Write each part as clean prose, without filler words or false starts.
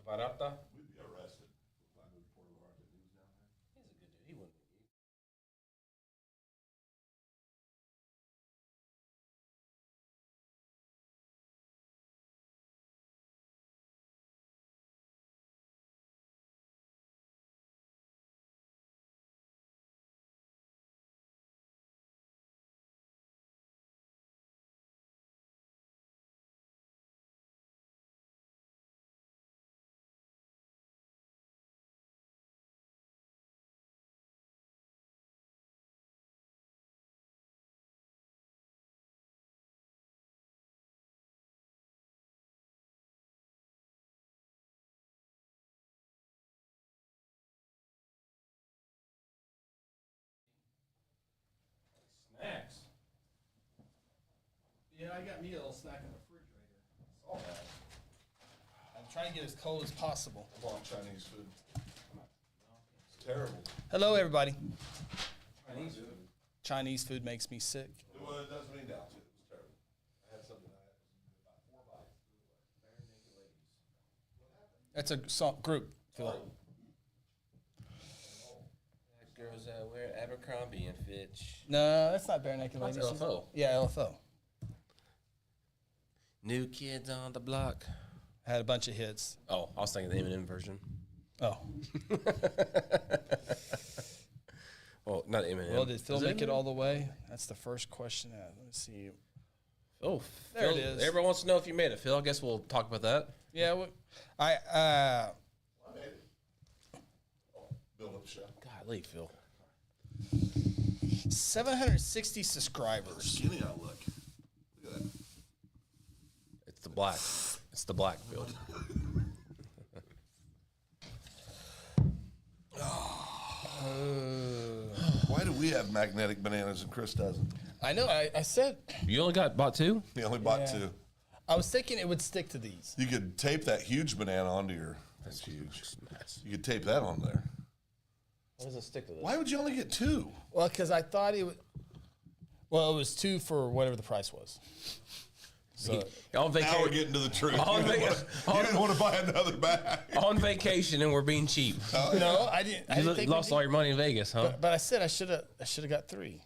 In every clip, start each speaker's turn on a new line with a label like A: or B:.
A: Barata.
B: We'd be arrested. If I moved to Puerto Vallarta and he was down there.
A: He's a good dude. He wouldn't be. Snacks.
C: Yeah, I got me a little snack in the refrigerator. Saw that. I'm trying to get as cold as possible.
B: I want Chinese food. It's terrible.
C: Hello, everybody.
A: Chinese food.
C: Chinese food makes me sick.
B: Well, it doesn't mean doubt it. It was terrible. I had something I had about 4 bites.
A: Bare naked ladies.
C: That's a song, group. Phil.
A: That girls that wear Abercrombie and Fitch.
C: No, that's not Bare Naked
A: That's
C: Ladies.
A: LFO.
C: Yeah, LFO.
A: New Kids on the Block.
C: Had a bunch of hits.
A: Oh, I was thinking the Eminem version.
C: Oh,
A: Well, not Eminem.
C: well, did Phil
A: Is
C: make it
A: Eminem?
C: all the way? That's the first question. Let me see.
A: Oh,
C: There
A: Phil,
C: it is.
A: Everyone wants to know if you made it, Phil. I guess we'll talk about that.
C: Yeah, I
B: I made it. Build up the show.
A: Golly, Phil.
C: 760 subscribers.
B: Skinny I look. Look at that.
A: It's the black. It's the black, Phil.
B: Why do we have magnetic bananas and Chris doesn't?
C: I know. I said
A: You only bought 2?
B: He only bought
C: Yeah.
B: 2.
C: I was thinking it would stick to these.
B: You could tape that huge banana onto your. That's huge. You could tape that on there.
A: What does it stick to this?
B: Why would you only get 2?
C: Well, because I thought it would. Well, it was 2 for whatever the price was. So
A: On
B: Now we're
A: vacation.
B: getting to the truth.
A: On
B: You didn't
A: vaca-
B: wanna- you didn't want to buy another bag.
A: On vacation and we're being cheap.
C: no, I didn't. I
A: You
C: didn't think
A: lost all your money in Vegas, huh?
C: But I said I should have got 3.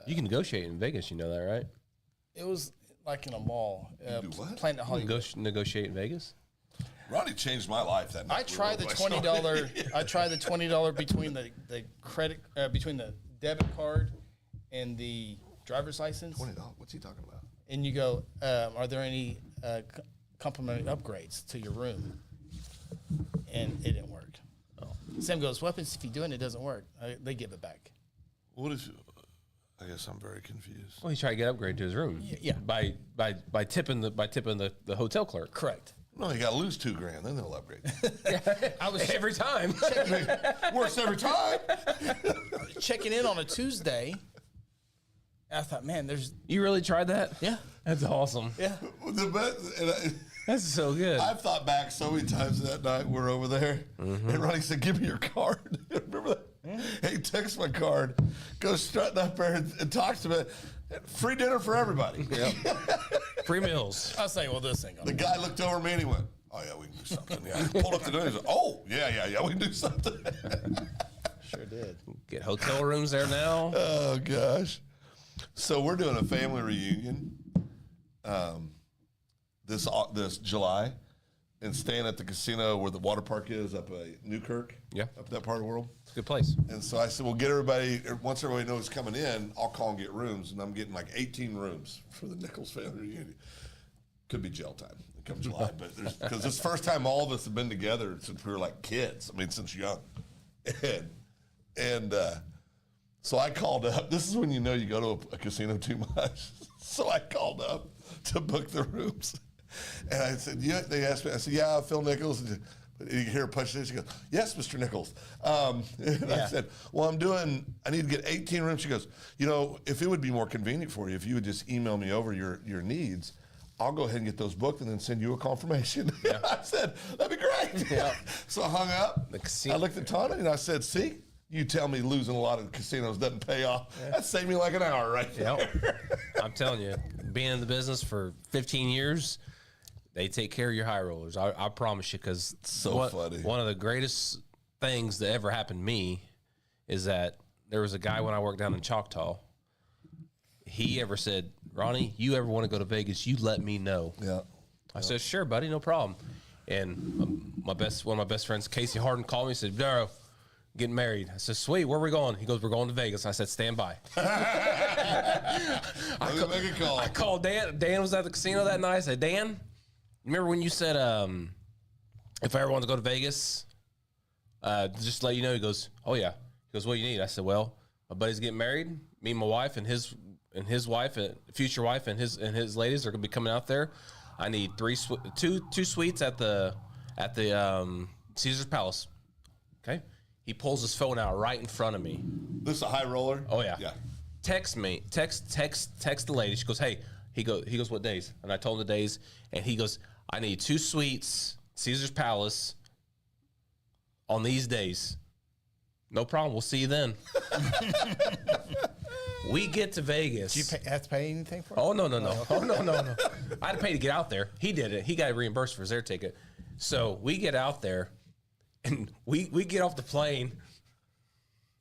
A: You can negotiate in Vegas. You know that, right?
C: It was like in a mall.
B: do what?
C: Planet
A: You
C: Hollywood.
A: can negotiate in Vegas.
B: Ronnie changed my life that night.
C: I tried the $20. I tried the $20 between the credit between the debit card and the driver's license.
B: $20. What's he talking about?
C: And you go, are there any complimentary upgrades to your room? And it didn't work. Sam goes, what happens if you do it and it doesn't work? They give it back.
B: What is? I guess I'm very confused.
A: Well, he's trying to get upgrade to his room.
C: Yeah.
A: By tipping the hotel clerk.
C: Correct.
B: No, you got to lose $2,000, then they'll upgrade.
C: I was
A: Every time.
B: Works every time.
C: checking in on a Tuesday. I thought, man, there's
A: You really tried that?
C: yeah.
A: That's awesome.
C: Yeah.
B: The best, and
A: That's so good.
B: I've thought back so many times that night we're over there, and Ronnie said, "Give me your card." Remember that? Hey, text my card. Goes strutting up there and talks to me. Free dinner for everybody.
A: Free meals.
C: I was saying, well, this thing.
B: The guy looked over at me and he went, "Oh yeah, we can do something." Yeah, he pulled up the door. He said, "Oh yeah, we can do something."
C: Sure did.
A: Get hotel rooms there now.
B: Oh gosh. So we're doing a family reunion this July, and staying at the casino where the water park is up at Newkirk.
A: Yeah.
B: Up that part of the world.
A: It's a good place.
B: And so I said, "We'll get everybody. Once everybody knows coming in, I'll call and get rooms." And I'm getting like 18 rooms for the Nichols family reunion. Could be jail time come July, but because it's the first time all of us have been together since we were like kids. I mean, since young, and so I called up. This is when you know you go to a casino too much. So I called up to book the rooms, and I said, "Yeah." They asked me. I said, "Yeah, Phil Nichols." But you hear her punch this. She goes, "Yes, Mr. Nichols." And I said, "Well, I need to get 18 rooms." She goes, "If it would be more convenient for you, if you would just email me over your needs, I'll go ahead and get those booked and then send you a confirmation." I said, "That'd be great."
A: Yeah.
B: So I hung up.
A: The casino-
B: I looked at Tana and I said, "See, You tell me losing a lot of casinos doesn't pay off. That saved me like an hour right there.
A: Yep. I'm telling you, being in the business for 15 years, they take care of your high rollers. I promise you, because
B: funny.
A: One of the greatest things that ever happened to me is that there was a guy when I worked down in Choctaw. He ever said, Ronnie, you ever want to go to Vegas, you let me know.
B: Yeah.
A: I said, sure, buddy, no problem. And one of my best friends, Casey Harden, called me and said, Darrow, getting married. I said, sweet, where are we going? He goes, we're going to Vegas. I said, stand by.
B: Make a call.
A: I called Dan. Dan was at the casino that night. I said, Dan, you remember when you said if I ever want to go to Vegas, just to let you know? He goes, oh, yeah. He goes, what do you need? I said, well, my buddy's getting married. Me and my wife and his wife, future wife, and his ladies are going to be coming out there. I need two suites at the Caesar's Palace. Okay. He pulls his phone out right in front of me.
B: This is a high roller?
A: Oh yeah.
B: Yeah.
A: Text the lady. She goes, hey, he goes, what days? And I told him the days, and he goes, I need 2 suites, Caesar's Palace, on these days. No problem. We'll see you then. We get to Vegas.
C: Did you have to pay anything for it?
A: Oh, no. Oh, no. I had to pay to get out there. He did it. He got reimbursed for his air ticket. So we get out there, and we get off the plane.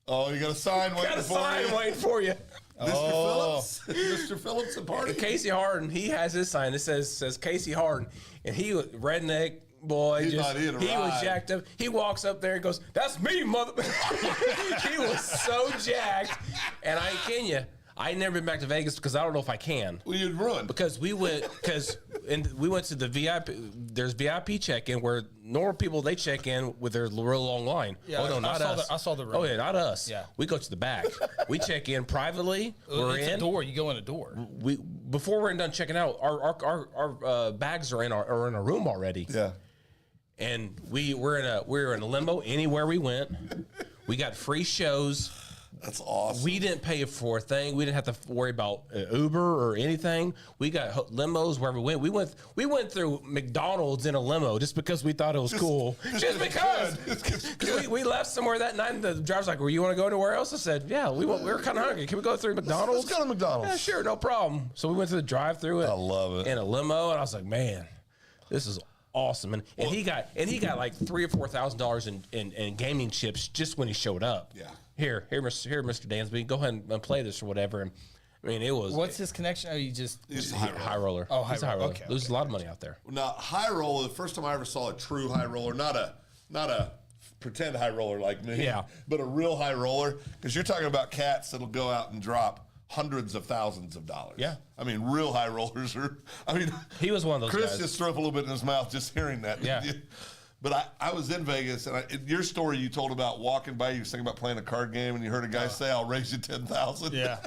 B: Oh, you got a sign waiting
A: Got a
B: for
A: sign
B: you.
A: waiting for you.
B: Mr. Phillips. Mr. Phillips at party.
A: Casey Harden, he has his sign that says Casey Harden, and he was redneck boy.
B: He's not in a
A: he was
B: ride.
A: jacked up. He walks up there and goes, "That's me, mother." He was so jacked, and I ain't kidding you. I ain't never been back to Vegas because I don't know if I can.
B: Well, you'd run.
A: Because we went to the VIP. There's VIP check-in where normal people, they check in with their real long line.
C: Yeah,
A: oh no, not us.
C: I saw the room.
A: Oh yeah, not us.
C: Yeah.
A: We go to the back. We check in privately. We're
C: It's a
A: in.
C: door. You go in a door.
A: We before we're done checking out, our bags are in our room already.
B: Yeah.
A: And we're in a limo anywhere we went. We got free shows.
B: That's awesome.
A: We didn't pay for a thing. We didn't have to worry about Uber or anything. We got limos wherever we went. We went through McDonald's in a limo just because we thought it was cool. Just because. Because we left somewhere that night and the driver's like, well, you want to go anywhere else? I said, yeah, we were kind of hungry. Can we go through McDonald's?
B: Let's go to McDonald's.
A: Yeah, sure, no problem. So we went through the drive-through.
B: I love it.
A: In a limo, and I was like, man, this is awesome. And he got like $3,000 or $4,000 in gaming chips just when he showed up.
B: Yeah.
A: Here, Mr. Dansby, go ahead and play this or whatever. And I mean, it was
C: What's his connection? Or you just
B: He's a
A: high roller.
C: Oh,
A: He's a high roller.
C: okay,
A: Loses a lot of money out there.
B: Now, high roller, the first time I ever saw a true high roller, not a pretend high roller like me,
A: Yeah.
B: but a real high roller, because you're talking about cats that'll go out and drop hundreds of thousands of dollars.
A: Yeah.
B: I mean, real high rollers are,
A: He was one of those
B: Chris
A: guys.
B: just threw up a little bit in his mouth just hearing that.
A: Yeah.
B: But I was in Vegas, and your story you told about walking by, you were thinking about playing a card game, and you heard a guy say, I'll raise you 10,000.
C: yeah.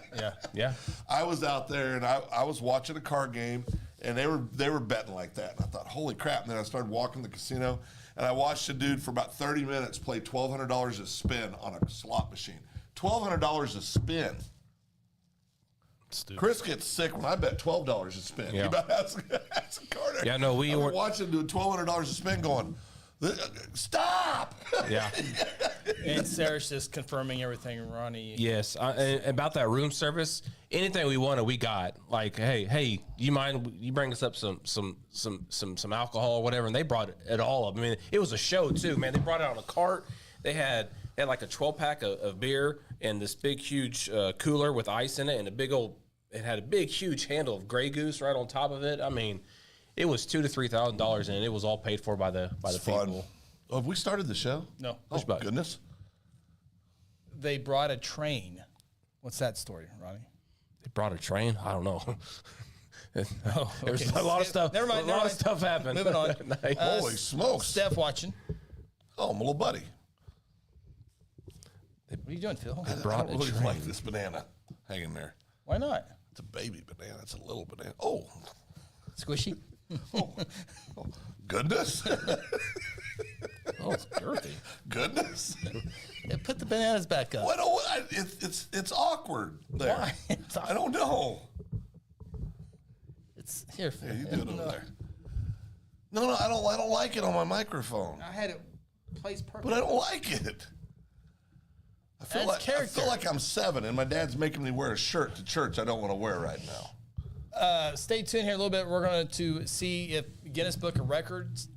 A: Yeah.
B: I was out there, and I was watching a card game, and they were betting like that. And I thought, holy crap. And then I started walking the casino, and I watched a dude for about 30 minutes play $1,200 a spin on a slot machine. $1,200 a spin.
C: Stupid.
B: Chris gets sick when I bet $12 a spin.
A: Yeah.
B: He about has a Carter.
A: Yeah, no, we
B: I
A: were-
B: was watching him doing $1,200 a spin going, stop!
A: Yeah.
C: And Sarah's just confirming everything, Ronnie.
A: Yes. And about that room service, anything we wanted, we got. Like, hey, you mind you bring us up some alcohol or whatever? And they brought it all up. I mean, it was a show too, man. They brought it on a cart. They had like a 12-pack of beer and this big huge cooler with ice in it, and it had a big huge handle of Grey Goose right on top of it. I mean, it was $2,000 to $3,000, and it was all paid for by the
B: Fun.
A: people.
B: Oh, have we started the show?
C: No.
B: Oh,
A: about it?
B: goodness.
C: They brought a train. What's that story, Ronnie?
A: They brought a train. I don't know. There's
C: okay.
A: a lot of stuff.
C: Never mind,
A: A
C: never
A: lot of
C: mind.
A: stuff happened.
C: Moving on.
A: Nice.
B: Holy smokes.
C: Steph watching.
B: Oh, my little buddy.
C: What are you doing, Phil?
B: I
A: brought
B: don't
A: a
B: really
A: train.
B: like this banana hanging there.
C: Why not?
B: It's a baby banana. It's a little banana. Oh,
C: Squishy.
B: goodness.
A: Oh, it's girthy.
B: Goodness.
C: Yeah, put the bananas back up.
B: What? It's awkward there.
C: Why? It's
B: I don't know.
C: It's here. Phil.
B: Yeah, you do it over there. No, I don't like it on my microphone.
C: I had it placed perfect.
B: But I don't like it. I feel
C: That's character.
B: like I'm 7, and my dad's making me wear a shirt to church I don't want to wear right now.
C: Stay tuned here a little bit. We're going to see if Guinness Book of Records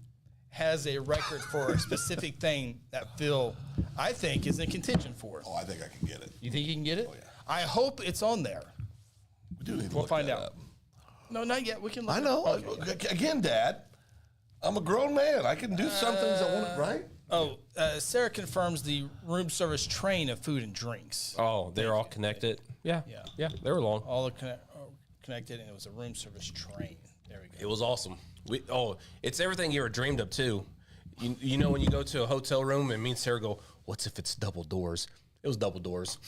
C: has a record for a specific thing that Phil, I think, is in contention for.
B: Oh, I think I can get it.
C: You think you can get it?
B: Oh, yeah.
C: I hope it's on there.
B: We do need to
C: We'll
B: look
C: find
B: that
C: out.
B: up.
C: No, not yet. We can look
B: I
C: it
B: know.
C: up. Okay.
B: Again, Dad, I'm a grown man. I can do some things I want, right?
C: Oh, Sarah confirms the room service train of food and drinks.
A: Oh, they're all connected. Yeah,
C: Yeah.
A: They were long.
C: All connected, and it was a room service train. There we go.
A: It was awesome. It's everything you ever dreamed of too. You know when you go to a hotel room and me and Sarah go, "What's if it's double doors?" It was double doors.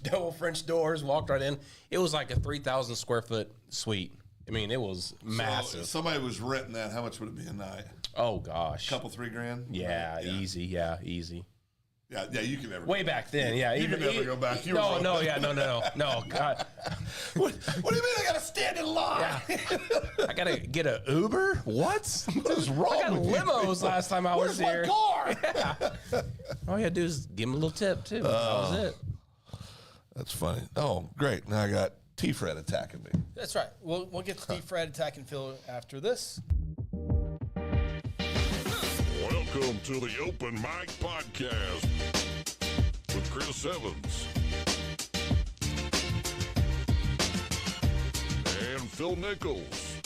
A: Double French doors. Walked right in. It was like a 3,000 square foot suite. I mean, it was massive.
B: So if somebody was renting that, how much would it be a night?
A: Oh gosh.
B: Couple $3,000?
A: Yeah,
B: Right?
A: easy. Yeah, easy.
B: Yeah, you can never.
A: Way back then, yeah.
B: You can never go back. You were
A: No.
B: wrong.
A: God.
B: What do you mean I got to stand in line?
A: I gotta get an Uber. What?
B: What is wrong
A: I got
B: with you?
A: limos last time I was
B: Where's
A: here.
B: my car?
A: All you had to do is give him a little tip too. That was it.
B: That's funny. Oh, great. Now I got T-Fred attacking me.
C: That's right. We'll get to Fred attacking Phil after this.
D: Welcome to the Open Mic Podcast with Chris Evans and Phil Nichols,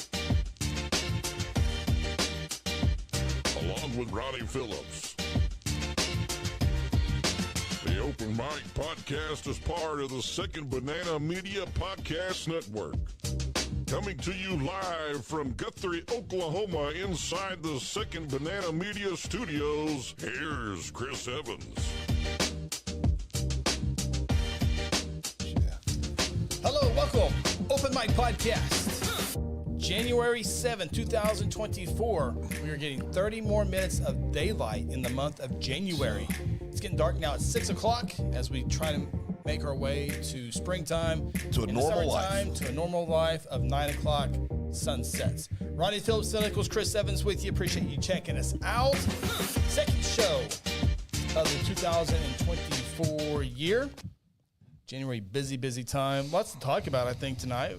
D: along with Ronnie Phillips. The Open Mic Podcast is part of the Second Banana Media Podcast Network. Coming to you live from Guthrie, Oklahoma, inside the Second Banana Media Studios, here's Chris Evans.
C: Hello, welcome. Open Mic Podcast. January 7, 2024. We are getting 30 more minutes of daylight in the month of January. It's getting dark now at 6 o'clock as we try to make our way to springtime.
B: To a
C: in the
B: normal
C: summertime,
B: life.
C: To a normal life of 9 o'clock sunsets. Ronnie Phillips, Phil Nichols, Chris Evans with you. Appreciate you checking us out. Second show of the 2024 year. January, busy time. Lots to talk about, I think, tonight.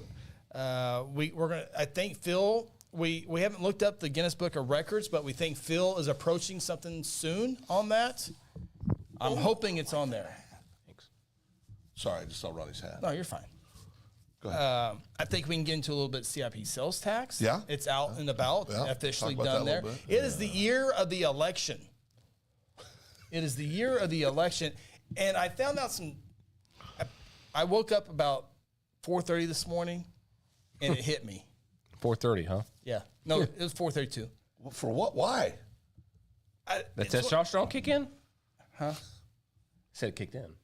C: We're gonna. I think Phil. We haven't looked up the Guinness Book of Records, but we think Phil is approaching something soon on that. I'm hoping it's on there.
A: Thanks.
B: Sorry, I just saw Ronnie's hat.
C: No, you're fine.
B: Go ahead.
C: I think we can get into a little bit CIP sales tax.
B: Yeah.
C: It's out and about,
B: Yeah.
C: officially
B: Talk about
C: done
B: that a
C: there.
B: little bit.
C: It is the year of the election. It is the year of the election. And I found out I woke up about 4:30 this morning, and it hit me.
A: 4:30, huh?
C: Yeah. No, it was 4:32.
B: For what? Why?
A: The testosterone kick in?
C: Huh?
A: Said it kicked in.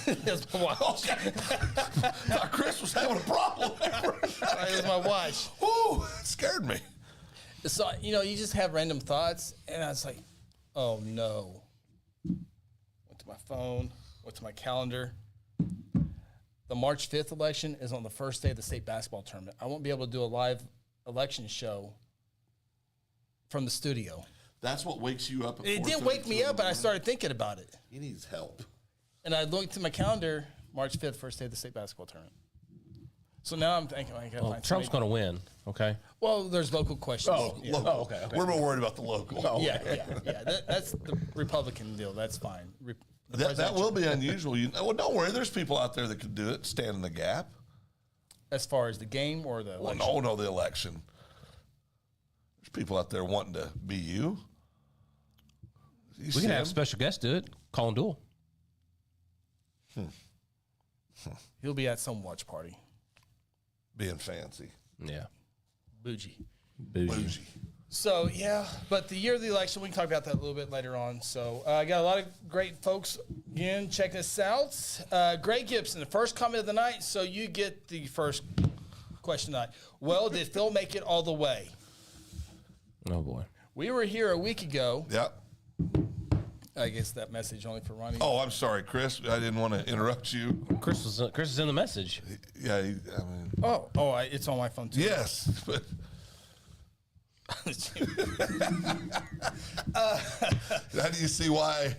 C: It was my watch.
B: Thought Chris was having a problem.
C: It was my watch.
B: Ooh, it scared me.
C: So, you just have random thoughts, and I was like, oh, no. Went to my phone, went to my calendar. The March 5th election is on the first day of the state basketball tournament. I won't be able to do a live election show from the studio.
B: That's what wakes you up. At
C: It didn't wake me up, but I started thinking about it.
B: He needs help.
C: And I looked at my calendar, March 5th, first day of the state basketball tournament. So now I'm thinking, I gotta
A: Well,
C: find
A: Trump's
C: somebody-
A: going to win, okay?
C: Well, there's local questions. Yeah.
B: Local.
A: okay.
B: We're more worried about the local.
C: Yeah. That's the Republican deal. That's fine.
B: That will be unusual. Well, don't worry. There's people out there that could do it, stand in the gap.
C: As far as the game or the
B: Well,
C: election?
B: no, the election. There's people out there wanting to be you.
A: We can have special guests do it. Call and duel.
C: He'll be at some watch party.
B: being fancy.
A: Yeah.
C: Bougie.
B: Bougie.
C: So, yeah, but the year of the election, we can talk about that a little bit later on. So, I got a lot of great folks, again, checking us out. Greg Gibson, the first comment of the night, so you get the first question tonight. Well, did Phil make it all the way?
A: Oh, boy.
C: We were here a week ago.
B: Yep.
C: I guess that message only for Ronnie.
B: Oh, I'm sorry, Chris. I didn't want to interrupt you.
A: Chris is in the message.
B: Yeah, I mean,
C: Oh, it's on my phone, too.
B: yes, but How do you see why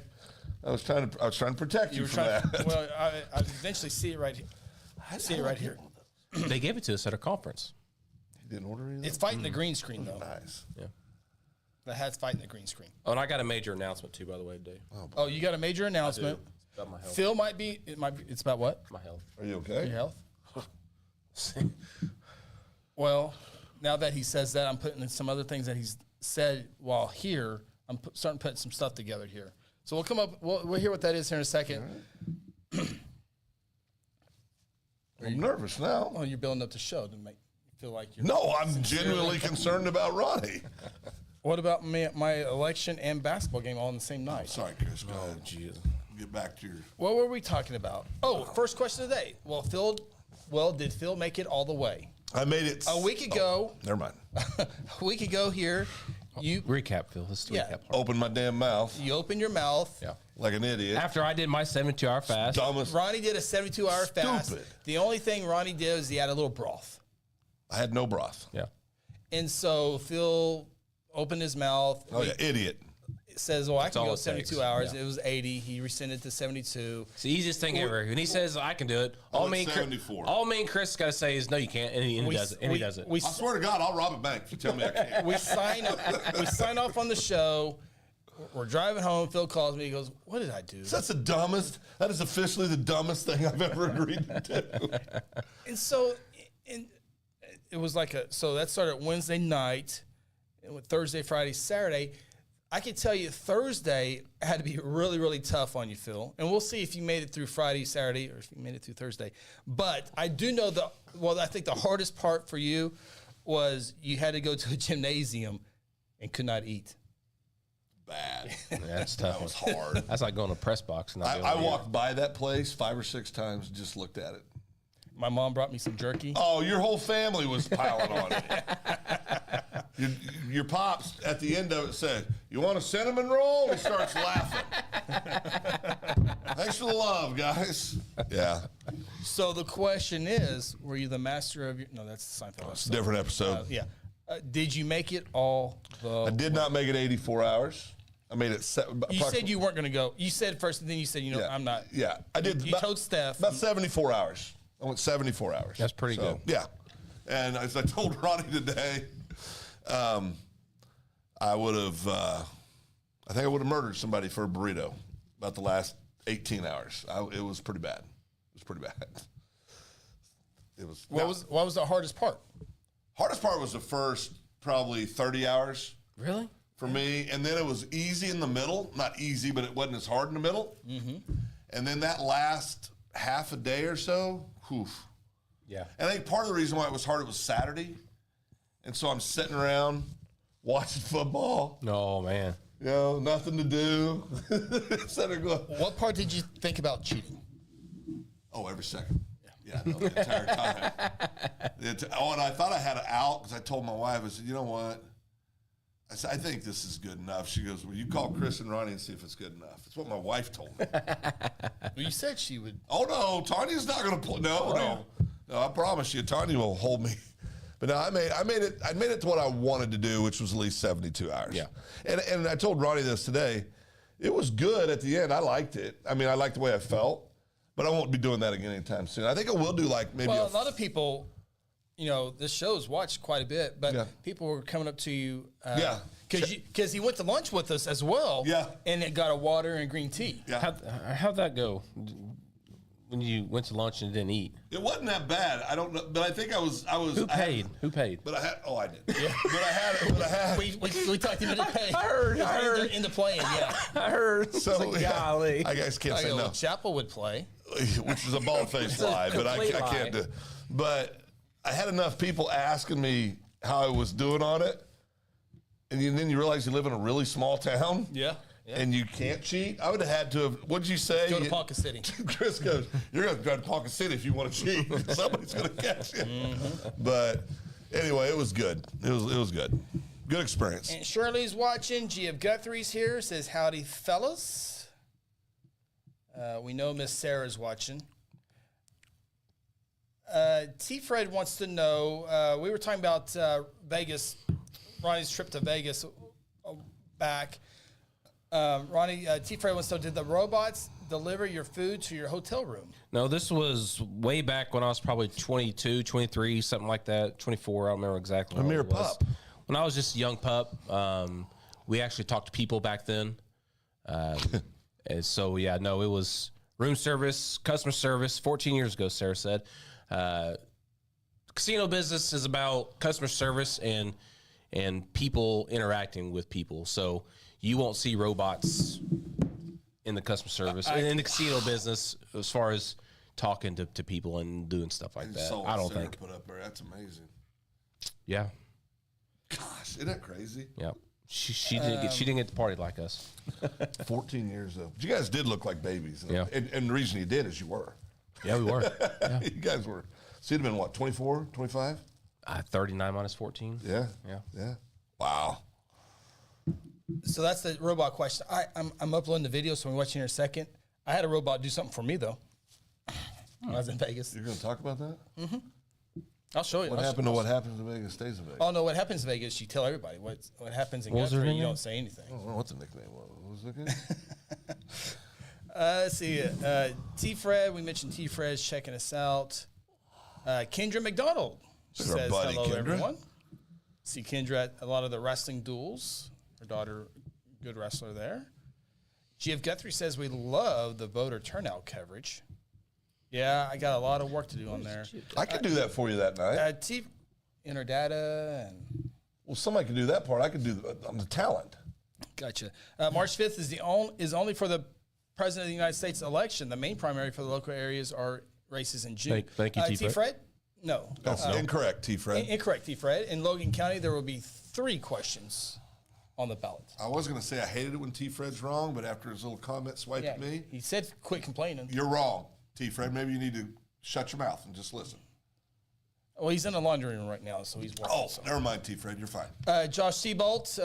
B: I was trying to protect you, from that?
C: Well, I eventually see it right here. I see it right here.
A: They gave it to us at our conference.
B: You didn't order anything?
C: It's fighting the green screen, though.
B: Nice.
A: Yeah.
C: The hat's fighting the green screen.
A: Oh, and I got a major announcement too, by the way, today.
C: Oh, you got a major announcement.
A: It's about my health.
C: Phil might be. It's about what?
A: My health.
B: Are you okay?
C: Your health. Well, now that he says that, I'm putting in some other things that he's said while here. I'm starting to put some stuff together here. So we'll come up. We'll hear what that is here in a second.
B: I'm nervous now.
C: Oh, you're building up the show to make you feel like you're.
B: No, I'm genuinely concerned about Ronnie.
C: What about my election and basketball game all on the same night?
B: Sorry, Chris. Go ahead.
A: Jeez.
B: Get back to your.
C: What were we talking about? Oh, first question of the day. Did Phil make it all the way?
B: I made it
C: A week ago.
B: Never mind.
C: A week ago here, you
A: Recap, Phil. Let's do recap.
B: Open my damn mouth
C: opened your mouth.
A: Yeah.
B: like an idiot.
A: After I did my 72-hour fast.
B: Dumbest.
C: Ronnie did a 72-hour fast.
B: Stupid.
C: The only thing Ronnie did was he had a little broth.
B: I had no broth.
A: Yeah.
C: And so Phil opened his mouth.
B: Oh yeah, idiot.
C: Says, well, I can
A: all
C: go
A: it
C: 72
A: takes.
C: hours.
A: Yeah.
C: It was 80. He rescinded to 72.
A: It's the easiest thing ever. When he says I can do it, all
B: went
A: me and
B: 74.
A: all me and Chris got to say is no, you can't, and he does it. And he does it.
C: We,
B: I swear to God, I'll rob a bank if you tell me I can't.
C: we sign off on the show. We're driving home. Phil calls me. He goes, what did I do?
B: That's the dumbest. That is officially the dumbest thing I've ever agreed to do.
C: And so it was like so that started Wednesday night, and with Thursday, Friday, Saturday. I can tell you Thursday had to be really, really tough on you, Phil. And we'll see if you made it through Friday, Saturday, or if you made it through Thursday. But I do know I think the hardest part for you was you had to go to a gymnasium and could not eat.
B: Bad.
A: That's tough.
B: That was hard.
A: That's like going to press box. And not being
B: I
A: able to eat.
B: walked by that place 5 or 6 times, just looked at it.
C: My mom brought me some jerky.
B: Oh, your whole family was piling on it. Your pops at the end of it said, "You want a cinnamon roll?" He starts laughing. Thanks for the love, guys. Yeah,
C: So the question is, were you the master of your? No, that's the Seinfeld
B: it's a
C: episode.
B: different episode.
C: Yeah. Did you make it all the?
B: I did not make it 84 hours. I made it.
C: You said you weren't going to go. You said first, and then you said,
B: Yeah.
C: I'm not.
B: Yeah, I did.
C: You told Steph.
B: about 74 hours. I went 74 hours.
A: That's pretty good.
B: Yeah, and as I told Ronnie today, I would have. I think I would have murdered somebody for a burrito. About the last 18 hours, it was pretty bad. It was pretty bad. It was.
C: What was the hardest part?
B: Hardest part was the first probably 30 hours
A: Really?
B: for me, and then it was easy in the middle. Not easy, but it wasn't as hard in the middle. Mm-hmm. And then that last half a day or so, whew.
A: Yeah.
B: And I think part of the reason why it was hard, it was Saturday, and so I'm sitting around watching football.
A: No, man.
B: You know, nothing to do. Sitting there going,
C: What part did you think about cheating?
B: oh, every second. Yeah, no, the entire time. And I thought I had it out because I told my wife, I said, you know what? I said, I think this is good enough. She goes, well, you call Chris and Ronnie and see if it's good enough. It's what my wife told me.
C: Well, you said she would.
B: Oh, no, Tanya's not going to play. No, I promise you, Tanya will hold me. But no, I made it to what I wanted to do, which was at least 72 hours.
A: Yeah.
B: And I told Ronnie this today. It was good at the end. I liked it. I mean, I liked the way I felt, but I won't be doing that again anytime soon. I think I will do like maybe
C: Well, a lot of people, this show's watched quite a bit, but
B: Yeah.
C: people were coming up to you.
B: Yeah.
C: Because he went to lunch with us as well.
B: Yeah.
C: And it got a water and green tea.
B: Yeah.
A: How'd that go? When you went to lunch and didn't eat?
B: It wasn't that bad. I don't know, but I think I was.
A: Who paid? Who paid?
B: But I had. Oh, I did. Yeah. But I had.
C: We talked him into paying.
A: I heard.
C: Into playing, yeah.
A: I heard.
B: So
A: It's like, golly.
B: I guys can't
C: I
B: say
C: go,
B: no.
C: well, Chapel would play.
B: Which is a bald-faced lie, but I
A: complete
B: can't
A: lie.
B: do. But I had enough people asking me how I was doing on it, and then you realize you live in a really small town.
C: Yeah.
B: And you can't cheat. I would have had to have. What'd you say?
C: Go to Ponca City.
B: Chris goes, "You're going to drive to Ponca City if you want to cheat. Somebody's going to catch you." But anyway, it was good. It was good. Good experience.
C: And Shirley's watching. G of Guthrie's here. Says, howdy, fellas. We know Miss Sarah's watching. T. Fred wants to know, we were talking about Vegas Ronnie's trip to Vegas back. Ronnie, T-Fred wants to know, did the robots deliver your food to your hotel room?
A: No, this was way back when I was probably 22, 23, something like that. 24, I don't remember exactly.
B: A
A: when
B: mere
A: it was.
B: pup.
A: When I was just a young pup, we actually talked to people back then. And so, yeah, no, it was room service, customer service, 14 years ago, Sarah said. Casino business is about customer service and people interacting with people. So you won't see robots in the customer service, in the casino business, as far as talking to people and doing stuff like that. I don't think.
B: Put up there. That's amazing.
A: Yeah.
B: Gosh, isn't that crazy?
A: Yeah. She didn't get to party like us.
B: 14 years though. But you guys did look like babies.
A: Yeah.
B: And the reason you did is you were.
A: Yeah, we were. Yeah.
B: You guys were. So you'd have been what, 24, 25?
A: 39 minus 14.
B: Yeah.
A: Yeah.
B: Yeah. Wow.
C: So that's the robot question. I'm uploading the video, so we're watching here in a second. I had a robot do something for me, though. When I was in Vegas.
B: You're going to talk about that?
C: I'll show you.
B: What happened to what happens in Vegas stays in Vegas?
C: Oh, no, what happens in Vegas, you tell everybody. What happens in
A: What was her
C: Guthrie, you
A: nickname?
C: don't say anything.
B: I don't know what the nickname was. What was the nickname?
C: Let's see. T-Fred, we mentioned T-Fred's checking us out. Kendra McDonald
B: This is our
C: says
B: buddy,
C: hello,
B: Kendra.
C: everyone. See Kendra at a lot of the wrestling duels. Her daughter, good wrestler there. GF Guthrie says we love the voter turnout coverage. Yeah, I got a lot of work to do on there.
B: I could do that for you that night.
C: Enter data and
B: Well, somebody could do that part. I could do I'm the talent.
C: gotcha. March 5th is only for the President of the United States election. The main primary for the local areas are races in June.
A: Thank you, T-Fred.
C: T-Fred? No.
B: That's incorrect, T-Fred.
C: Incorrect, T-Fred. In Logan County, there will be 3 questions on the ballot.
B: I was going to say I hated it when T-Fred's wrong, but after his little comment swiped
C: Yeah,
B: at me,
C: he said quit complaining.
B: you're wrong, T-Fred. Maybe you need to shut your mouth and just listen.
C: Well, he's in the laundry room right now, so he's working.
B: Oh, never mind, T-Fred. You're fine.
C: Josh Seabolt,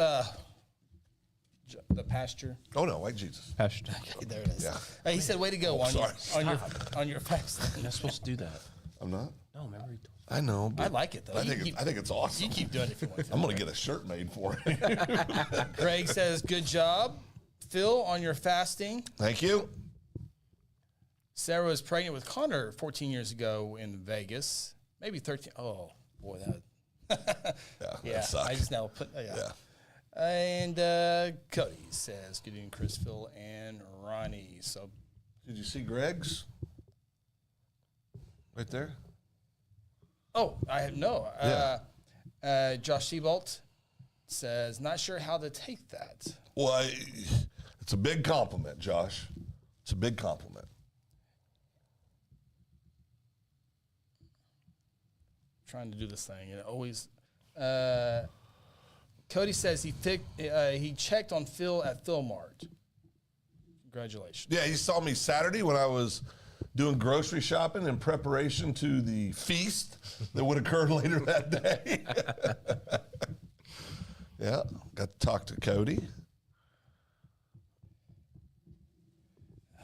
C: the pasture.
B: Oh, no. White Jesus.
A: Hashtag.
C: There it is.
B: Yeah.
C: He said, "Way to go on
B: sorry.
C: on your fast."
A: You're not supposed to do that.
B: I'm not?
A: No, remember you told
B: I know.
C: I like it though.
B: I think it's awesome.
C: You keep doing it if you want to.
B: I'm going to get a shirt made for it.
C: Greg says, "Good job, Phil, on your fasting."
B: Thank you.
C: Sarah was pregnant with Connor 14 years ago in Vegas. Maybe 13. Oh, boy, that.
B: Yeah,
C: Yeah,
B: that sucks.
C: I just now put. Yeah.
B: Yeah.
C: And Cody says, "Good evening, Chris, Phil, and Ronnie." So,
B: Did you see Greg's? Right there?
C: oh, I have no.
B: Yeah.
C: Josh Seabolt says, "Not sure how to take that."
B: Well, it's a big compliment, Josh. It's a big compliment.
C: Trying to do this thing, and it always. Cody says he checked on Phil at Philmart. Congratulations.
B: Yeah, he saw me Saturday when I was doing grocery shopping in preparation to the feast that would occur later that day. Yeah, got to talk to Cody.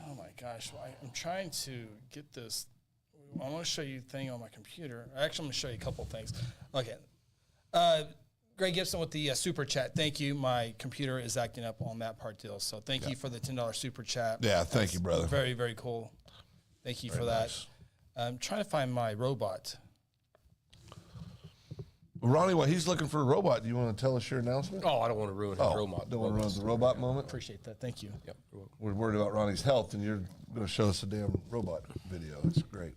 C: Oh my gosh, I'm trying to get this. I want to show you a thing on my computer. Actually, I'm going to show you a couple of things. Okay. Greg Gibson with the super chat. Thank you. My computer is acting up on that part deal. So thank you for the $10 super chat.
B: Yeah, thank you, brother.
C: Very, very cool. Thank you for that.
B: nice.
C: I'm trying to find my robot.
B: Ronnie, while he's looking for a robot, do you want to tell us your announcement?
A: Oh, I don't want to ruin his robot.
B: Don't want to run the robot moment?
C: Appreciate that. Thank you.
A: Yep.
B: We're worried about Ronnie's health, and you're going to show us a damn robot video. That's great.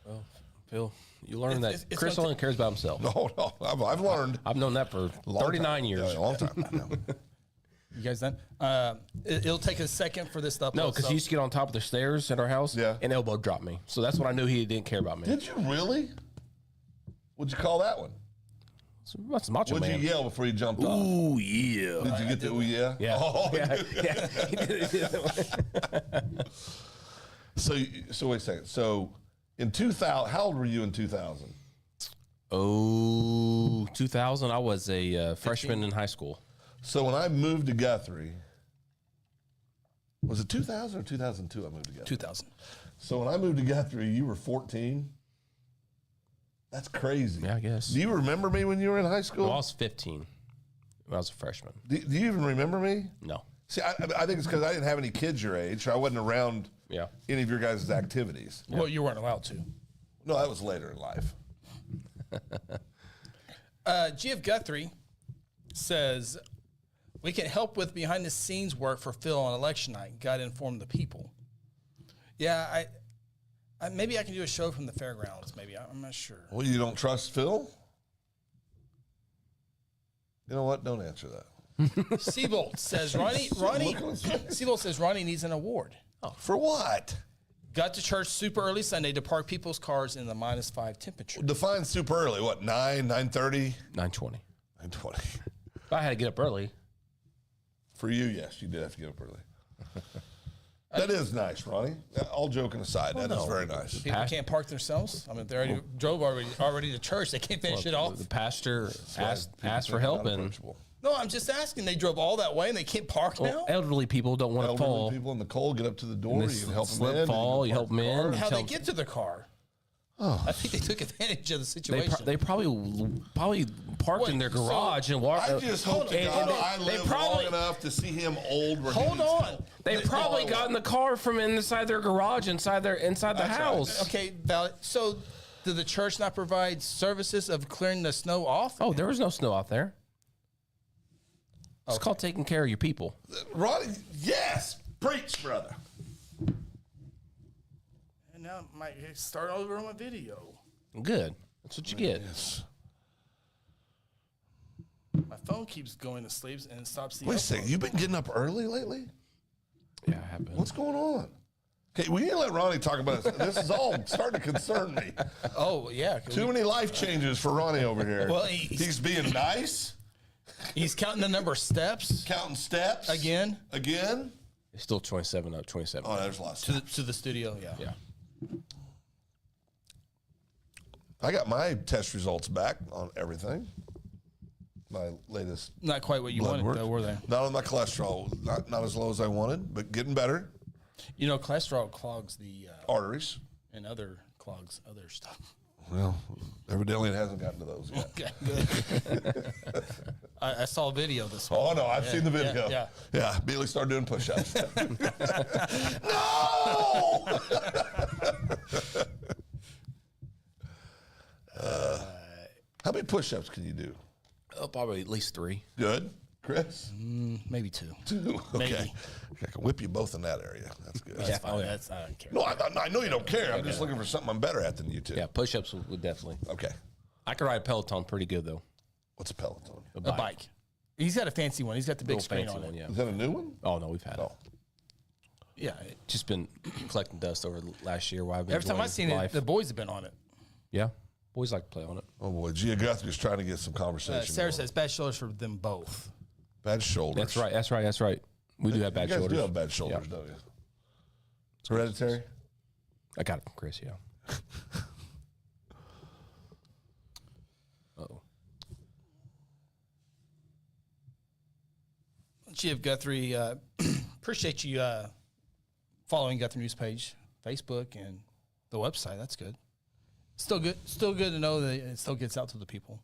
A: Well, Phil, you learned
C: It's
A: that Chris only cares about himself.
B: No, I've learned.
A: I've known that for
B: A long
A: 39
B: time.
A: years.
B: Yeah, a long time. I know.
C: You guys done? It'll take a second for this to upload.
A: No, because he used to get on top of the stairs at our house
B: Yeah.
A: and elbow drop me. So that's when I knew he didn't care about me.
B: Did you really? What'd you call that one?
A: What's Macho
B: What'd
A: Man?
B: you yell before you jumped off?
A: Ooh, yeah.
B: Did you get the ooh yeah?
A: Yeah.
B: Oh,
A: yeah.
B: So wait a second. So in 2000, how old were you in 2000?
A: Oh, 2000, I was a freshman in high school.
B: So when I moved to Guthrie, was it 2000 or 2002 I moved to Guthrie?
C: 2000.
B: So when I moved to Guthrie, you were 14? That's crazy.
A: Yeah, I guess.
B: Do you remember me when you were in high school?
A: No, I was 15. when I was a freshman.
B: Do you even remember me?
A: No.
B: See, I think it's because I didn't have any kids your age. So I wasn't around
A: Yeah.
B: any of your guys' activities.
C: Well, you weren't allowed to.
B: No, that was later in life.
C: GF Guthrie says, we can help with behind-the-scenes work for Phil on election night. Got to inform the people. Yeah, I maybe I can do a show from the fairgrounds. Maybe I'm not sure.
B: Well, you don't trust Phil? You know what? Don't answer that.
C: Seabolt says Ronnie Seabolt says Ronnie needs an award.
B: For what?
C: Got to church super early Sunday to park people's cars in the -5 temperature.
B: Define super early. What, 9:30?
A: 9:20.
B: 9:20.
A: I had to get up early.
B: For you, yes, you did have to get up early. That is nice, Ronnie. All joking aside, that is very nice.
C: People can't park themselves. I mean, they already drove already to church. They can't finish it off.
A: The pastor asked
B: People
A: for help,
B: think
A: and
B: unapproachable.
C: No, I'm just asking. They drove all that way and they can't park now.
A: elderly people don't want to
B: Elderly
A: fall.
B: people in the cold get up to the door.
A: They
B: You can help them
A: slip,
B: in.
A: fall, you help them in.
C: How they
A: Tell-
C: get to the car?
B: Oh.
C: I think they took advantage of the
A: They,
C: situation.
A: they probably parked in their
C: Wait, so
A: garage and walked.
B: I just hope to
A: and
B: God
A: they-
B: I
A: they
B: live
A: probably-
B: long enough to see him old. Where
C: Hold on.
A: They probably got in the car from inside their garage, inside the
B: That's right.
A: house.
C: Okay, valid. So, did the church not provide services of clearing the snow off?
A: Oh, there was no snow out there. It's called taking care of your people.
B: Ronnie, yes, preach, brother.
C: And now I might start over on my video.
A: Good. That's what you get.
B: Yes.
C: My phone keeps going to sleep and it stops the
B: Wait a
C: upload.
B: second. You've been getting up early lately?
A: Yeah, I have been.
B: What's going on? Okay, we need to let Ronnie talk about this. This is all starting to concern me.
C: Oh, yeah.
B: Too many life changes for Ronnie over here.
C: Well,
B: he's being nice,
C: He's counting the number of steps
B: counting steps.
C: again
B: Again?
A: It's still 27 up, 27.
B: Oh, there's lots.
C: to the studio. Yeah.
A: Yeah.
B: I got my test results back on everything. My latest
C: Not quite what you
B: blood
C: wanted,
B: work.
C: though, were they?
B: Not on my cholesterol. Not as low as I wanted, but getting better.
C: You know, cholesterol clogs the
B: Arteries.
C: and other clogs other stuff.
B: Well, evidently it hasn't gotten to those yet.
C: Okay, good. I saw a video this morning.
B: Oh, no, I've seen the video.
C: yeah.
B: Yeah, Bailey started doing push-ups. No! How many push-ups can you do?
A: Oh, probably at least 3.
B: Good. Chris?
C: Maybe 2.
B: 2. Okay.
C: Maybe.
B: I can whip you both in that area. That's good.
C: That's fine. I don't care.
B: No, I know you don't care. I'm just looking for something I'm better at than you two.
A: Yeah, push-ups would definitely.
B: Okay.
A: I could ride a Peloton pretty good, though.
B: What's a Peloton?
C: A bike. He's got a fancy one. He's got the big
A: Little
C: screen
A: fancy
C: on
A: one,
C: it.
A: yeah.
B: Is that a new one?
A: Oh, no, we've had it.
B: Oh.
C: Yeah.
A: Just been collecting dust over the last year while I've been
C: Every time
A: enjoying
C: I've seen
A: life.
C: it, the boys have been on it.
A: Yeah, boys like to play on it.
B: Oh, boy. Gia Guthrie's trying to get some conversation
C: Sarah
B: going.
C: says bad shoulders for them both.
B: Bad shoulders.
A: That's right. That's right. That's right. We do have bad
B: you guys
A: shoulders.
B: do have bad shoulders,
A: Yeah.
B: don't you? It's hereditary?
A: I got it from Chris. Yeah. Uh-oh.
C: GF Guthrie, appreciate you following Guthrie News page, Facebook, and the website. That's good. Still good to know that it still gets out to the people.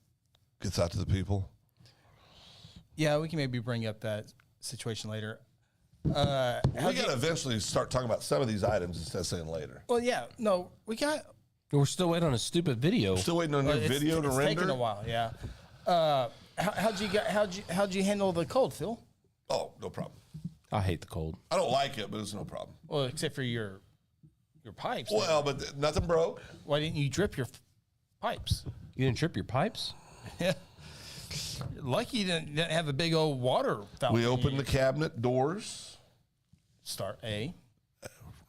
B: Gets out to the people.
C: Yeah, we can maybe bring up that situation later.
B: We got to eventually start talking about some of these items instead of saying later.
C: Well, yeah, no, we got.
A: We're still waiting on a stupid video.
B: Still waiting on your video to
C: it's
B: render.
C: taking a while. Yeah. How'd you handle the cold, Phil?
B: Oh, no problem.
A: I hate the cold.
B: I don't like it, but it's no problem.
C: Well, except for your pipes.
B: Well, but nothing broke.
C: Why didn't you drip your pipes?
A: You didn't trip your pipes?
C: Yeah. Lucky you didn't have a big old water fountain.
B: We opened the cabinet doors,
C: Start A.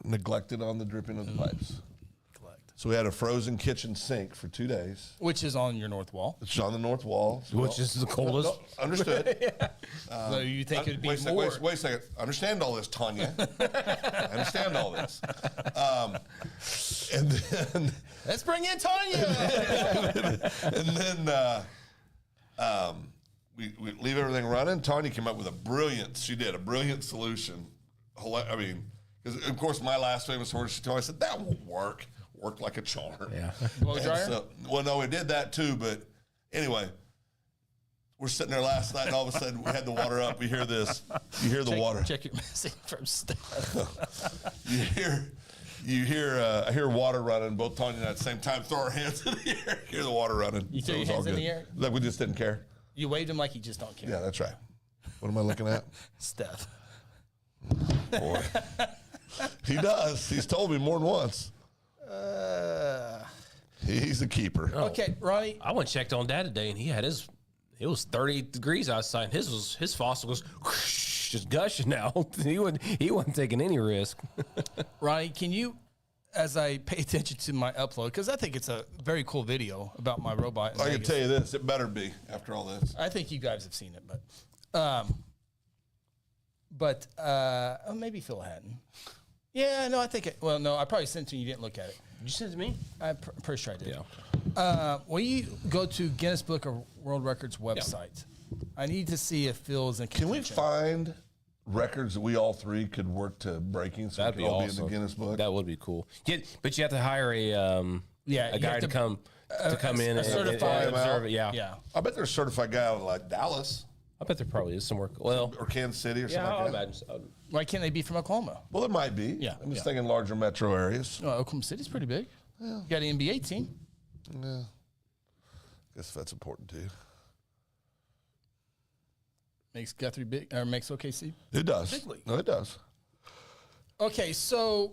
B: neglected on the dripping of the pipes.
C: Collect.
B: So we had a frozen kitchen sink for 2 days.
C: Which is on your north wall.
B: It's on the north wall.
A: Which is the coldest?
B: No, understood.
C: So you think it'd be
B: wait,
C: more.
B: wait a second. I understand all this, Tanya. I understand all this. And then,
C: Let's bring in Tanya.
B: we leave everything running. Tanya came up with a brilliant solution. I mean, because of course my last famous order, she told me, I said, that won't work. Worked like a charm.
A: Yeah.
C: Blow
B: And
C: dryer?
B: so, well, no, we did that too, but anyway, we're sitting there last night, and all of a sudden we had the water up. We hear this. You hear the water.
C: Check your message from Steph.
B: You hear. I hear water running. Both Tanya and I at the same time throw our hands in the air. Hear the water running.
C: You threw
B: it
C: your
B: was all
C: hands in
B: good.
C: the air?
B: Like we just didn't care.
C: You waved him like you just don't care.
B: Yeah, that's right. What am I looking at?
C: Steph.
B: Boy, he does. He's told me more than once. He's a keeper.
C: Okay, Ronnie.
A: I went and checked on Dad today, and he had his. It was 30 degrees outside. And his faucet was whoosh, just gushing out. He wasn't taking any risk.
C: Ronnie, can you, as I pay attention to my upload, because I think it's a very cool video about my robot. in
B: I can
C: Vegas.
B: tell you this: it better be after all this.
C: I think you guys have seen it, but maybe Phil hadn't. Yeah, no, I think it. Well, no, I probably sent it to you. You didn't look at it.
A: Did you send it to me?
C: I'm pretty sure I did.
A: Yeah.
C: When you go to Guinness Book of World Records website, I need to see if Phil's in
B: Can we
C: contention.
B: find records that we all three could work to breaking so
A: That'd
B: we
A: be
B: could all
A: awesome.
B: be in the Guinness Book?
A: That would be cool. But you have to hire a
C: you
A: guy
C: have
A: to come in
C: a
A: and
C: certified-
A: observe it. Yeah.
C: Yeah.
B: I bet there's a certified guy out of like Dallas
A: I bet there probably is some work. Well,
B: or Kansas City or
A: yeah,
B: something
A: I'll
B: like that.
A: imagine so.
C: Why can't they be from Oklahoma?
B: Well, it might be.
C: Yeah,
B: I'm just
C: yeah.
B: thinking larger metro areas.
C: No, Oklahoma City's pretty big. You got an NBA team.
B: Yeah. Guess that's important too.
C: Makes Guthrie big, or makes OKC.
B: It does.
C: Big league.
B: No, it does.
C: Okay, so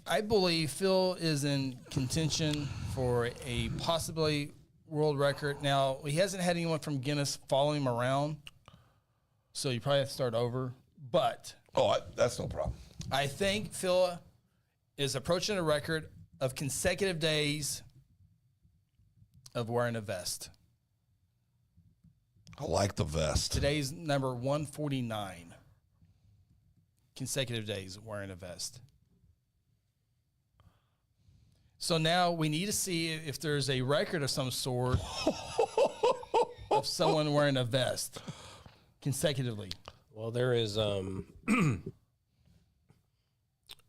C: I believe Phil is in contention for a possibly world record. Now, he hasn't had anyone from Guinness follow him around, so you probably have to start over. But
B: That's no problem.
C: I think Phil is approaching a record of consecutive days of wearing a vest.
B: I like the vest.
C: Today's number 149. Consecutive days wearing a vest. So now we need to see if there's a record of some sort of someone wearing a vest consecutively.
A: Well, there is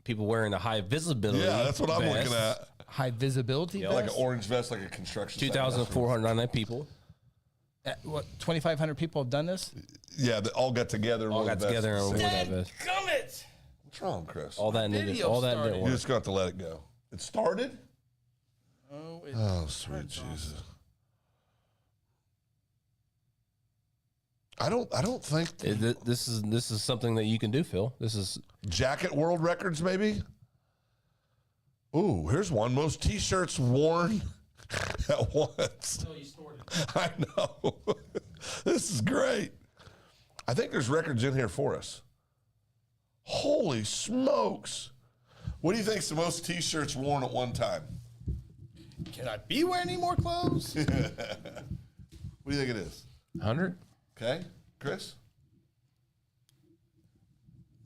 A: people wearing a high visibility.
B: Yeah, that's what I'm
A: vest.
B: looking at.
C: High visibility
B: Like
C: vest?
B: an orange vest, like a construction site.
A: 2,499 people.
C: What, 2,500 people have done this?
B: Yeah, they all got together. and
A: All
B: wore
A: got
B: the vest
A: together
B: at the
A: and
B: same
A: wore
B: time.
A: that vest.
C: Gummit!
B: What's wrong, Chris?
A: All that didn't.
C: Video
A: All that
C: started.
A: didn't
B: You
A: work.
B: just got to let it go. It started?
C: Oh,
B: Oh, sweet Jesus. I don't think
A: This is something that you can do, Phil. This is
B: jacket world records, maybe. Ooh, here's one. Most T-shirts worn at once. I know. This is great. I think there's records in here for us. Holy smokes. What do you think's the most T-shirts worn at one time?
C: can I be wearing any more clothes?
B: What do you think it is?
A: 100.
B: Okay, Chris?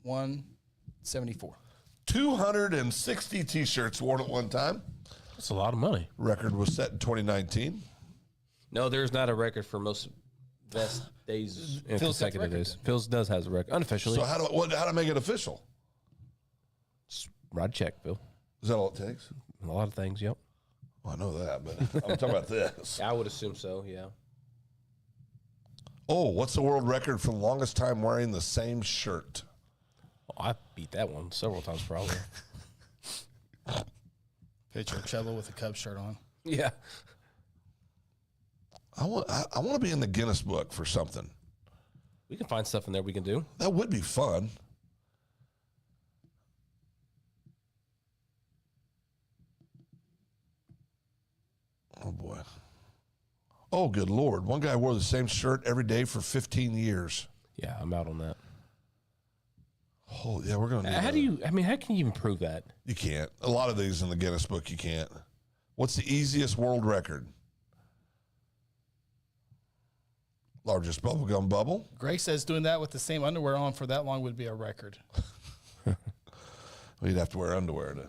C: 174.
B: 260 T-shirts worn at one time.
A: That's a lot of money.
B: Record was set in 2019.
A: No, there's not a record for most best days in
C: Phil's got the
A: consecutive
C: record
A: days. Phil's does has a record unofficially.
B: So how do I make it official?
A: Just write a check, Phil.
B: Is that all it takes?
A: A lot of things. Yep.
B: Well, I know that, but I'm talking about this.
A: I would assume so. Yeah.
B: Oh, what's the world record for the longest time wearing the same shirt?
A: Oh, I beat that one several times probably.
C: Picture of Cello with a Cubs shirt on.
A: Yeah.
B: I want to be in the Guinness Book for something.
A: We can find stuff in there we can do.
B: That would be fun. Oh boy. Oh, good Lord. One guy wore the same shirt every day for 15 years.
A: Yeah, I'm out on that.
B: Oh, yeah, we're going to
A: How can you even prove that?
B: You can't. A lot of these in the Guinness Book, you can't. What's the easiest world record? Largest bubblegum bubble?
C: Greg says doing that with the same underwear on for that long would be a record.
B: Well, you'd have to wear underwear to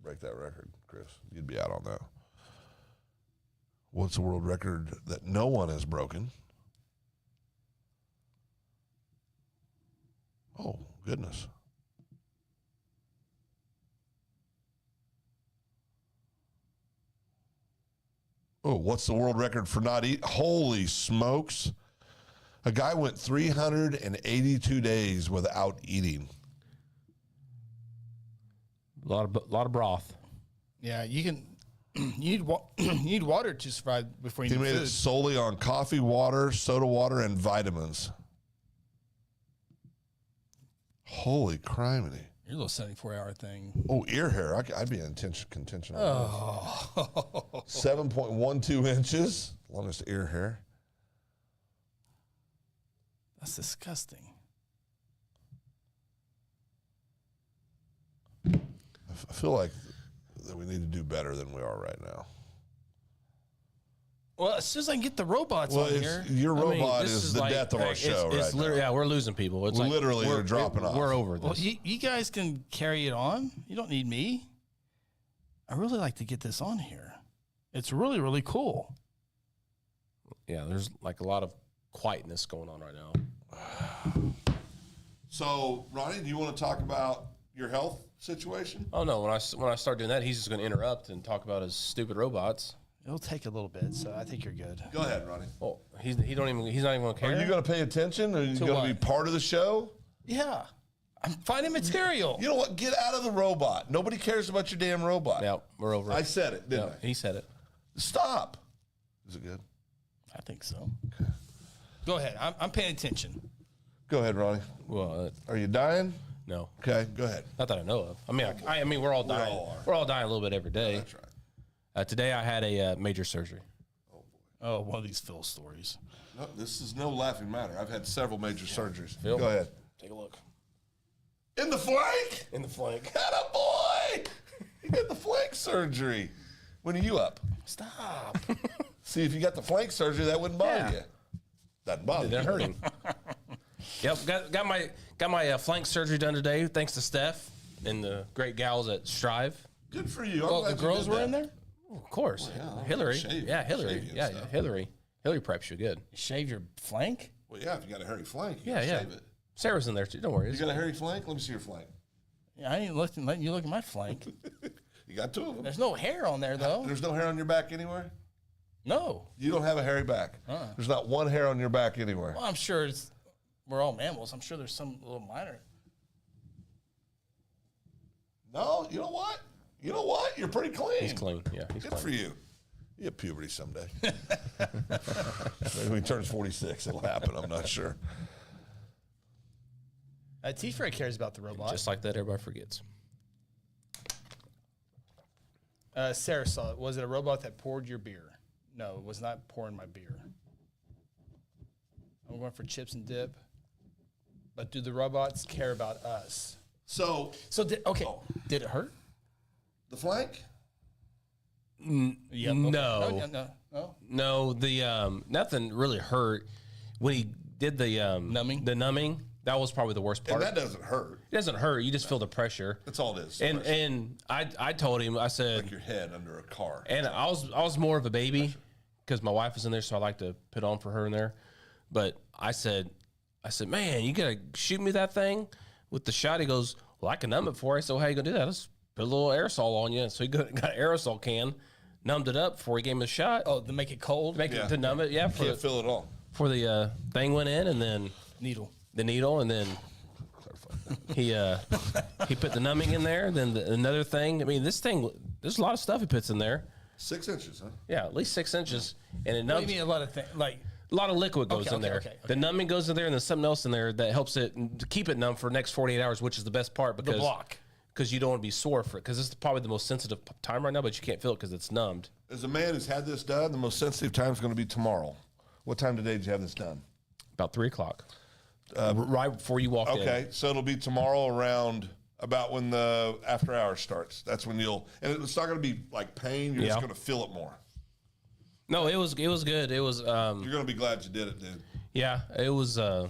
B: break that record, Chris. You'd be out on that. What's the world record that no one has broken? Oh, goodness. Oh, what's the world record for not eat? Holy smokes. A guy went 382 days without eating.
A: A lot of broth.
C: Yeah, you can. You need water to survive before you
B: He
C: need
B: made
C: food.
B: it solely on coffee, water, soda water, and vitamins. Holy criminy.
C: Your little 74-hour thing.
B: Oh, ear hair. I'd be in contention on this. 7.12 inches. Longest ear hair.
C: That's disgusting.
B: I feel like that we need to do better than we are right now.
C: Well, as soon as I can get the robots on here.
B: Your
A: I mean,
B: robot
A: this
B: is the death of our show
A: it's
B: right
A: literally,
B: now.
A: yeah, we're losing people. It's like
B: Literally, they're dropping off.
A: We're over this.
C: Well, you guys can carry it on. You don't need me. I really like to get this on here. It's really, really cool.
A: Yeah, there's like a lot of quietness going on right now.
B: So, Ronnie, do you want to talk about your health situation?
A: Oh no, when I start doing that, he's just going to interrupt and talk about his stupid robots.
C: It'll take a little bit, so I think you're good.
B: Go ahead, Ronnie.
A: Well, he's not even going to care.
B: Are you going to pay attention? Are you going
C: what?
B: to be part of the show?
C: Yeah. I'm finding material.
B: You know what? Get out of the robot. Nobody cares about your damn robot.
A: Yeah, we're over.
B: I said it, didn't
A: He said it.
B: I? Stop. Is it good?
C: I think so. Go ahead. I'm paying attention.
B: Go ahead, Ronnie.
A: Well,
B: Are you dying?
A: no,
B: Okay, go ahead.
A: not that I know of. I mean, I mean, we're all dying.
B: all are.
A: We're all dying a little bit every day.
B: That's right.
A: Today I had a major surgery.
C: Oh, one of these Phil stories.
B: No, this is no laughing matter. I've had several major surgeries.
A: Phil?
B: Go ahead.
A: Take a look.
B: In the flank?
A: In the flank.
B: Atta boy! You got the flank surgery. When are you up?
C: Stop.
B: See, if you got the flank surgery, that wouldn't bother
A: Yeah.
B: you. Doesn't bother
A: They're
B: you.
A: hurting. Yep, got my flank surgery done today, thanks to Steph and the great gals at Strive.
B: Good for you. I'm
C: Oh,
B: glad
C: the
B: you
C: girls
B: did
C: were
B: that.
C: in there?
A: Of course,
B: yeah,
A: Hillary.
B: shave-
A: Yeah, Hillary.
B: shaving and
A: Yeah,
B: stuff.
A: Hillary. Hillary preps you good.
C: Shave your flank?
B: Well, yeah, if you got a hairy flank, you
A: Yeah,
B: gotta
A: yeah.
B: shave it.
A: Sarah's in there too. Don't worry.
B: You got a hairy flank? Let me see your flank.
C: Yeah, I ain't letting you look at my flank.
B: You got two of them.
C: There's no hair on there, though.
B: There's no hair on your back anywhere?
C: No.
B: You don't have a hairy back. There's not one hair on your back anywhere.
C: Well, I'm sure we're all mammals. I'm sure there's some little minor.
B: No, you know what? You know what? You're pretty clean.
A: He's clean. Yeah, he's
B: Good
A: clean.
B: for you. You have puberty someday. Maybe when he turns 46, it'll happen. I'm not sure.
C: T-Fred cares about the robot.
A: Just like that, everybody forgets.
C: Sarah saw it. Was it a robot that poured your beer? No, it was not pouring my beer. I'm going for chips and dip. But do the robots care about us?
B: So,
C: Did it hurt?
B: the flank?
C: Yeah.
A: No. No, the nothing really hurt when he did the
C: Numbing?
A: The numbing, that was probably the worst part.
B: And that doesn't hurt.
A: It doesn't hurt. You just feel the pressure.
B: That's all it is.
A: And I told him, I said,
B: like your head under a car.
A: and I was more of a baby because my wife was in there, so I like to put on for her in there. But I said, man, you gotta shoot me that thing with the shot. He goes, well, I can numb it for you. So how you gonna do that? Let's put a little aerosol on you. So he got an aerosol can, numbed it up before he gave me a shot.
C: Oh, to make it cold?
A: Make
B: Yeah.
A: it to numb it, yeah.
B: Can't feel it all.
A: For the thing went in, and then
C: Needle.
A: the needle, and then he put the numbing in there. Then another thing. I mean, this thing. There's a lot of stuff he puts in there.
B: 6 inches, huh?
A: Yeah, at least 6 inches, and it
C: What do
A: numbs.
C: you mean a lot of things? Like,
A: A lot of liquid goes
C: Okay,
A: in there.
C: okay.
A: The numbing goes in there, and there's something else in there that helps it to keep it numb for the next 48 hours, which is the best part because
C: block.
A: Because you don't want to be sore for it. Because this is probably the most sensitive time right now, but you can't feel it because it's numbed.
B: As a man who's had this done, the most sensitive time is going to be tomorrow. What time today did you have this done?
A: About 3 o'clock, right before you walk in.
B: Okay, so it'll be tomorrow around about when the after hours starts. That's when and it's not going to be like pain. You're just
A: Yeah.
B: going to feel it more.
A: No, it was good. It was
B: You're going to be glad you did it, dude.
A: yeah. It was
B: You're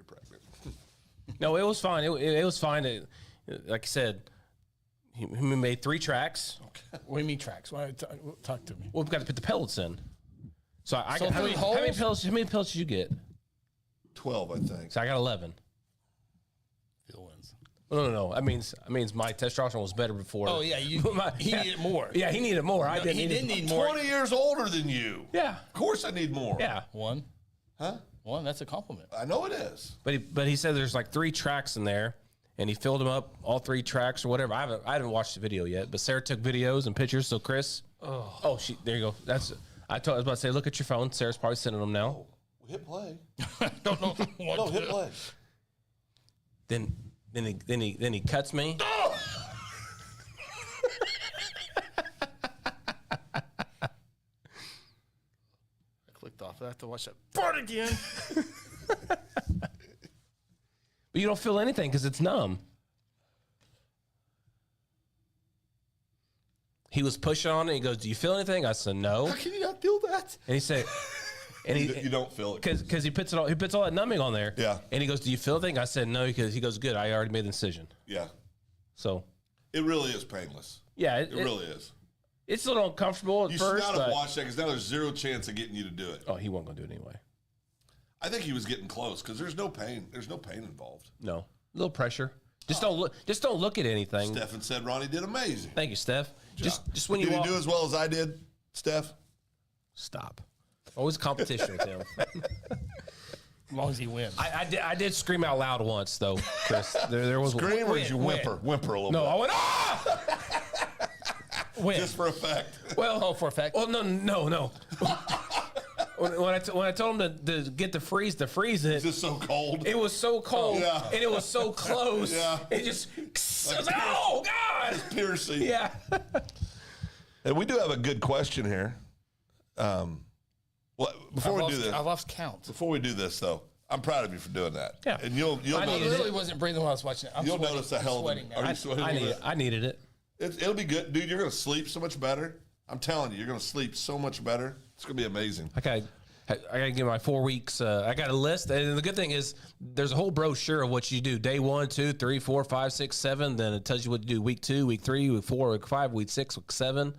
B: pregnant.
A: no, it was fine. It was fine. Like I said, he made 3 tracks.
C: what do you mean tracks? Why talk to me?
A: Well, we've got to put the pellets in. So I
C: So
A: got,
C: 3
A: how many
C: holes?
A: pellets? How many pellets did you get?
B: 12, I think.
A: So I got 11.
C: Phil wins.
A: Well, no. That means my testosterone was better before.
C: Oh yeah, he needed more.
A: Yeah, he needed more. I didn't.
C: He didn't
A: need
C: need more.
B: 20 years older than you.
A: Yeah.
B: Of course I need more.
A: Yeah.
C: One.
B: Huh?
C: One. That's a compliment.
B: I know it is.
A: But he said there's like 3 tracks in there, and he filled them up, all 3 tracks or whatever. I haven't watched the video yet, but Sarah took videos and pictures. So Chris, there you go. I was about to say, look at your phone. Sarah's probably sending them now.
B: Hit play.
C: Don't know.
B: No, hit play.
A: Then he cuts me.
C: I clicked off. I have to watch that part again.
A: But you don't feel anything because it's numb. He was pushing on it. He goes, "Do you feel anything?" I said, "No."
B: How can you not feel that?
A: And he said, and
B: You don't feel it.
A: because he puts all that numbing on there.
B: Yeah.
A: And he goes, "Do you feel anything?" I said, "No." Because he goes, "Good. I already made the decision."
B: Yeah.
A: So
B: It really is painless.
A: yeah,
B: It really is.
A: it's a little uncomfortable at
B: You should
A: first.
B: not have
A: But,
B: watched that because now there's zero chance of getting you to do it.
A: oh, he wasn't gonna do it anyway.
B: I think he was getting close because there's no pain. There's no pain involved.
A: No, a little pressure. Just don't look. Just don't look at anything.
B: Stephen said Ronnie did amazing.
A: Thank you, Steph. Just when you
B: Did
A: walk.
B: he do as well as I did, Steph?
A: Stop. Always competition with him.
C: As long as he wins.
A: I did scream out loud once though, Chris. There was
B: Scream or did you
C: When?
B: whimper a little
A: No,
B: bit?
A: I went
C: Win.
B: Just for effect.
A: well.
C: For a fact.
A: Well, no. when I told him to get the freeze to freeze it,
B: It's just so cold.
A: it was so cold
B: Yeah.
A: and it was so close.
B: Yeah.
A: It just I was like, oh God.
B: Piercing.
A: Yeah.
B: And we do have a good question here. Before we do this,
C: I've lost count.
B: before we do this though, I'm proud of you for doing that.
A: Yeah.
B: And you'll
C: I
B: notice
C: really wasn't breathing when I was watching it. I'm
B: you'll
C: sweating.
B: notice a
C: I'm
B: hell of a.
C: sweating now.
B: Are you sweating? a little bit?
A: I needed it.
B: It'll be good, dude. You're gonna sleep so much better. I'm telling you, you're gonna sleep so much better. It's gonna be amazing.
A: I gotta get my 4 weeks. I got a list, and the good thing is there's a whole brochure of what you do: day 1, 2, 3, 4, 5, 6, 7. Then it tells you what to do: week 2, week 3, week 4, week 5, week 6, week 7.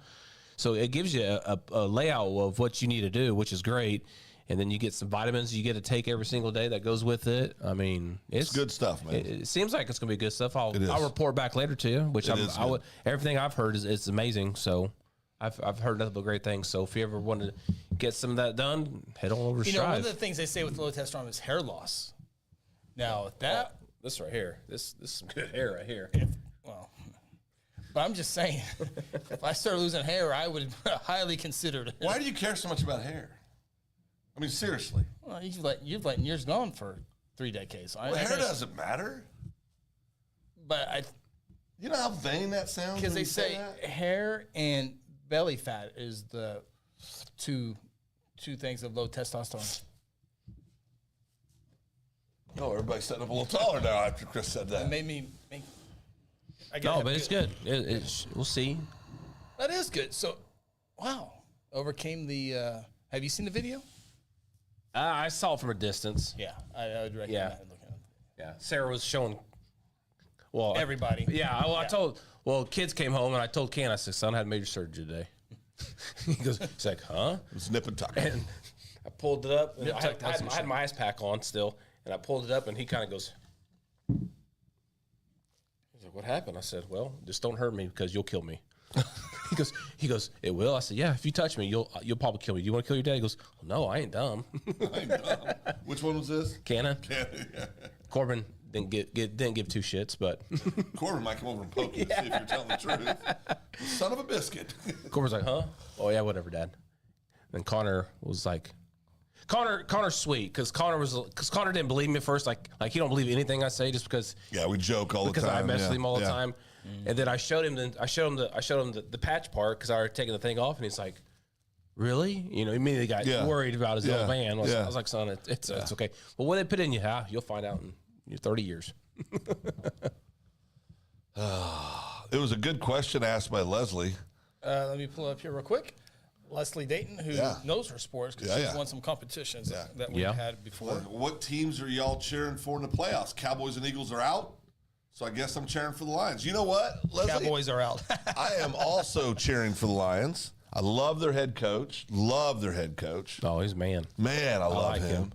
A: So it gives you a layout of what you need to do, which is great. And then you get some vitamins you get to take every single day that goes with it. I mean, it's
B: Good stuff, man.
A: It seems like it's gonna be good stuff.
B: is.
A: I'll report back later to you, which
B: is good.
A: everything I've heard is it's amazing. So I've heard nothing but great things. So if you ever want to get some of that done, head on over to
C: You know, one
A: Strive.
C: of the things they say with low testosterone is hair loss. Now, that,
A: This right here, this is some good hair right here.
C: well, but I'm just saying, if I started losing hair, I would highly consider it.
B: Why do you care so much about hair? I mean, seriously.
C: Well, you've let yours gone for 3 decades.
B: Well, hair doesn't matter.
C: But
B: You know how vain that sounds?
C: because
B: when
C: they
B: you
C: say
B: that?
C: hair and belly fat is the two things of low testosterone.
B: Oh, everybody's sitting up a little taller now after Chris said
C: It
B: that.
C: made me. I gotta
A: No,
C: have
A: but it's good. We'll see.
C: That is good. So, wow, overcame the. Have you seen the video?
A: I saw it from a distance.
C: Yeah, I would recommend
A: Yeah.
C: looking at it.
A: Yeah, Sarah was showing. Well,
C: Everybody.
A: Yeah. Well, I told. Well, kids came home and I told Ken. I said, "Son, I had major surgery today." He's like, "Huh?"
B: It's nip and tuck.
A: And I pulled it up. And
C: Nip
A: I
C: tuck,
A: had,
C: that's
A: I had my ice pack on still, and I pulled it up, and he kind of goes. He's like, "What happened?" I said, "Well, just don't hurt me because you'll kill me." He goes, "It will." I said, "Yeah, if you touch me, you'll probably kill me. Do you want to kill your dad?" He goes, well, "No, I ain't dumb."
B: I'm dumb. Which one was this?
A: Cannon.
B: Yeah.
A: Corbin didn't give 2 shits, but
B: Corbin might come over and poke you to see if you're telling the truth. Son of a biscuit.
A: Corbin's like, "Huh? Oh yeah, whatever, Dad." Then Connor was like, Connor's sweet because Connor didn't believe me at first. Like he don't believe anything I say just because
B: Yeah, we joke all the
A: because
B: time.
A: I mess
B: yeah.
A: with him all the
B: Yeah.
A: time. And then I showed him the patch part because I already taken the thing off, and he's like, "Really?" You know, he immediately got
B: Yeah.
A: worried about his
B: Yeah.
A: old man. I
B: Yeah.
A: was like, "Son, it's okay." But what they put in you, you'll find out in your 30 years.
B: It was a good question asked by Leslie.
C: Let me pull up here real quick. Leslie Dayton, who
B: Yeah.
C: knows her sports because
B: Yeah,
C: she's
B: yeah.
C: won some competitions that we've
A: Yeah.
C: had before.
B: What teams are y'all cheering for in the playoffs? Cowboys and Eagles are out, so I guess I'm cheering for the Lions. You know what, Leslie?
C: Cowboys are out.
B: I am also cheering for the Lions. I love their head coach. Love their head coach.
A: Oh, he's a man.
B: Man, I love
A: like
B: him.
A: him.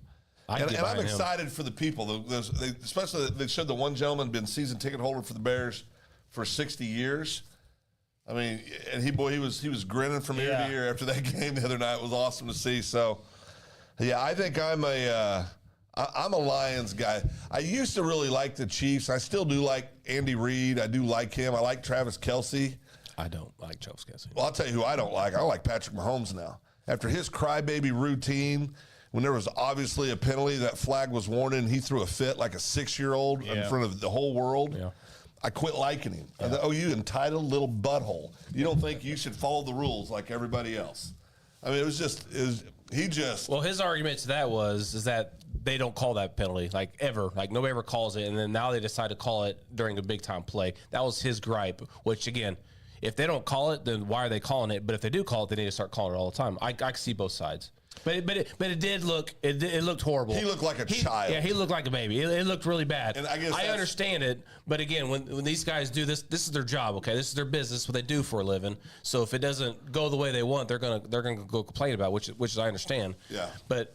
A: I
B: And
A: get
B: I'm
A: behind him.
B: excited for the people. Especially, they showed the one gentleman been season ticket holder for the Bears for 60 years. I mean, and he was grinning from ear to ear after that game the other night. It was awesome to see. So, yeah, I think I'm a Lions guy. I used to really like the Chiefs. I still do like Andy Reid. I do like him. I like Travis Kelce.
A: I don't like Travis Kelce.
B: Well, I'll tell you who I don't like. I don't like Patrick Mahomes now. After his crybaby routine, when there was obviously a penalty, that flag was worn in, he threw a fit like a 6-year-old in front of the whole world. Yeah. I quit liking him. I thought, you entitled little butthole. You don't think you should follow the rules like everybody else. I mean, Well, his argument to that is that they don't call that penalty, like ever. Like nobody ever calls it, and then now they decide to call it during a big-time play. That was his gripe, which, again, if they don't call it, then why are they calling it? But if they do call it, they need to start calling it all the time. I can see both sides. But it did look it looked horrible. He looked like a child.
A: Yeah, he looked like a baby. It looked really bad.
B: And I guess
A: I understand it, but again, when these guys do this is their job. Okay, this is their business, what they do for a living. So if it doesn't go the way they want, they're gonna go complain about, which I understand.
B: Yeah.
A: But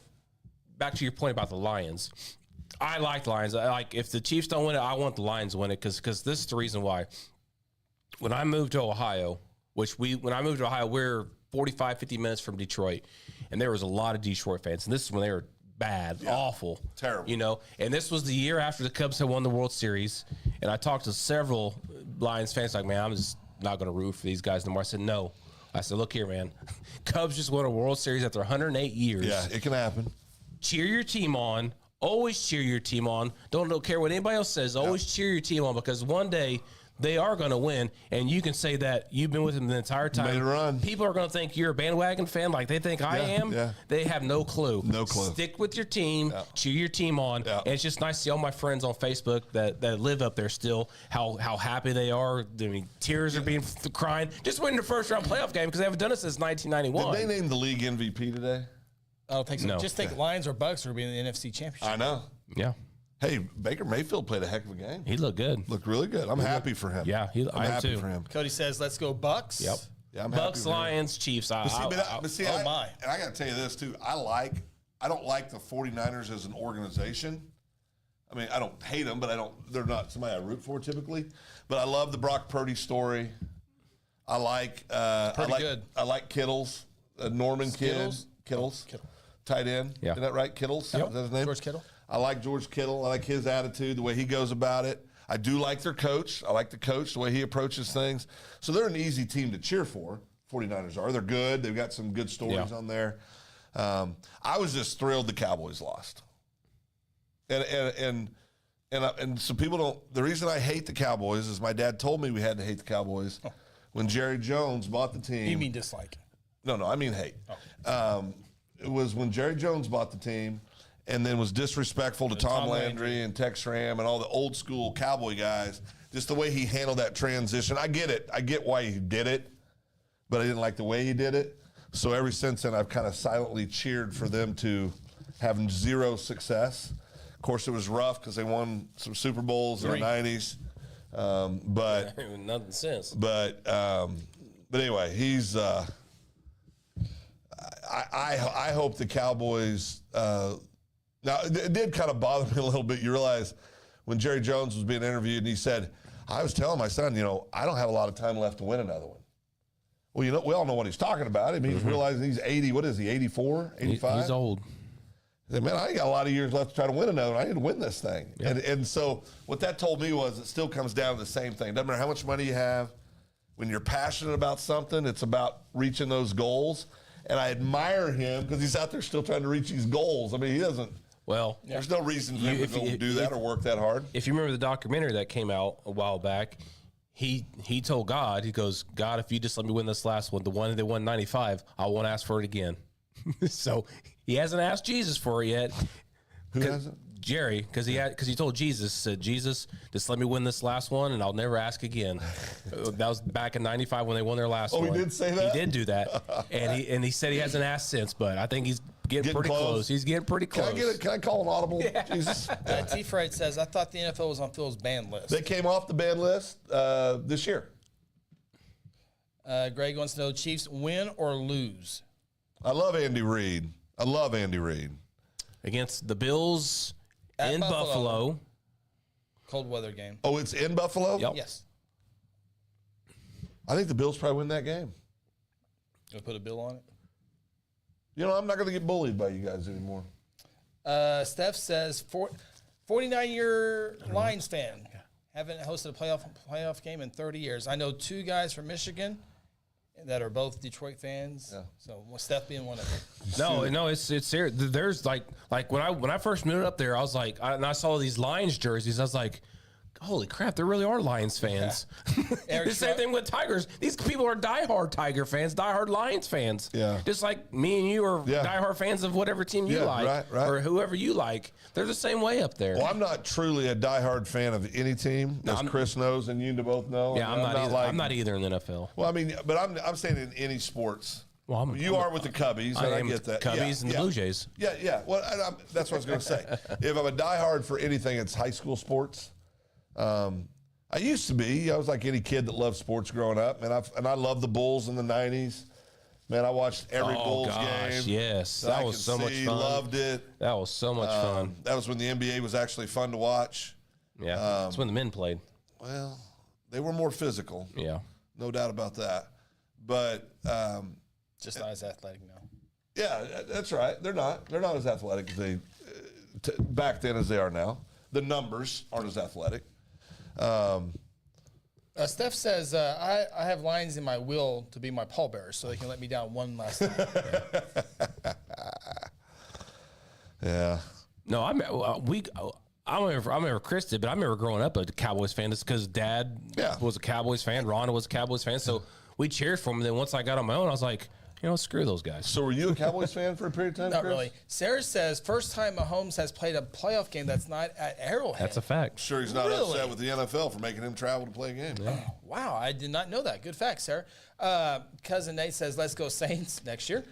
A: back to your point about the Lions, I like the Lions. If the Chiefs don't win it, I want the Lions to win it because this is the reason why. When I moved to Ohio, we're 45, 50 minutes from Detroit, and there was a lot of Detroit fans, and this is when they were bad, awful.
B: Terrible.
A: And this was the year after the Cubs had won the World Series, and I talked to several Lions fans like, man, I'm just not going to root for these guys anymore. I said, no. I said, look here, man. Cubs just won a World Series after 108 years.
B: Yeah, it can happen.
A: Cheer your team on. Always cheer your team on. Don't care what anybody else says. Always cheer your team on because one day – they are going to win, and you can say that you've been with them the entire time.
B: Made a run.
A: People are going to think you're a bandwagon fan like they think I am.
B: Yeah.
A: They have no clue.
B: No clue.
A: Stick with your team. Yeah. Cheer your team on. Yeah. And it's just nice to see all my friends on Facebook that live up there still, how happy they are. I mean, tears are being crying. Just winning the first-round playoff game because they haven't done it since 1991.
B: Did they name the league MVP today?
C: I don't think so. No. Just think Lions or Bucks are being in the NFC Championship.
B: I know.
A: Yeah.
B: Hey, Baker Mayfield played a heck of a game.
A: He looked good.
B: Looked really good. I'm happy for him.
A: Yeah, I'm
B: happy for him.
C: Cody says, let's go Bucks.
A: Yep.
B: Yeah, I'm
A: Bucks,
B: happy
A: Lions, Chiefs.
B: My.
A: And
B: I got to tell you this, too. I don't like the 49ers as an organization. I mean, I don't hate them, but they're not somebody I root for typically. But I love the Brock Purdy story. I like Kittles, Norman
C: Skittles?
B: Kittles.
C: Kittle.
B: Tight end.
A: Yeah.
B: Isn't that right? Kittles?
A: Yep.
B: Is that his name?
C: George Kittle.
B: I like George Kittle. I like his attitude, the way he goes about it. I do like their coach. I like the coach, the way he approaches things. So they're an easy team to cheer for. 49ers are. They're good. They've got some good stories on there. I was just thrilled the Cowboys lost. And so people don't – the reason I hate the Cowboys is my dad told me we had to hate the Cowboys when Jerry Jones bought the team.
C: You mean dislike?
B: No, I mean hate. It was when Jerry Jones bought the team – and then was disrespectful to Tom Landry and Tex Schramm and all the old school Cowboy guys, just the way he handled that transition. I get it. I get why he did it, but I didn't like the way he did it. So ever since then, I've kind of silently cheered for them to have zero success. Of course, it was rough because they won some Super Bowls in the 90s. But
A: nothing since.
B: But anyway, he's I hope the Cowboys now, it did kind of bother me a little bit. You realize when Jerry Jones was being interviewed and he said, I was telling my son, I don't have a lot of time left to win another one. Well, we all know what he's talking about. I mean, he's realizing he's 80. What is he, 84, 85?
A: He's old.
B: He said, man, I ain't got a lot of years left to try to win another one. I need to win this thing.
A: Yeah.
B: And so what that told me was it still comes down to the same thing. Doesn't matter how much money you have. When you're passionate about something, it's about reaching those goals. And I admire him because he's out there still trying to reach these goals. I mean, he doesn't.
A: Well,
B: there's no reason for him to go do that or work that hard.
A: If you remember the documentary that came out a while back, he told God, he goes, God, if you just let me win this last one, the one that won 95, I won't ask for it again. So he hasn't asked Jesus for it yet.
B: Who hasn't?
A: Jerry, because he told Jesus, said, Jesus, just let me win this last one, and I'll never ask again. That was back in '95 when they won their last one.
B: Oh, he did say that?
A: He did do that, and he said he hasn't asked since, but I think he's getting pretty close. He's getting pretty close.
B: Can I call an audible? Yeah. Jesus.
C: T-Fright says, I thought the NFL was on Phil's ban list.
B: They came off the ban list this year.
C: Greg wants to know, Chiefs win or lose?
B: I love Andy Reid.
A: against the Bills
C: At
A: in Buffalo.
C: Cold weather game.
B: Oh, it's in Buffalo?
A: Yep.
C: Yes.
B: I think the Bills probably win that game.
C: Gonna put a bill on it.
B: You know, I'm not going to get bullied by you guys anymore.
C: Steph says 49-year Lions fan. Haven't hosted a playoff game in 30 years. I know two guys from Michigan that are both Detroit fans.
B: Yeah.
C: So Steph being one of them.
A: No, it's serious. There's like when I first moved up there, I was like, and I saw these Lions jerseys. I was like, holy crap, there really are Lions fans.
C: Eric
A: The same
C: Schroeder-
A: thing with Tigers. These people are diehard Tiger fans, diehard Lions fans.
B: Yeah.
A: Just like me and you are
B: Yeah.
A: diehard fans of whatever team you
B: Yeah,
A: like,
B: right.
A: or whoever you like. They're the same way up there.
B: Well, I'm not truly a diehard fan of any team, as Chris knows and you both know.
A: yeah,
B: I mean,
A: I'm not either.
B: like-
A: I'm not either in the NFL.
B: Well, I mean, but I'm saying in any sports.
A: Well,
B: you are with the Cubbies, and I
A: am
B: get
A: with
B: that.
A: Cubbies and the Blue Jays.
B: Yeah, yeah. Well, that's what I was going to say. If I'm a diehard for anything, it's high school sports. I used to be. I was like any kid that loved sports growing up, and I loved the Bulls in the '90s. Man, I watched every Bulls game.
A: Yes,
B: that
A: that
B: I
A: was
B: could
A: so much
B: see,
A: fun.
B: Loved it.
A: That was so much fun.
B: That was when the NBA was actually fun to watch.
A: Yeah, that's when the men played.
B: Well, they were more physical,
A: Yeah.
B: no doubt about that. But
C: Just not as athletic now.
B: yeah, that's right. They're not as athletic as they back then as they are now. The numbers aren't as athletic.
C: Steph says, I have Lions in my will to be my pallbearers so they can let me down one last time.
B: Yeah.
A: No, I remember Chris did, but I remember growing up a Cowboys fan. It's because Dad
B: Yeah.
A: was a Cowboys fan, Rhonda was a Cowboys fan, so we cheered for him. And then once I got on my own, I was like, you know, screw those guys.
B: So were you a Cowboys fan for a period of time?
C: Not
B: Chris?
C: really. Sarah says, first time Mahomes has played a playoff game that's not at Arrowhead.
A: That's a fact.
B: Sure, he's not
C: Really?
B: upset with the NFL for making him travel to play a game.
C: Wow, I did not know that. Good fact, Sarah. Cousin Nate says, let's go Saints next year.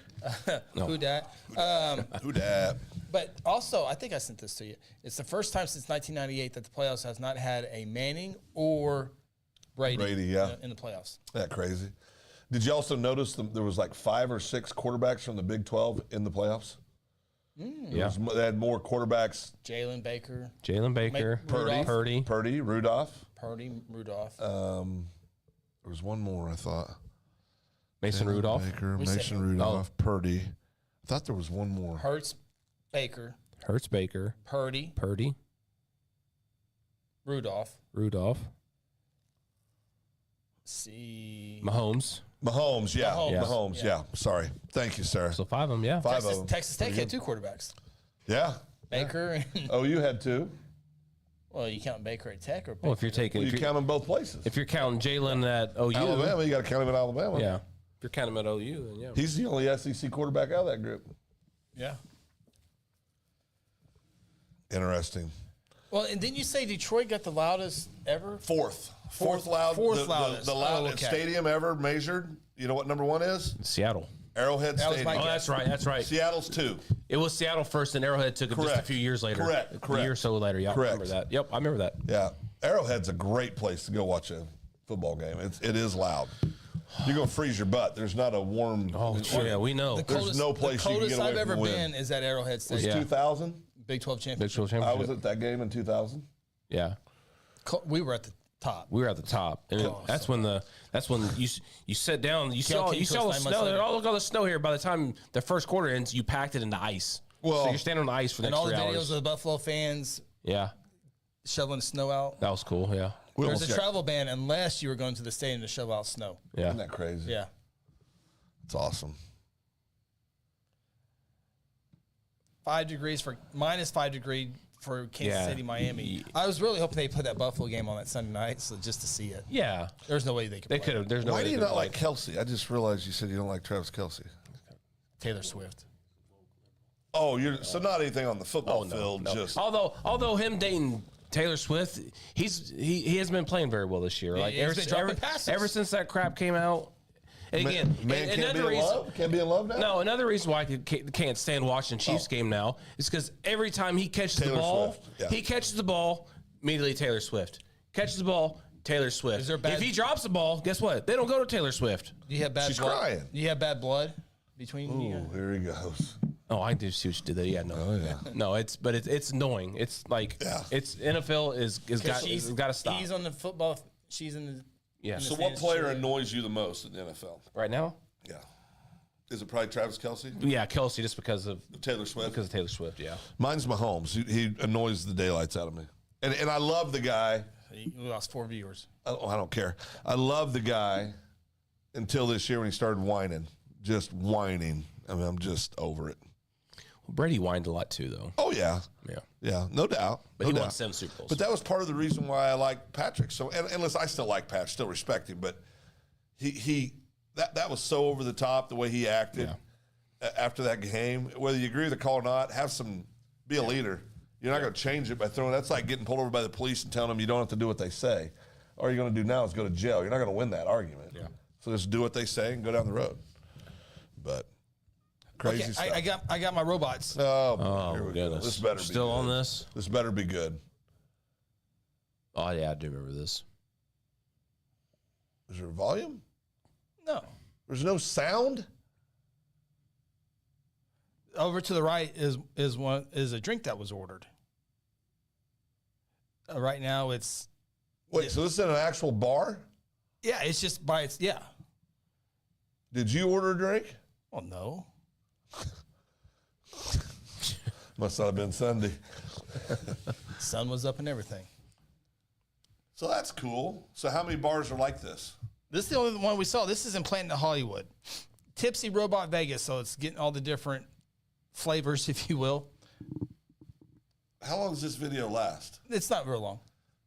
C: Who dat?
B: Who dat?
C: But also, I think I sent this to you. It's the first time since 1998 that the playoffs has not had a Manning or Brady,
B: yeah.
C: in the playoffs.
B: That crazy. Did you also notice there was like 5 or 6 quarterbacks from the Big 12 in the playoffs?
A: Yeah.
B: They had more quarterbacks.
C: Jalen Baker,
A: Jalen Baker,
C: Rudolph.
A: Purdy.
B: Rudolph.
C: Purdy, Rudolph.
B: There was one more, I thought.
A: Mason Rudolph.
B: Baker,
C: We said-
B: Mason Rudolph, Purdy. I thought there was one more.
C: Hurts, Baker,
A: Hurts Baker.
C: Purdy, Rudolph. See.
B: Mahomes,
C: Mahomes.
B: yeah.
C: Mahomes.
B: Mahomes, yeah. Sorry. Thank you, sir.
A: So 5 of them, yeah.
B: 5 of them.
C: Texas Tech had 2 quarterbacks.
B: Yeah.
C: Baker and,
B: Oh, you had 2?
C: well, you count Baker at Tech or Baker?
A: Well, if you're taking,
B: Well,
A: if
B: you
A: you're,
B: count them both places.
A: if you're counting Jalen at OU,
B: Alabama, you got to count him at Alabama.
A: yeah. If you're counting him at OU, then yeah.
B: He's the only SEC quarterback out of that group.
C: Yeah.
B: Interesting.
C: Well, and didn't you say Detroit got the loudest ever?
B: Fourth
C: Fourth
B: loudest.
C: loudest.
B: The loudest
C: Oh, okay.
B: stadium ever measured. You know what number 1 is?
A: Seattle.
B: Arrowhead
C: That was
B: Stadium.
C: my
A: Oh,
C: guess.
A: that's right.
B: Seattle's 2.
A: It was Seattle first, and Arrowhead took it just a
B: Correct.
A: few years later.
B: Correct.
A: A year or so later. Yeah,
B: Correct.
A: I remember that. Yep, I remember that.
B: Yeah. Arrowhead's a great place to go watch a football game. It is loud. You're going to freeze your butt. There's not a warm.
A: Oh, yeah, we know.
B: There's no place
C: the
B: you can get
C: coldest
B: away
C: I've
B: from
C: ever
B: the wind.
C: been is at Arrowhead
B: Was
C: Stadium.
B: 2000?
C: Big 12
A: Big
C: championship.
A: 12
B: I
A: championship.
B: was at that game in 2000.
A: Yeah.
C: We were at the top.
A: We were at the top, and that's when you sit down. You saw
C: King
A: the
C: Coast 9 months
A: snow.
C: later.
A: Oh, look at all the snow here. By the time the first quarter ends, you packed it into ice.
B: Well-
A: so you're standing on the ice for the
C: And
A: next
C: all the
A: 3
C: videos
A: hours.
C: of the Buffalo fans
A: Yeah,
C: shoveling snow out.
A: that was cool. Yeah,
B: We
C: There's
B: almost
C: a
B: got-
C: travel ban unless you were going to the stadium to shovel out snow.
A: yeah.
B: Isn't that crazy?
C: Yeah.
B: It's awesome.
C: minus 5 degree for Kansas
A: Yeah.
C: City, Miami. I was really hoping they put that Buffalo game on that Sunday night, so just to see it.
A: Yeah,
C: There's no way they could.
A: they
C: play
A: could have. There's no
B: Why
A: way
B: do
A: they
B: you
A: could
B: not
A: have
B: like Kelsey? I just realized you said you don't like Travis Kelsey.
C: Taylor Swift.
B: Oh, so not anything on the football field.
A: No.
B: Just
A: Although him dating Taylor Swift, he hasn't been playing very well this year. Like
C: he's been dropping passes.
A: ever since that crap came out. And again,
B: man can't
A: another
B: be in
A: reason.
B: love. Can't be in love now.
A: No, another reason why I can't stand watching Chiefs game now is because every time he catches
B: Taylor
A: the ball,
B: Swift, yeah.
A: he catches the ball, immediately Taylor Swift. Catches the ball, Taylor Swift.
C: Is there bad-
A: If he drops the ball, guess what? They don't go to Taylor Swift.
C: Do you have bad
B: She's
C: blood?
B: crying.
C: Do you have bad blood between you?
B: Ooh, here he goes.
A: Oh, I do see what you did there. Yeah, no, no, it's annoying. It's like it's NFL is got to stop.
C: He's on the football. She's in the.
A: Yeah.
B: So what player annoys you the most in the NFL?
A: Right now?
B: Yeah. Is it probably Travis Kelce?
A: Yeah, Kelsey, just because of
B: Taylor Swift?
A: Because of Taylor Swift, yeah.
B: Mine's Mahomes. He annoys the daylights out of me. And I love the guy.
C: He lost 4 viewers.
B: I don't care. I love the guy until this year when he started whining. Just whining. I mean, I'm just over it.
A: Well, Brady whined a lot too, though.
B: Oh, yeah.
A: Yeah.
B: Yeah, no doubt.
A: But he won 7 Super Bowls.
B: But that was part of the reason why I like Patrick. So, and listen, I still like Pat, still respect him, but that was so over the top the way he acted after that game. Whether you agree with the call or not, be a leader. You're not going to change it by throwing. That's like getting pulled over by the police and telling them you don't have to do what they say. All you're going to do now is go to jail. You're not going to win that argument. Yeah. So just do what they say and go down the road. But crazy stuff.
C: I got my robots.
B: Oh here we go.
A: goodness.
B: This better be
A: still
B: good.
A: on this.
B: This better be good.
A: Oh yeah, I do remember this.
B: Is there volume?
C: No.
B: There's no sound.
C: Over to the right is a drink that was ordered. Right now it's.
B: Wait, so this is in an actual bar?
C: Yeah, it's just by its. Yeah.
B: Did you order a drink?
C: Well, no.
B: Must not have been Sunday.
C: Sun was up and everything.
B: So that's cool. So how many bars are like this?
C: This is the only one we saw. This is in Planet Hollywood. Tipsy Robot Vegas, so it's getting all the different flavors, if you will.
B: How long does this video last?
C: It's not real long.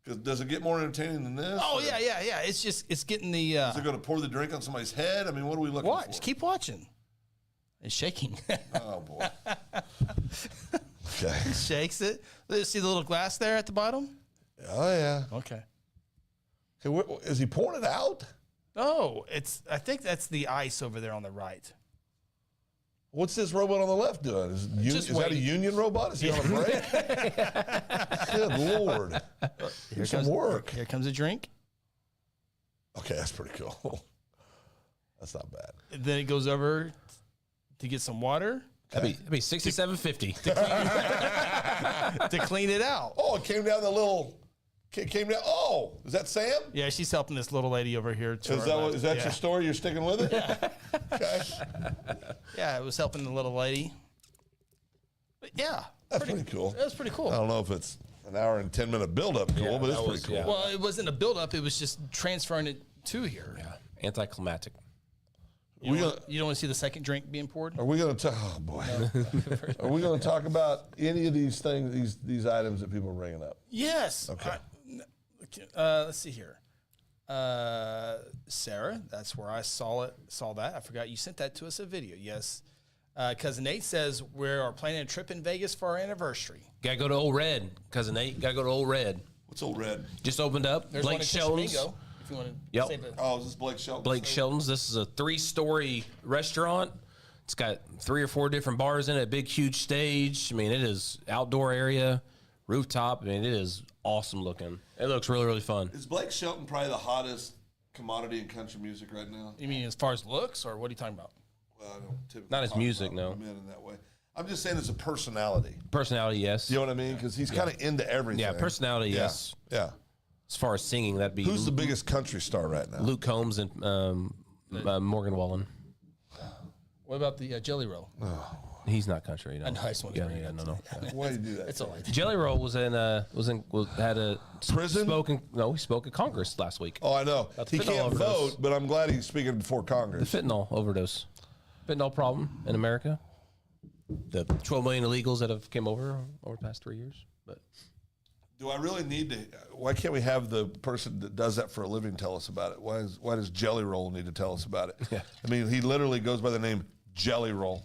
B: Because does it get more entertaining than this?
C: Oh, yeah. It's getting the...
B: Is it going to pour the drink on somebody's head? I mean, what are we looking
C: Watch.
B: for?
C: Keep watching. It's shaking.
B: Oh, boy. Okay.
C: Shakes it. See the little glass there at the bottom?
B: Oh, yeah.
C: Okay.
B: Okay, is he pouring it out?
C: Oh, I think that's the ice over there on the right.
B: What's this robot on the left doing? Is that a union robot? Is he on a break? Good Lord. Here's some work.
C: Here comes a drink.
B: Okay, that's pretty cool. That's not bad.
C: And then it goes over to get some water.
A: That'd be $67.50
C: to clean it out.
B: Oh, it came down the little... Came down. Oh, is that Sam?
C: Yeah, she's helping this little lady over here.
B: Is that your story? You're sticking with it? Yeah. Okay.
C: Yeah, it was helping the little lady. But yeah.
B: That's pretty cool.
C: That was pretty cool.
B: I don't know if it's an hour and 10-minute build-up cool, but it's pretty cool.
A: yeah.
C: Well, it wasn't a build-up. It was just transferring it to here.
A: Yeah, anticlimactic.
C: You don't want to see the second drink being poured?
B: Are we going to talk? Oh boy, are we going to talk about any of these things, these items that people are bringing up?
C: Yes.
B: Okay.
C: Let's see here. Sarah, that's where I saw that. I forgot you sent that to us a video. Yes. Cousin Nate says we are planning a trip in Vegas for our anniversary.
A: Gotta go to Old Red, Cousin Nate. Gotta go to Old Red.
B: What's Old Red?
A: Just opened up.
C: There's
A: Blake
C: one in
A: Shelton's.
C: Tishomingo, if you want to
A: Yep.
C: say the
B: Oh, is this Blake Shelton?
A: Blake Shelton's. This is a 3-story restaurant. It's got 3 or 4 different bars in it, a big, huge stage. I mean, it is outdoor area, rooftop. I mean, it is awesome looking. It looks really, really fun.
B: Is Blake Shelton probably the hottest commodity in country music right now?
C: You mean as far as looks, or what are you talking about?
B: Well, I don't typically
A: Not his
B: talk
A: music,
B: about
A: no.
B: men in that way. I'm just saying, as a personality.
A: Personality, yes.
B: You know what I mean? Because he's kind of into everything.
A: Yeah, personality,
B: Yeah.
A: yes.
B: Yeah.
A: As far as singing, that'd be
B: Who's the biggest country star right now?
A: Luke Combs and Morgan Wallen.
C: What about the Jelly Roll?
A: He's not country. No.
C: I know, I just wanted to bring it up.
A: no.
B: Why do you do that?
C: It's all right.
A: Jelly Roll had a
B: Prison?
A: he spoke at Congress last week.
B: Oh, I know.
A: That's
B: He
A: fentanyl
B: can't
A: overdose.
B: vote, but I'm glad he's speaking before
A: The
B: Congress.
A: fentanyl overdose, fentanyl problem in America. The 12 million illegals that have came over the past 3 years. But
B: Do I really need to? Why can't we have the person that does that for a living tell us about it? Why does Jelly Roll need to tell us about it?
A: Yeah.
B: I mean, he literally goes by the name Jelly Roll.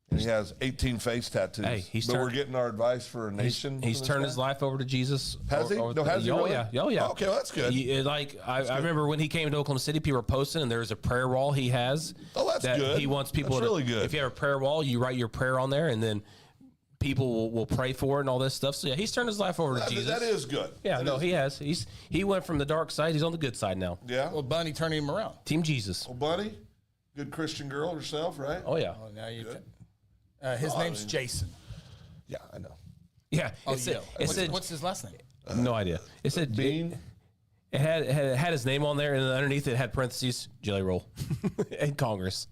B: And he has 18 face tattoos.
A: Hey,
B: but we're getting our advice for a nation.
A: he's
B: from this
A: turned
B: guy?
A: his life over to Jesus.
B: Has he? No, has he
A: Oh
B: really?
A: yeah, oh yeah.
B: Okay, well, that's good.
A: I remember when he came to Oklahoma City, people were posting, and there's a prayer wall he has.
B: Oh, that's
A: that
B: good.
A: He wants people
B: That's
A: to.
B: really good.
A: If you have a prayer wall, you write your prayer on there, and then people will pray for it and all this stuff. So yeah, he's turned his life over to Jesus.
B: That is good.
A: Yeah,
B: That
A: no,
B: is
A: he has. He went from the dark side. He's on the good side now.
B: Yeah.
C: Well, Bunny turning him around.
A: Team Jesus.
B: Well, Bunny, good Christian girl herself, right?
A: Oh yeah.
C: Oh, now you. His name's Jason.
B: Yeah, I know.
A: Yeah.
C: Oh,
A: It said, it said,
C: what's his last name?
A: no idea. It said
B: Bean.
A: It had his name on there, and then underneath it had parentheses Jelly Roll in Congress.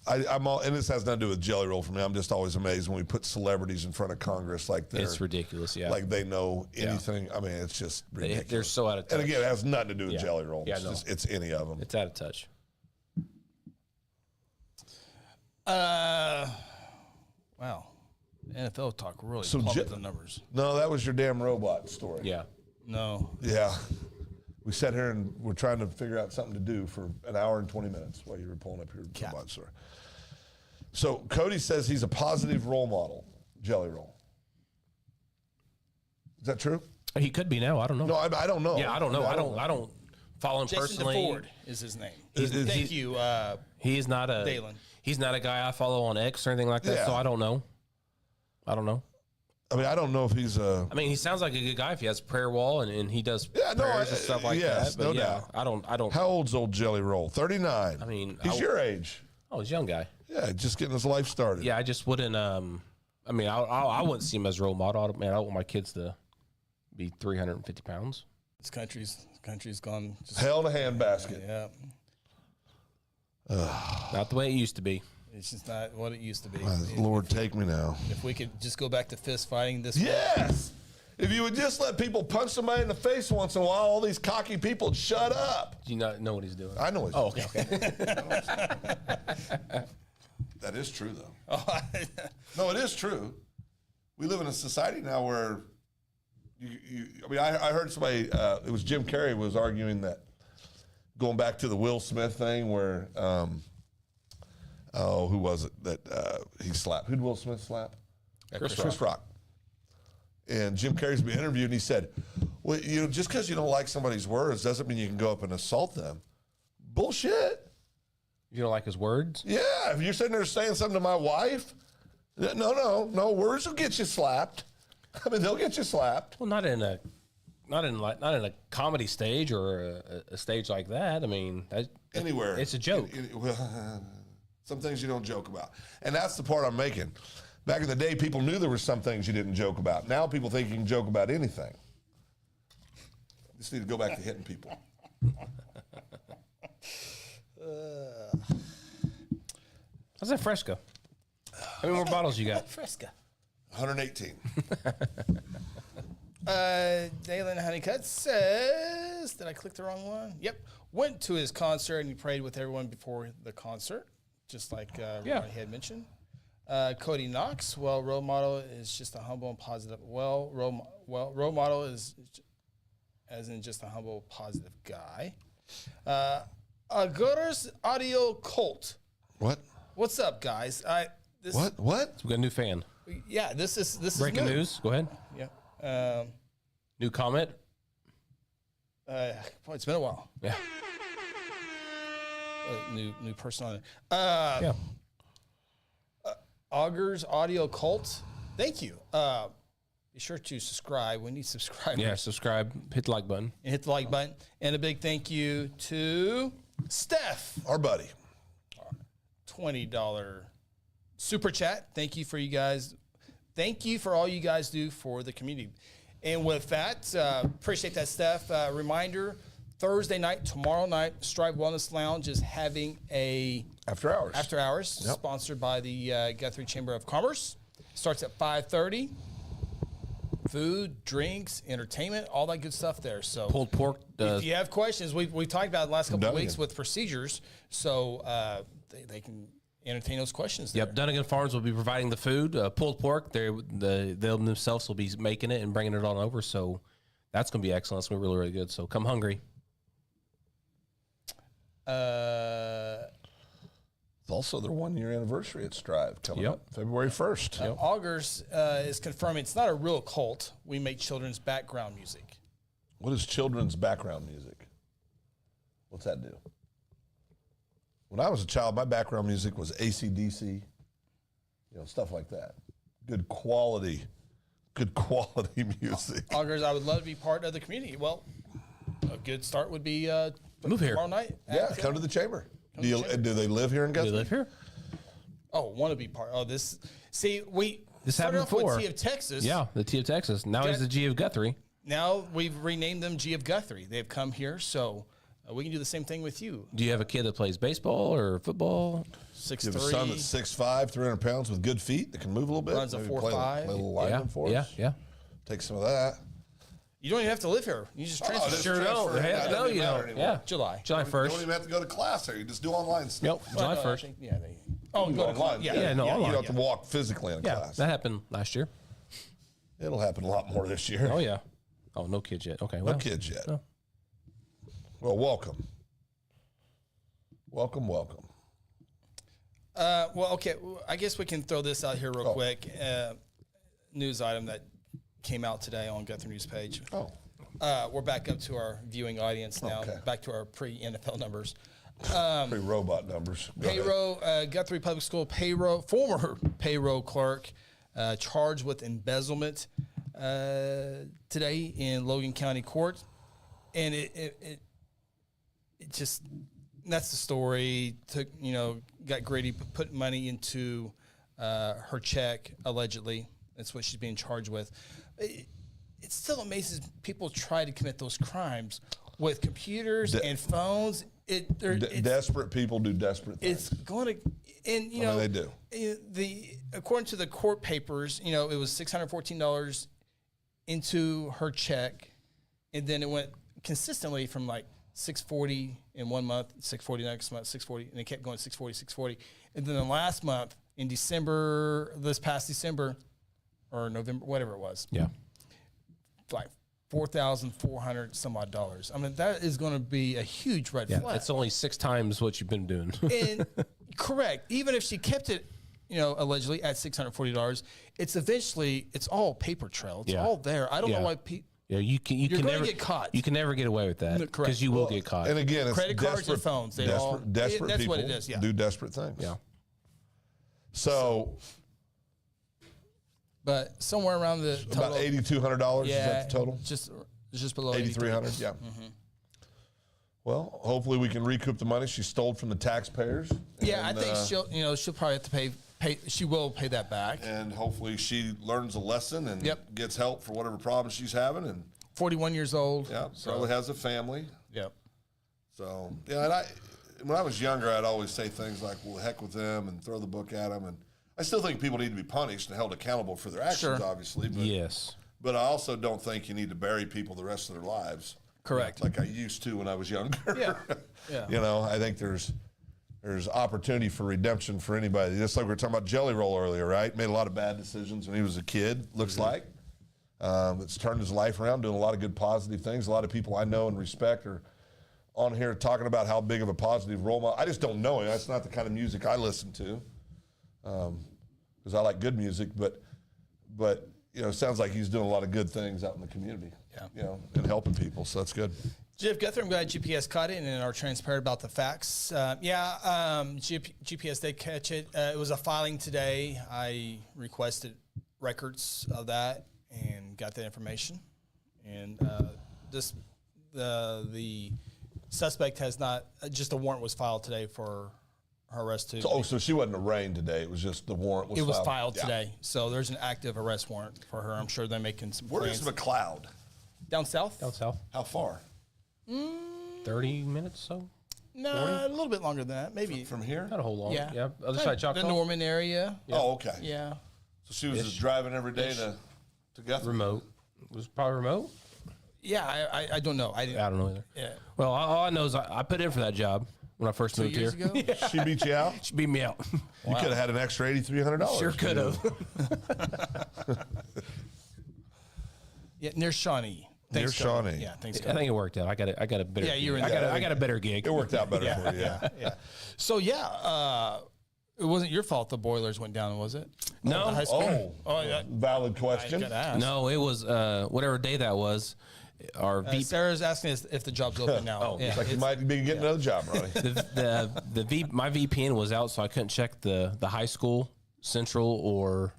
B: I'm all, and this has nothing to do with Jelly Roll for me. I'm just always amazed when we put celebrities in front of Congress like they're
A: It's ridiculous. Yeah.
B: like they know anything. I mean, it's just ridiculous.
A: They're so out of touch.
B: And again, it has nothing to do with
A: Yeah.
B: Jelly Roll.
A: Yeah,
B: It's
A: no.
B: just, it's any of them.
A: It's out of touch.
C: Wow. NFL talk really
B: So
C: plummeted the numbers.
B: No, that was your damn robot story.
A: Yeah.
C: No.
B: Yeah. We sat here and we're trying to figure out something to do for an hour and 20 minutes while you were pulling up your robot story. So Cody says he's a positive role model, Jelly Roll. Is that true?
A: He could be now. I don't know.
B: No, I don't know.
A: Yeah, I don't know. I don't follow him
C: Jason
A: personally.
C: DeFord is his name.
B: Is
C: Thank
B: he-
C: you.
A: He is not a
C: Dalen.
A: He's not a guy I follow on X or anything like that.
B: Yeah.
A: So I don't know. I don't know.
B: I mean, I don't know if he's a.
A: I mean, he sounds like a good guy if he has a prayer wall and he does
B: Yeah, no,
A: prayers and stuff like
B: yes,
A: that. But
B: no
A: yeah,
B: doubt.
A: I don't.
B: How old's old Jelly Roll? 39.
A: I mean,
B: he's your age.
A: Oh, he's a young guy.
B: Yeah, just getting his life started.
A: Yeah, I just wouldn't. I mean, I wouldn't see him as a role model. Man, I want my kids to be 350 pounds.
C: This country's gone. Just,
B: Hell in a handbasket.
C: yeah.
A: Not the way it used to be.
C: It's just not what it used to be.
B: Lord, take me now.
C: If we could just go back to fist fighting this
B: Yes. If you would just let people punch somebody in the face once in a while, all these cocky people would shut up.
A: Do you not know what he's doing?
B: I know it's.
A: Oh, okay.
B: That is true, though. No, it is true. We live in a society now where I mean, I heard somebody, it was Jim Carrey was arguing that, going back to the Will Smith thing where, who was it that he slapped? Who did Will Smith slap? Chris Rock. And Jim Carrey's being interviewed, and he said, well, just because you don't like somebody's words doesn't mean you can go up and assault them. Bullshit.
A: You don't like his words?
B: Yeah, if you're sitting there saying something to my wife, no, words will get you slapped. I mean, they'll get you slapped.
A: Well, not in a comedy stage or a stage like that. I mean,
B: Anywhere.
A: it's a joke.
B: Some things you don't joke about. And that's the part I'm making. Back in the day, people knew there were some things you didn't joke about. Now people think you can joke about anything. Just need to go back to hitting people.
A: How's that Fresca? How many more bottles you got?
C: Fresca.
B: 118.
C: Dalen Honeycutt says, did I click the wrong one? Yep. Went to his concert and he prayed with everyone before the concert, just like Ronnie had mentioned. Cody Knox, role model is just a humble and positive. Role model is as in just a humble, positive guy. Agoras Audio Cult.
B: What?
C: What's up, guys?
B: What?
A: We got a new fan.
C: Yeah, this is
A: Breaking
C: new.
A: news. Go ahead.
C: Yeah.
A: New comment.
C: It's been a while.
A: Yeah.
C: New person on it.
A: Yeah.
C: Augers Audio Cult. Thank you. Be sure to subscribe. We need subscribers.
A: Yeah. Subscribe. Hit the like button.
C: And hit the like button. And a big thank you to Steph.
B: Our buddy.
C: $20 super chat. Thank you for you guys. Thank you for all you guys do for the community. And with that, appreciate that, Steph. Reminder, Thursday night, tomorrow night, Strive Wellness Lounge is having a
B: After hours.
C: sponsored by the Guthrie Chamber of Commerce. Starts at 5:30. Food, drinks, entertainment, all that good stuff there. So
A: Pulled pork.
C: if you have questions, we talked about it the last couple of
B: Dunnigan.
C: weeks with procedures, so they can entertain those questions there.
A: Yep, Dunnigan Farms will be providing the food. Pulled pork, they themselves will be making it and bringing it on over. So that's going to be excellent. It's going to be really, really good. So come hungry.
B: It's also their 1 year anniversary at Strive coming
A: Yep.
B: up February 1st.
C: Augers is confirming it's not a real cult. We make children's background music.
B: What is children's background music? What's that do? When I was a child, my background music was AC/DC, stuff like that. Good quality music.
C: Augers, I would love to be part of the community. Well, a good start would be
A: Move here.
C: tomorrow night.
B: Yeah, come to the chamber. Do they live here in
A: Do
B: Guthrie?
A: you live here?
C: Oh, want to be part. Oh, this. See, we
A: This
C: started
A: happened
C: off
A: before.
C: with T of Texas.
A: Yeah, the T of Texas. Now he's the G of Guthrie.
C: Now we've renamed them G of Guthrie. They've come here, so we can do the same thing with you.
A: Do you have a kid that plays baseball or football?
C: 6'3",
B: You have a son that's 6'5", 300 pounds with good feet that can move a little bit.
C: Runs a
B: Maybe
C: 4.5.
B: play a little
A: Yeah,
B: lineman for us.
A: yeah.
B: Take some of that.
C: You don't even have to live here. You just transfer.
B: just
A: Sure don't.
B: transfer.
A: Yeah,
B: It
A: no,
B: doesn't
A: you
B: matter
A: don't.
B: anymore.
A: Yeah,
C: July.
A: July
B: You don't
A: 1st.
B: even have to go to class there. You just do online stuff.
A: Nope, July
C: Well, no, I
A: 1st.
C: think- yeah, they. Oh,
B: You
C: go to
B: online.
C: yeah,
A: Yeah, no,
B: You
A: online,
B: don't have to walk physically in a
A: Yeah,
B: class.
A: that happened last year.
B: It'll happen a lot more this year.
A: Oh yeah. Oh, no kids yet. Okay,
B: No
A: well,
B: kids yet.
A: No.
B: Well, welcome. Welcome.
C: Well, okay. I guess we can throw this out here real quick. News item that came out today on Guthrie News page.
B: Oh.
C: We're back up to our viewing audience now.
B: Okay.
C: Back to our pre-NFL numbers.
B: Pretty robot numbers. Go ahead.
C: Payroll, Guthrie Public School former payroll clerk, charged with embezzlement today in Logan County Court, and it just that's the story. Got Grady put money into her check allegedly. That's what she's being charged with. It still amazes people try to commit those crimes with computers and phones. It's
B: Desperate people do desperate things.
C: it's going to, and
B: they do.
C: According to the court papers, it was $614 into her check, and then it went consistently from like $640 in 1 month, $640 next month, $640, and it kept going $640, and then the last month in December, this past December or November, whatever it was,
A: yeah.
C: like $4,400 some odd dollars. I mean, that is going to be a huge red flag.
A: It's only 6 times what you've been doing.
C: And correct. Even if she kept it, allegedly at $640, it's all paper trail. It's
A: Yeah.
C: all there. I don't know
A: Yeah.
C: why people.
A: Yeah, you can
C: gonna
A: never
C: get caught.
A: You can never get away with that
C: Correct.
A: because you will get caught.
B: And again, it's
C: Credit cards
B: desperate,
C: and phones, they
B: desperate,
C: all-
B: desperate
C: that's
B: people
C: what it is, yeah.
B: do desperate things.
A: Yeah.
B: So
C: But somewhere around the total,
B: about $8,200
C: yeah,
B: is that the total?
C: just below
B: 8,300. Yeah. Well, hopefully we can recoup the money she stole from the taxpayers.
C: Yeah,
B: and,
C: I think she'll probably have to pay. She will pay that back.
B: And hopefully she learns a lesson and
C: Yep.
B: gets help for whatever problems she's having. And
C: 41 years old.
B: yeah, probably has a family.
C: Yep.
B: So yeah, and when I was younger, I'd always say things like, "Well, heck with them," and throw the book at them. And I still think people need to be punished and held accountable for their actions,
C: Sure.
B: obviously. But,
A: Yes.
B: But I also don't think you need to bury people the rest of their lives.
C: Correct.
B: Like I used to when I was younger.
C: Yeah. Yeah.
B: I think there's opportunity for redemption for anybody. Just like we were talking about Jelly Roll earlier, right? Made a lot of bad decisions when he was a kid, looks like. It's turned his life around, doing a lot of good positive things. A lot of people I know and respect are on here talking about how big of a positive role model. I just don't know him. That's not the kind of music I listen to because I like good music. But it sounds like he's doing a lot of good things out in the community.
C: Yeah.
B: And helping people. So that's good.
C: Jeff Guthrie, I'm glad GPS caught it and are transparent about the facts. GPS did catch it. It was a filing today. I requested records of that and got that information. And the suspect has not. Just a warrant was filed today for her arrest too.
B: So she wasn't arraigned today. It was just the warrant was
C: It
B: filed.
C: was filed
B: Yeah.
C: today, so there's an active arrest warrant for her. I'm sure they're making some
B: Where is
C: plans.
B: McLeod?
C: Down south.
A: Down south,
B: How far?
A: 30 minutes so.
C: No, a little bit longer than that. Maybe.
B: From here?
A: Not a whole long.
C: Yeah.
A: Yeah. Other side Choctaw.
C: The Norman area.
B: Oh, okay.
C: Yeah.
B: So she was just driving every day to Guthrie.
A: Remote. It was probably remote.
C: Yeah, I don't know. I didn't.
A: I don't know either.
C: Yeah.
A: Well, all I know is I put in for that job when I first
C: 2
A: moved
C: years
A: here.
C: ago.
B: She beat you out?
A: She beat me out.
B: You could have had an extra $8,300.
A: Sure could have.
C: Yeah, near Shawnee.
B: Near Shawnee.
C: Yeah, thanks.
A: I think it worked out. I got a better.
C: Yeah, you were in
A: I
C: that.
A: got a better gig.
B: It worked out better for you. Yeah.
C: Yeah. So it wasn't your fault the boilers went down, was it?
A: No.
C: The high school? Yeah.
B: Valid question.
C: Gotta ask.
A: No, it was whatever day that was. Our VP,
C: Sarah's asking us if the job's open now. Yeah,
B: Like you might be getting another job, Ronnie.
A: my VPN was out, so I couldn't check the high school, Central, or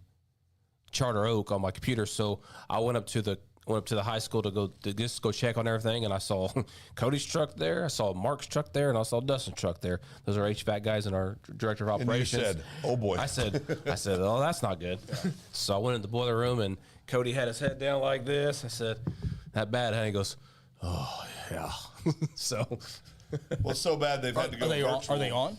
A: Charter Oak on my computer. So I went up to the went up to the high school to just go check on everything, and I saw Cody's truck there, I saw Mark's truck there, and I saw Dustin's truck there. Those are HVAC guys and our director of
B: And you
A: operations.
B: said, "Oh boy."
A: I said, oh, that's not good. So I went in the boiler room, and Cody had his head down like this. I said, that bad, huh? He goes, oh yeah. So
B: Well, so bad they've had to go
C: Are they on?
B: virtual.
C: Are they on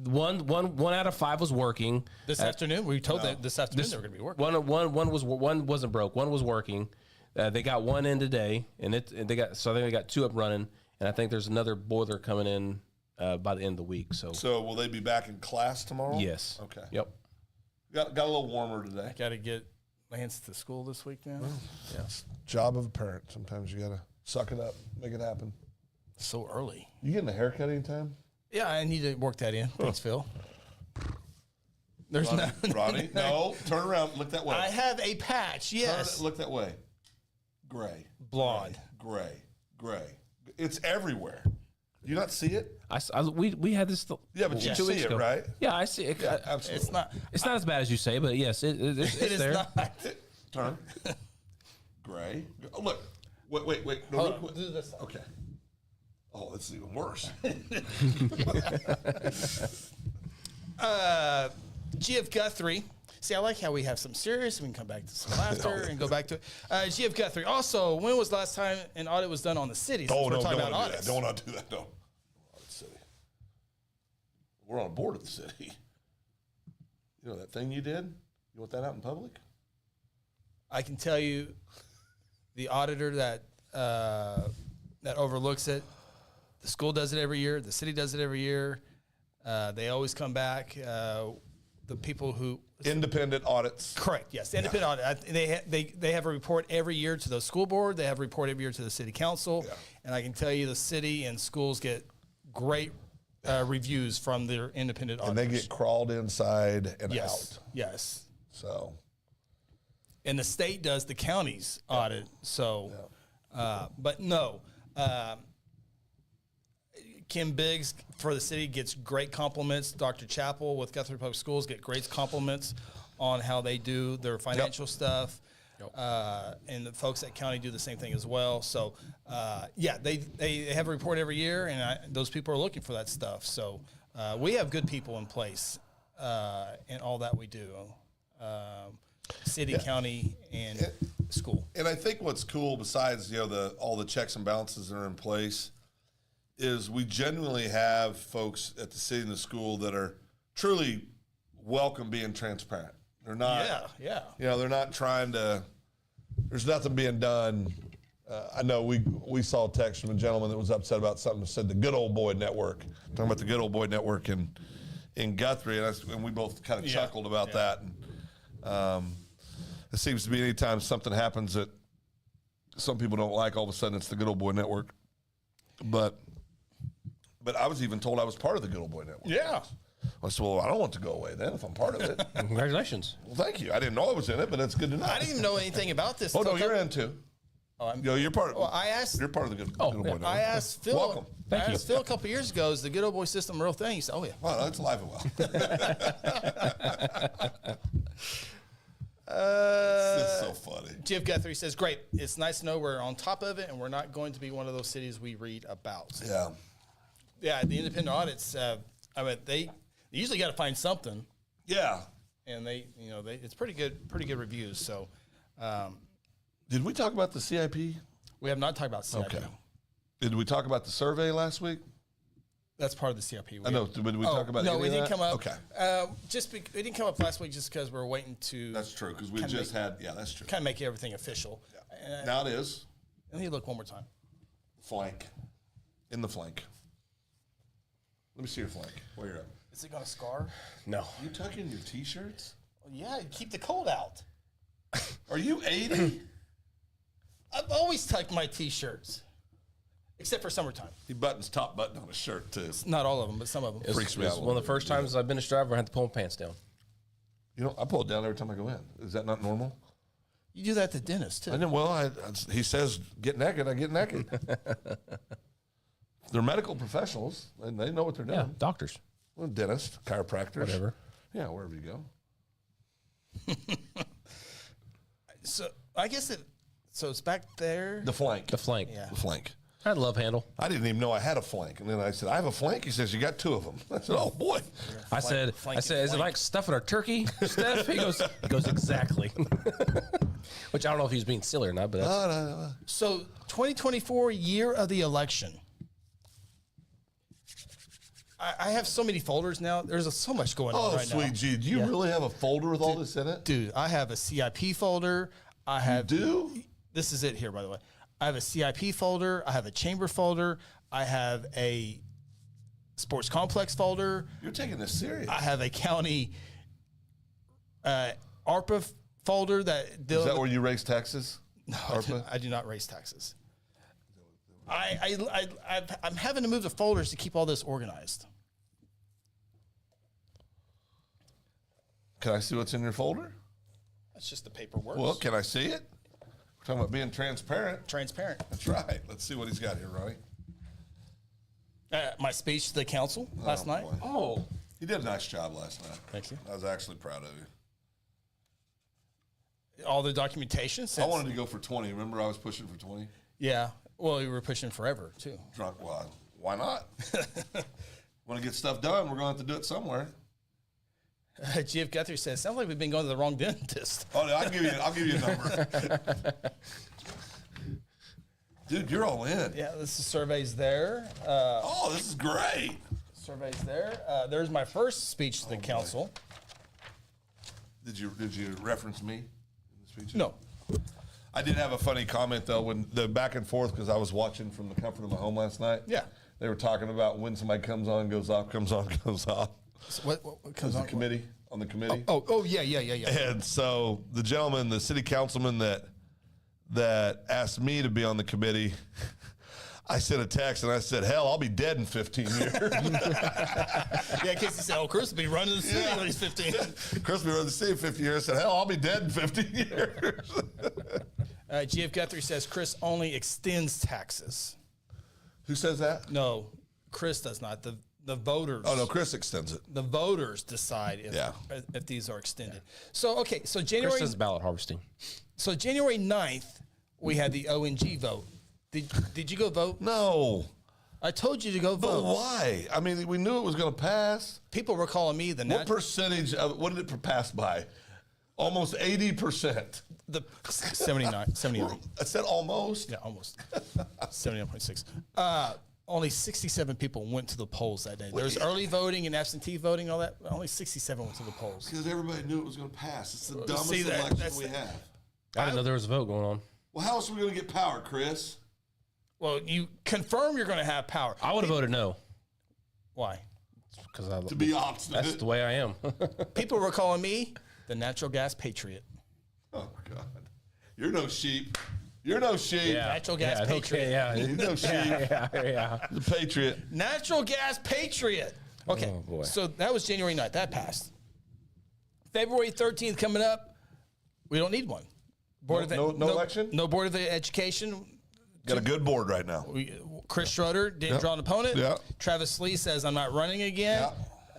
A: one out of 5 was working.
C: this afternoon? We told them this afternoon they were going to be working.
A: One wasn't broke. One was working. They got one in today, and they got two up running, and I think there's another boiler coming in by the end of the week.
B: So will they be back in class tomorrow?
A: Yes.
B: Okay.
A: Yep.
B: Got a little warmer today.
C: Got to get Lance to school this week now.
B: Job of a parent. Sometimes you gotta suck it up, make it happen.
C: So early.
B: You getting a haircut anytime?
C: Yeah, I need to work that in. Thanks, Phil. There's no.
B: Ronnie, no. Turn around. Look that way.
C: I have a patch. Yes.
B: Look that way. Gray.
C: Blonde.
B: Gray. It's everywhere. You not see it?
A: We had this.
B: Yeah, but you
A: 2
B: see
A: weeks
B: it,
A: ago.
B: right?
A: Yeah, I see it.
B: Absolutely.
C: It's not.
A: It's not as bad as you say, but yes, it's
C: It is
A: there.
C: not.
B: Turn. Gray. Oh, look. Wait. No,
C: Hold
B: look,
C: on, do this side.
B: Okay. Oh, it's even worse.
C: GF Guthrie. See, I like how we have some serious. We can come back to some laughter and go back to it. GF Guthrie. Also, when was the last time an audit was done on the city? Since we're talking about audits.
B: Don't want to do that. No. Audit city. We're on board of the city. You know that thing you did? You want that out in public?
C: I can tell you, the auditor that overlooks it, the school does it every year. The city does it every year. They always come back. The people who
B: Independent audits.
C: correct, yes, independent audit. They have a report every year to the school board. They have a report every year to the city council.
B: Yeah.
C: And I can tell you, the city and schools get great reviews from their independent
B: And
C: auditors.
B: they get crawled inside and
C: yes,
B: out.
C: yes.
B: So,
C: And the state does the county's audit. So, but no. Kim Biggs for the city gets great compliments. Dr. Chappell with Guthrie Public Schools get great compliments on how they do their financial stuff. And the folks at county do the same thing as well. So, they have a report every year, and those people are looking for that stuff. So, we have good people in place in all that we do. City, county, and school.
B: and I think what's cool, besides all the checks and balances that are in place, is we genuinely have folks at the city and the school that are truly welcome being transparent. They're not.
C: Yeah.
B: They're not trying to. There's nothing being done. I know we saw a text from a gentleman that was upset about something that said the Good Old Boy Network. Talking about the Good Old Boy Network in Guthrie, and we both kind of chuckled about that. And it seems to be anytime something happens that some people don't like, all of a sudden it's the Good Old Boy Network. But I was even told I was part of the Good Old Boy Network.
C: Yeah.
B: I said, well, I don't want to go away then if I'm part of it.
A: Congratulations.
B: Well, thank you. I didn't know I was in it, but it's good to know.
C: I didn't even know anything about this.
B: Oh, no, you're in too.
C: Oh, I'm,
B: You're part of.
C: Well, I asked.
B: You're part of the Good Old Boy Network.
C: I asked Phil.
B: Welcome.
C: I asked Phil a couple years ago, is the Good Old Boy system a real thing? He said, "Oh yeah."
B: Wow, that's alive and well. It's so funny.
C: Jeff Guthrie says, "Great. It's nice to know we're on top of it, and we're not going to be one of those cities we read about."
B: Yeah.
C: Yeah, the independent audits. They usually got to find something,
B: Yeah.
C: and it's pretty good reviews. So,
B: Did we talk about the CIP?
C: we have not talked about CIP.
B: Okay. Did we talk about the survey last week?
C: That's part of the CIP.
B: I know. Did we talk about
C: no,
B: any
C: it
B: of
C: didn't
B: that?
C: come up.
B: Okay.
C: It didn't come up last week just because we're waiting to.
B: That's true, because we
C: Kinda
B: just had, that's true.
C: kind of make everything official.
B: Now it is.
C: Let me look one more time.
B: Flank. In the flank. Let me see your flank. Where you're at.
C: Is it gonna scar?
A: No.
B: You tuck in your T-shirts?
C: Well, yeah, keep the cold out.
B: Are you 80?
C: I've always tucked my T-shirts, except for summertime.
B: He buttons top button on his shirt, too.
C: Not all of them, but some of them.
B: Freaks me out a
A: One of
B: little
A: the first times I've been a driver, I had to pull my pants down.
B: I pull it down every time I go in. Is that not normal?
C: You do that at the dentist too.
B: I didn't. Well, he says get naked. I get naked. They're medical professionals, and they know what they're doing.
A: Yeah, doctors.
B: Well, dentist, chiropractors,
A: Whatever.
B: Yeah, wherever you go.
C: So I guess So it's back there.
B: The flank.
A: The flank.
C: Yeah.
B: The flank.
A: I had a love handle.
B: I didn't even know I had a flank. And then I said, I have a flank? He says, you got 2 of them. I said, oh, boy.
A: I said,
C: flank
A: is
C: and
A: it
C: flank.
A: like stuffing our turkey, Steph? He goes exactly. Which I don't know if he was being silly or not, but that's,
C: So 2024, year of the election. I have so many folders now. There's so much going on
B: Oh,
C: right
B: sweet
C: now.
B: G. Do you really have a folder with all this in it?
C: Dude, I have a CIP folder. I have.
B: Do?
C: This is it here, by the way. I have a CIP folder. I have a chamber folder. I have a sports complex folder.
B: You're taking this serious.
C: I have a county ARPA folder that deals.
B: Is that where you raise taxes?
C: No,
B: ARPA?
C: I do not raise taxes. I'm having to move the folders to keep all this organized.
B: Can I see what's in your folder?
C: That's just the paperwork.
B: Well, can I see it? We're talking about being transparent.
C: Transparent.
B: That's right. Let's see what he's got here, Ronnie.
C: My speech to the council last night.
B: boy.
A: oh,
B: He did a nice job last night.
C: Thank you.
B: I was actually proud of you.
C: All the documentation.
B: I
C: Since,
B: wanted to go for 20. Remember I was pushing for 20?
C: yeah. Well, we were pushing forever too.
B: Drunk. Well, why not? Want to get stuff done, we're going to have to do it somewhere.
C: GF Guthrie says, "Sounds like we've been going to the wrong dentist."
B: Oh, no, I'll give you a number. Dude, you're all in.
C: Yeah, this is surveys there.
B: Oh, this is great.
C: Surveys there. There's my first speech to the council.
B: Did you reference me in the speech?
C: No.
B: I did have a funny comment though when the back and forth because I was watching from the comfort of my home last night.
C: Yeah.
B: They were talking about when somebody comes on, goes off, comes on, goes off.
C: So what comes
B: The
C: on?
B: committee on the committee.
C: Oh, yeah.
B: And so the gentleman, the city councilman that asked me to be on the committee, I sent a text and I said, "Hell, I'll be dead in 15 years."
C: Yeah, in case he said, "Oh, Chris will be running the city when he's 15."
B: Chris will be running the city in 50 years. I said, "Hell, I'll be dead in 15 years."
C: GF Guthrie says Chris only extends taxes.
B: Who says that?
C: No, Chris does not. The voters.
B: Oh no, Chris extends it.
C: The voters decide if these are extended. So okay, so January.
A: Chris does ballot harvesting.
C: So January 9th, we had the ONG vote. Did you go vote?
B: No.
C: I told you to go
B: But
C: vote.
B: why? I mean, we knew it was going to pass.
C: People were calling me the
B: What percentage of what did it pass by? Almost 80%.
C: the 79.
B: I said almost.
C: Yeah, almost 79.6. Only 67 people went to the polls that day. There was early voting and absentee voting and all that. Only 67 went to the polls.
B: Because everybody knew it was going to pass. It's the dumbest
C: See,
B: election
C: that's-
B: we have.
A: I didn't know there was a vote going on.
B: Well, how else are we going to get power, Chris?
C: Well, you confirm you're going to have power.
A: I would have voted no
C: Why?
A: because
B: To be obstinate.
A: that's the way I am.
C: People were calling me the natural gas patriot.
B: Oh, God. You're no sheep. You're no sheep.
C: Natural gas
A: yeah,
C: patriot.
A: Okay, yeah,
B: You're no sheep.
A: yeah.
B: The patriot.
C: Natural gas patriot. Okay.
A: Oh, boy.
C: So that was January 9th. That passed. February 13th coming up. We don't need one.
B: No election?
C: No Board of Education.
B: Got a good board right now.
C: Chris Schroeder didn't draw an opponent.
B: Yeah.
C: Travis Lee says, I'm not running again.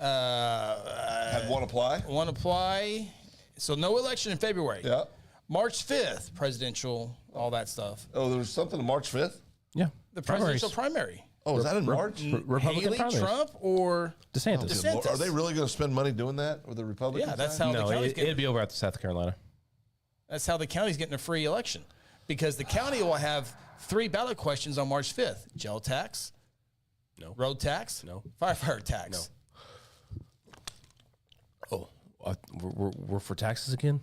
B: Had one apply.
C: One apply. So no election in February.
B: Yeah.
C: March 5th, presidential, all that stuff.
B: Oh, there was something on March 5th?
A: Yeah.
C: The presidential primary.
B: Oh, is that in March?
A: Republican
C: Haley,
A: primaries.
C: Trump, or
A: DeSantis.
C: DeSantis.
B: Are they really going to spend money doing that with the Republicans?
C: Yeah, that's
B: side?
C: how
A: No,
C: the county's getting.
A: it'd be over at South Carolina.
C: That's how the county's getting a free election, because the county will have 3 ballot questions on March 5th: jail tax,
A: No.
C: road tax,
A: No.
C: firefighter tax.
A: Oh, we're for taxes again?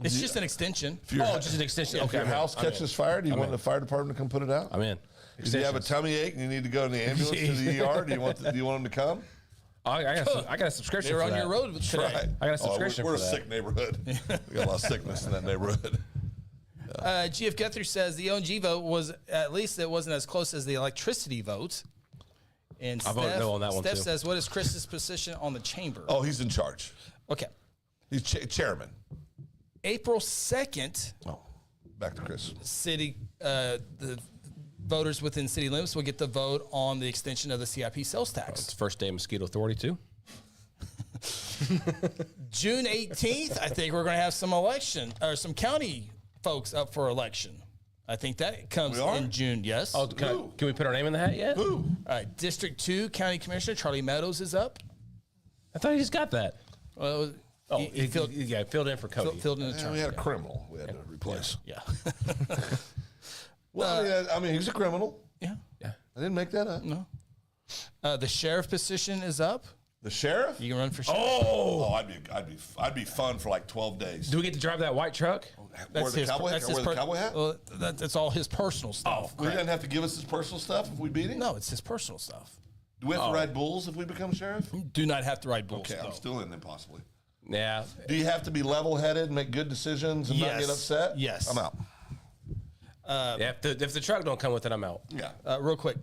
C: It's just an extension.
A: Oh, just an extension.
B: If
A: Okay,
B: your house catches fire, do you want the fire department to come put it out?
A: I'm in.
B: Do you have a tummy ache and you need to go in the ambulance to the ER? Do you want them to come?
A: I got a subscription
C: They were
A: for
C: on
A: that.
C: your road today.
B: Right.
A: I got a subscription
B: we're
A: for
B: a
A: that.
B: sick neighborhood. We got a lot of sickness in that neighborhood.
C: GF Guthrie says the ONG vote was, at least it wasn't as close as the electricity vote. And
A: I voted no on that one,
C: Steph
A: too.
C: says, what is Chris's position on the chamber?
B: Oh, he's in charge.
C: Okay.
B: He's chairman.
C: April 2nd,
B: Oh, back to Chris.
C: city, the voters within city limits will get the vote on the extension of the CIP sales
A: It's
C: tax.
A: the first day of Mosquito Authority, too.
C: June 18th, I think we're going to have some election or some county folks up for election. I think that comes
B: We are?
C: in June. Yes.
A: Oh, can we put our name in the hat yet?
B: Who?
C: All right. District 2 County Commissioner Charlie Meadows is up.
A: I thought he just got that.
C: Well,
A: Oh,
C: he filled
A: filled in for Cody.
C: in the
B: Yeah,
C: term.
B: we had a criminal we had to replace.
C: Yeah.
B: Well, I mean, he's a criminal.
C: Yeah.
A: Yeah.
B: I didn't make that up.
C: No. The sheriff position is up.
B: The sheriff?
C: You can run for sheriff.
B: Oh, I'd be fun for like 12 days.
A: Do we get to drive that white truck?
B: Wear the cowboy hat? Wear the cowboy hat?
C: Well, that's all his personal stuff.
B: He doesn't have to give us his personal stuff if we beat him?
C: No, it's his personal stuff.
B: Do we have to ride bulls if we become sheriff?
C: Do not have to ride bulls.
B: Okay,
C: no.
B: I'm still in then possibly.
A: Yeah.
B: Do you have to be level-headed and make good decisions and not
C: Yes.
B: get upset?
C: Yes.
B: I'm out.
A: Yeah, if the truck don't come with it, I'm out.
B: Yeah.
C: Real quick.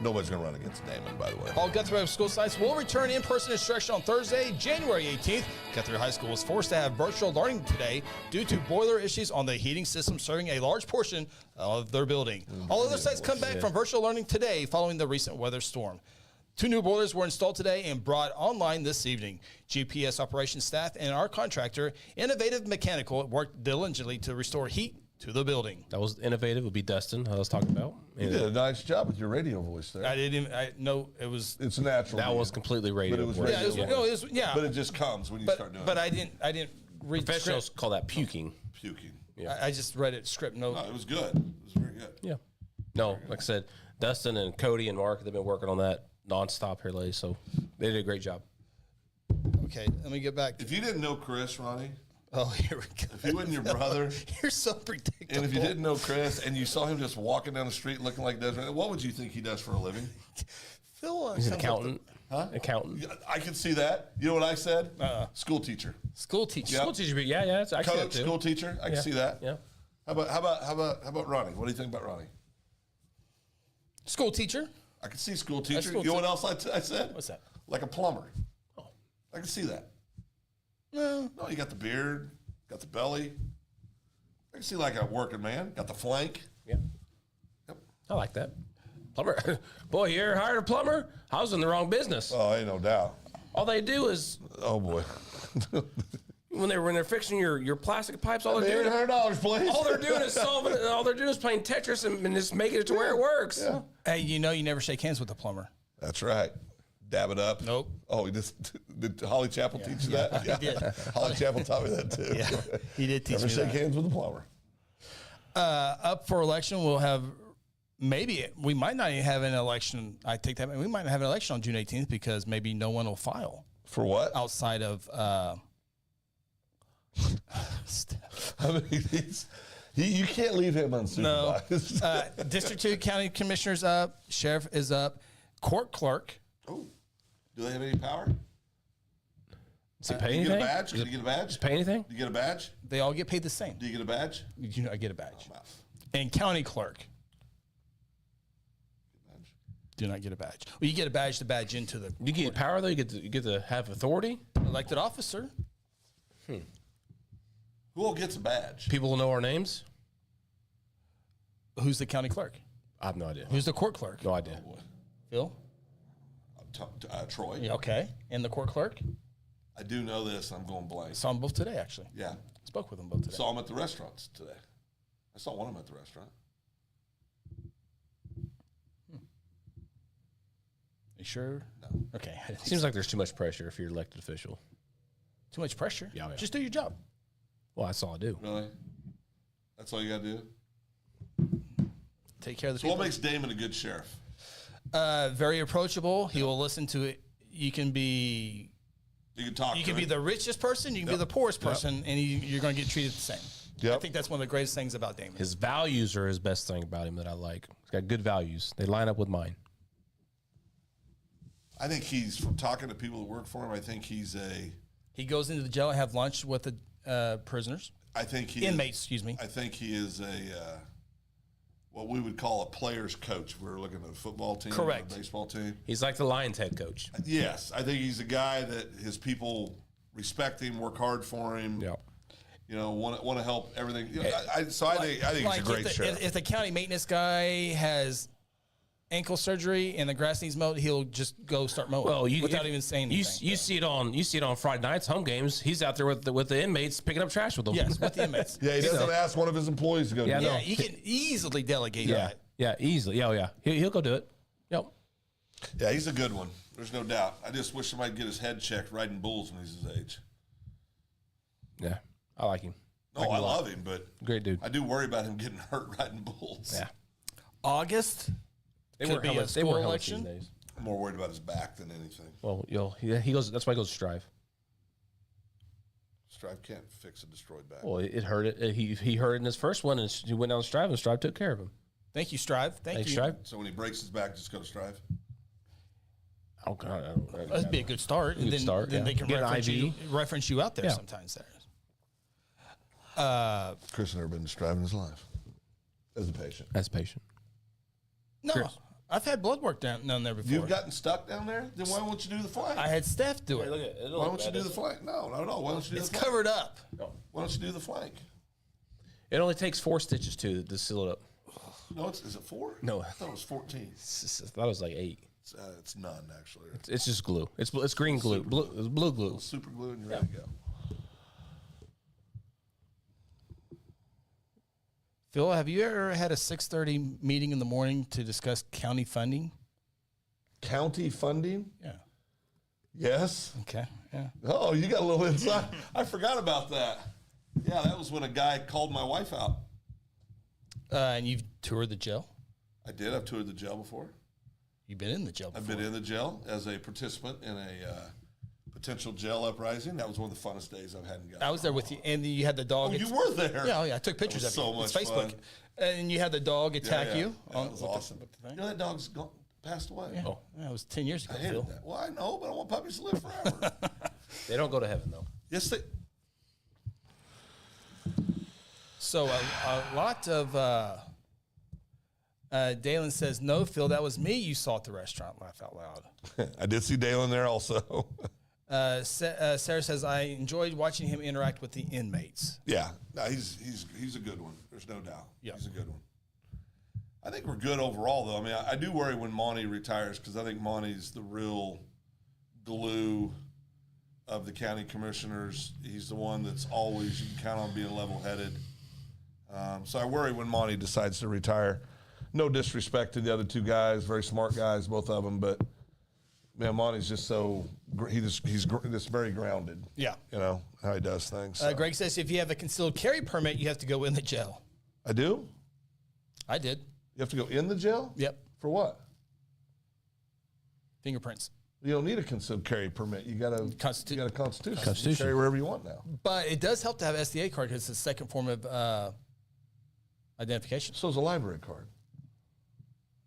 B: Nobody's going to run against Damon, by the way.
C: All Guthrie school sites will return in-person instruction on Thursday, January 18th. Guthrie High School was forced to have virtual learning today due to boiler issues on the heating system serving a large portion of their building. All other sites come back from virtual learning today following the recent weather storm. 2 new boilers were installed today and brought online this evening. GPS operations staff and our contractor, Innovative Mechanical, worked diligently to restore heat to the building.
A: That was innovative. It would be Dustin, I was talking about.
B: You did a nice job with your radio voice there.
C: I know it was.
B: It's natural.
A: That was completely radio.
B: But it was
A: voice.
B: radio.
C: Yeah, it was, no, it was, yeah.
B: But it just comes when you start doing
C: But
B: it.
C: I didn't read the
A: Professionals
C: script.
A: call that puking.
B: Puking.
C: I just read it script. No,
B: No, it was good. It was very good.
A: Yeah. No, like I said, Dustin and Cody and Mark, they've been working on that nonstop here lately, so they did a great job.
C: okay. Let me get back.
B: If you didn't know Chris, Ronnie,
C: Oh, here we go.
B: if he wasn't your brother,
C: You're so predictable.
B: and if you didn't know Chris, and you saw him just walking down the street looking like Desmond, what would you think he does for a living?
C: Phil,
A: He's an
C: sounds
A: accountant.
B: Huh?
A: Accountant.
B: Yeah, I could see that. You know what I said? School teacher,
C: like school teacher.
B: Yeah.
A: School teacher, yeah, I see that
B: coach,
A: too.
B: school teacher. I can see that.
A: Yeah.
B: How about Ronnie? What do you think about Ronnie?
C: School teacher.
B: I can see school teacher.
C: school
B: You know what else I said?
C: What's that?
B: Like a plumber.
A: Oh.
B: I can see that.
C: No.
B: No, you got the beard, got the belly. I can see like a working man. Got the flank.
A: Yeah.
B: Yep.
A: I like that. Plumber. Boy, you ever hired a plumber? I was in the wrong business.
B: Oh, ain't no doubt.
A: All they do is
B: Oh boy.
A: when they're fixing your plastic pipes, all they're doing
B: $800, please.
A: all they're doing is solving it. All they're doing is playing Tetris and just making it to where it works.
B: Yeah.
C: Hey, you never shake hands with a plumber.
B: That's right. Dab it up.
C: Nope.
B: Oh, did Holly Chapel teach you that?
C: he did.
B: Holly Chapel taught me that too.
C: Yeah, he did teach
B: Never
C: me
B: shake
C: that.
B: hands with a plumber.
C: Up for election, we'll have we might not even have an election. I take that. We might not have an election on June 18th because maybe no one will file
B: For what?
C: outside of.
B: I mean, you can't leave him
C: No.
B: unsupervised.
C: District 2 County Commissioner's up. Sheriff is up. Court clerk.
B: Oh, do they have any power?
A: Does he
B: Do
A: pay
B: you get a
A: anything?
B: badge? Do you get a badge?
A: Pay anything?
B: Do you get a badge?
C: They all get paid the same.
B: Do you get a badge?
C: I get a badge.
B: Wow.
C: And county clerk. Do not get a badge. Well, you get a badge to badge into the
A: You get power though. You get to have authority.
C: elected officer.
B: Who all gets a badge?
A: People will know our names.
C: Who's the county clerk?
A: I have no idea.
C: Who's the court clerk?
A: No idea.
C: Phil.
B: Troy.
C: Yeah, okay. And the court clerk?
B: I do know this. I'm going blank.
C: Saw them both today, actually.
B: Yeah.
C: Spoke with them both today.
B: Saw them at the restaurants today. I saw one of them at the restaurant.
C: You sure?
B: No.
C: Okay.
A: Seems like there's too much pressure if you're elected official.
C: Too much pressure.
A: Yeah.
C: Just do your job.
A: Well, that's all I do.
B: Really? That's all you got to do?
C: Take care of the
B: So what
C: people.
B: makes Damon a good sheriff?
C: Very approachable. He will listen to it. You can be
B: You can talk
C: you
B: to
C: can be
B: him.
C: the richest person, you can be the poorest person, and you're going to get treated the same.
B: Yep.
C: I think that's one of the greatest things about Damon.
A: His values are his best thing about him that I like. He's got good values. They line up with mine.
B: I think he's, from talking to people that work for him, I think he's a,
C: He goes into the jail and have lunch with the prisoners,
B: I think he
C: inmates. Excuse me.
B: I think he is a, what we would call a player's coach. If we're looking at a football team,
C: Correct.
B: Or a baseball team.
A: He's like the Lions head coach.
B: Yes, I think he's a guy that his people respect him, work hard for him.
A: Yeah.
B: You know, want to help everything. You know, I think
C: Like
B: he's a great
C: if
B: sheriff.
C: if the county maintenance guy has ankle surgery and the grass needs mowed, he'll just go start mowing.
A: Well,
C: without even saying anything.
A: You see it on Friday nights, home games. He's out there with the inmates picking up trash with them.
C: Yes, with the inmates.
B: Yeah, he doesn't ask one of his employees to go.
A: Yeah,
B: do
A: no.
B: it.
C: He can easily delegate
A: yeah,
C: that.
A: yeah, easily. Yeah, yeah. He'll go do it. Yep.
B: Yeah, he's a good one. There's no doubt. I just wish somebody'd get his head checked riding bulls when he's his age.
A: Yeah, I like him.
B: No, I love him, but
A: Great dude.
B: I do worry about him getting hurt riding bulls.
A: Yeah.
C: August could
A: work
C: be a
A: helmets-
C: school
A: wear helmets
C: election.
A: these days.
B: I'm more worried about his back than anything.
A: Well, he goes. That's why he goes to Strive.
B: Strive can't fix a destroyed back.
A: Well, it hurt it. He hurt it in his first one, and he went down to Strive, and Strive took care of him.
C: Thank you, Strive. Thank
A: Thanks,
C: you.
A: Strive.
B: So when he breaks his back, just go to Strive.
A: Oh God,
C: That'd be a good start. And then,
A: start,
C: then
A: yeah.
C: they can
A: Get an
C: reference you out there
A: Yeah.
C: sometimes there.
B: Chris has never been to Strive in his life as a patient.
A: As a patient.
C: No,
A: Chris.
C: I've had blood work down there before.
B: You've gotten stuck down there? Then why won't you do the flank?
C: I had Steph do it.
B: Why don't you do the flank? No. Why don't you do
C: It's
B: the flank?
C: covered up.
B: Why don't you do the flank?
A: It only takes 4 stitches to seal it up.
B: No, is it 4?
A: No.
B: I thought it was 14.
A: I thought it was like 8.
B: It's none, actually.
A: It's just glue. It's green glue. It's blue glue.
B: Super glue and you're ready to go.
C: Phil, have you ever had a 6:30 meeting in the morning to discuss county funding?
B: County funding?
C: Yeah.
B: Yes.
C: Okay. Yeah.
B: Oh, you got a little insight. I forgot about that. Yeah, that was when a guy called my wife out.
C: And you've toured the jail?
B: I did. I've toured the jail before.
C: You've been in the jail before.
B: I've been in the jail as a participant in a potential jail uprising. That was one of the funnest days I've had in Gun.
C: I was there with you, and you had the dog.
B: Oh, you were there.
C: Yeah, I took pictures
B: was
C: of
B: so
C: you.
B: much
C: It's Facebook.
B: fun.
C: And you had the dog attack you.
B: Yeah, that was
C: with the-
B: awesome.
C: with the thing.
B: You know that dog's passed away.
C: Yeah. Oh, yeah, it was 10 years ago,
B: I hated
C: Phil.
B: that. Well, I know, but I want puppies to live forever.
A: They don't go to heaven though.
B: Yes, they.
C: So a lot of Dalen says, no, Phil, that was me you saw at the restaurant. Laugh out loud.
B: I did see Dalen there also.
C: Sarah says, I enjoyed watching him interact with the inmates.
B: Yeah, no, he's a good one. There's no doubt.
C: Yeah.
B: He's a good one. I think we're good overall, though. I mean, I do worry when Monty retires because I think Monty's the real glue of the county commissioners. He's the one that's always, you can count on being level-headed. So I worry when Monty decides to retire. No disrespect to the other two guys, very smart guys, both of them, but man, Monty's just he's just very grounded.
C: Yeah.
B: You know, how he does things. So.
C: Greg says, if you have a concealed carry permit, you have to go in the jail.
B: I do?
C: I did.
B: You have to go in the jail?
C: Yep.
B: For what?
C: Fingerprints.
B: You don't need a concealed carry permit. You got a constitution. You can carry wherever you want now.
C: But it does help to have SDA card because it's a second form of identification.
B: So is a library card.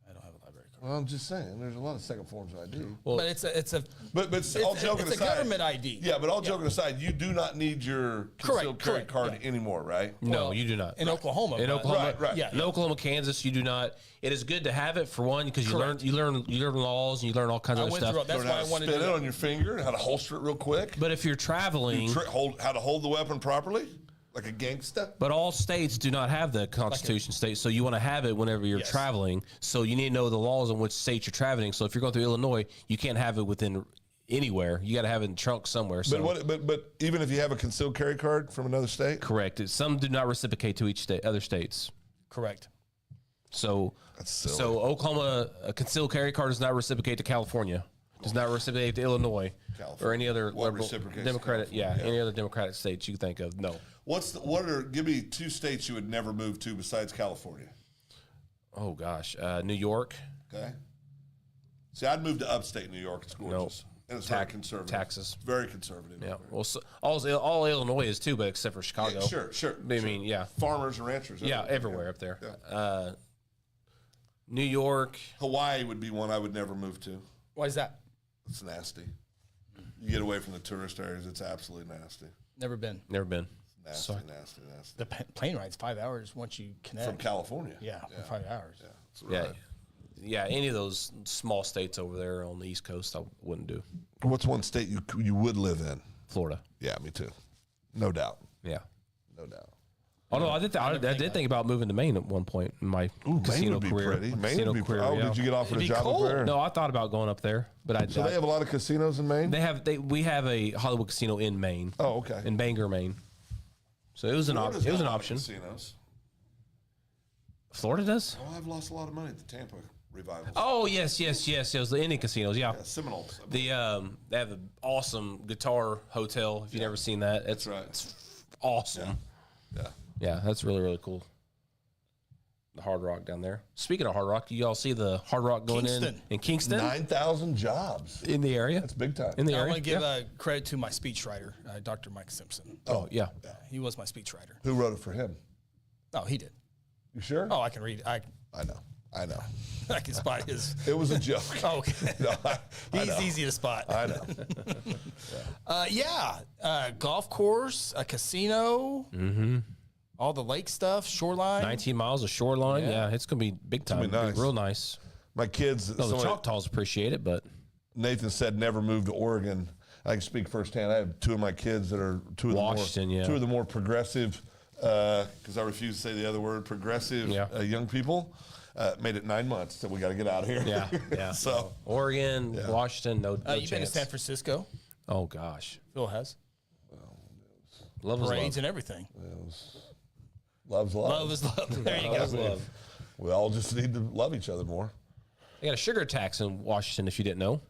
C: I don't have a library card.
B: Well, I'm just saying, there's a lot of second forms of ID.
C: But it's a
B: But all joking
C: it's
B: aside,
C: a government ID.
B: Yeah, but all joking aside, you do not need your concealed carry
C: correct,
B: card
C: yeah.
B: anymore, right?
A: No,
C: Well,
A: you do not.
C: in Oklahoma.
A: In
C: but-
A: Oklahoma,
B: Right.
C: Yeah.
A: In Oklahoma, Kansas, you do not. It is good to have it for one because you learn laws and you learn all kinds of other
C: went through all-
A: stuff.
C: that's
B: Learn
C: why
B: how
C: I
B: to
C: wanted
B: spin
C: to
B: it
C: do
B: on your finger, how to holster it real quick,
A: But if you're traveling,
B: how to hold the weapon properly, like a gangsta.
A: but all states do not have the Constitution state, so you want to have it whenever you're
C: Yes.
A: traveling. So you need to know the laws in which state you're traveling. So if you're going through Illinois, you can't have it within anywhere. You got to have it in the trunk somewhere. So
B: But even if you have a concealed carry card from another state,
A: correct. Some do not reciprocate to each state, other states.
C: Correct.
A: So
B: That's silly.
A: So Oklahoma, a concealed carry card does not reciprocate to California. Does not reciprocate to Illinois or any other
B: What
A: liberal,
B: reciprocates to
A: Democratic.
B: California? Yeah.
A: Any other Democratic states you think of? No.
B: give me 2 states you would never move to besides California.
A: Oh gosh, New York.
B: Okay. See, I'd move to upstate New York. It's gorgeous. And it's very conservative.
A: Texas.
B: Very conservative.
A: Yeah. Well, so, all Illinois is too, but except for Chicago.
B: Yeah, sure.
A: I mean, yeah.
B: Farmers and ranchers.
A: Yeah, everywhere up there. New York.
B: Hawaii would be one I would never move to.
C: Why is that?
B: It's nasty. You get away from the tourist areas, it's absolutely nasty.
C: Never been.
A: Never been.
B: Nasty.
C: The plane ride's 5 hours once you connect.
B: From California.
C: Yeah, for 5 hours.
B: Yeah. That's
A: Yeah.
B: right.
A: Yeah, any of those small states over there on the East Coast, I wouldn't do.
B: What's one state you would live in?
A: Florida.
B: Yeah, me too. No doubt.
A: Yeah.
B: No doubt.
A: Although I did think about moving to Maine at one point in my
B: Maine
A: casino
B: would be
A: career.
B: pretty. Maine
A: Casino
B: would be pretty.
A: career,
B: Oh,
A: yeah.
B: did you get offered a
C: It'd be
B: job
C: cold.
B: up there?
A: No, I thought about going up there, but
B: So they have a lot of casinos in Maine?
A: we have a Hollywood casino in Maine.
B: Oh, okay.
A: In Bangor, Maine. So it was an
B: Florida's got a lot of
A: option.
B: Casinos.
A: Florida does?
B: Oh, I've lost a lot of money at the Tampa revivals.
A: Oh yes. It was the Indian casinos. Yeah.
B: Yeah, Seminoles.
A: The they have an awesome guitar hotel. If you've never seen that, it's
B: right.
A: It's awesome.
B: Yeah.
A: Yeah, that's really, really cool. The Hard Rock down there. Speaking of Hard Rock, you all see the Hard Rock going in Kingston?
B: 9,000 jobs.
A: In the area.
B: That's big time.
A: In the
C: I
A: area.
C: want to give
A: yeah.
C: credit to my speechwriter, Dr. Mike Simpson.
A: Oh, yeah.
C: He was my speechwriter.
B: Who wrote it for him?
C: Oh, he did.
B: You sure?
C: Oh, I can read. I
B: know.
C: I can spot his.
B: It was a joke.
C: Oh, okay.
B: No, I
C: He's
B: know.
C: easy to spot.
B: I know.
C: Golf course, a casino, all the lake stuff, shoreline.
A: 19 miles of shoreline. Yeah, it's going to be big time.
B: be
A: It'll be
B: nice.
A: real nice.
B: My kids,
A: No, the
B: somebody-
A: Choctaws appreciate it, but
B: Nathan said never move to Oregon. I can speak firsthand. I have two of my kids that are two
A: Washington,
B: of the more progressive, because I refuse to say the other word, progressive young people. Made it 9 months till we got to get out of here.
A: yeah.
B: So
A: Oregon, Washington, no
C: You've been to
A: chance.
C: San Francisco.
A: Oh, gosh.
C: Phil has
A: Love is
C: parades
A: love.
C: and everything.
B: love's love.
C: Love is love. There you
A: Love
C: go.
A: is love.
B: We all just need to love each other more.
A: They got a sugar tax in Washington, if you didn't know.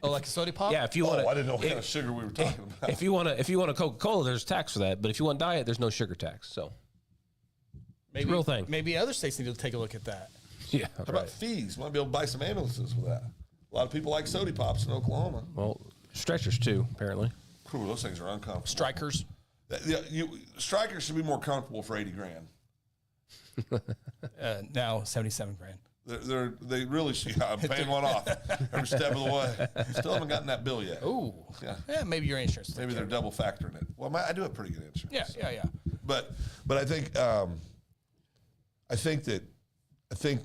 C: Oh, like a soda pop?
A: Yeah, if you want
B: I didn't know what kind of sugar we were talking about.
A: if you want a Coca-Cola, there's a tax for that. But if you want diet, there's no sugar tax. So
C: Maybe,
A: real thing.
C: Maybe other states need to take a look at that.
A: yeah,
B: How about fees? Might be able to buy some ambulances with that. A lot of people like soda pops in Oklahoma.
A: Well, stretchers too, apparently.
B: Ooh, those things are uncomfortable.
C: Strikers.
B: Yeah, strikers should be more comfortable for 80 grand.
C: Now 77 grand.
B: They really should. Yeah, I'm paying one off every step of the way. Still haven't gotten that bill yet.
C: Ooh.
B: Yeah.
C: Maybe your insurance.
B: Maybe they're double factoring it. Well, I do have pretty good insurance.
C: Yeah.
B: But I think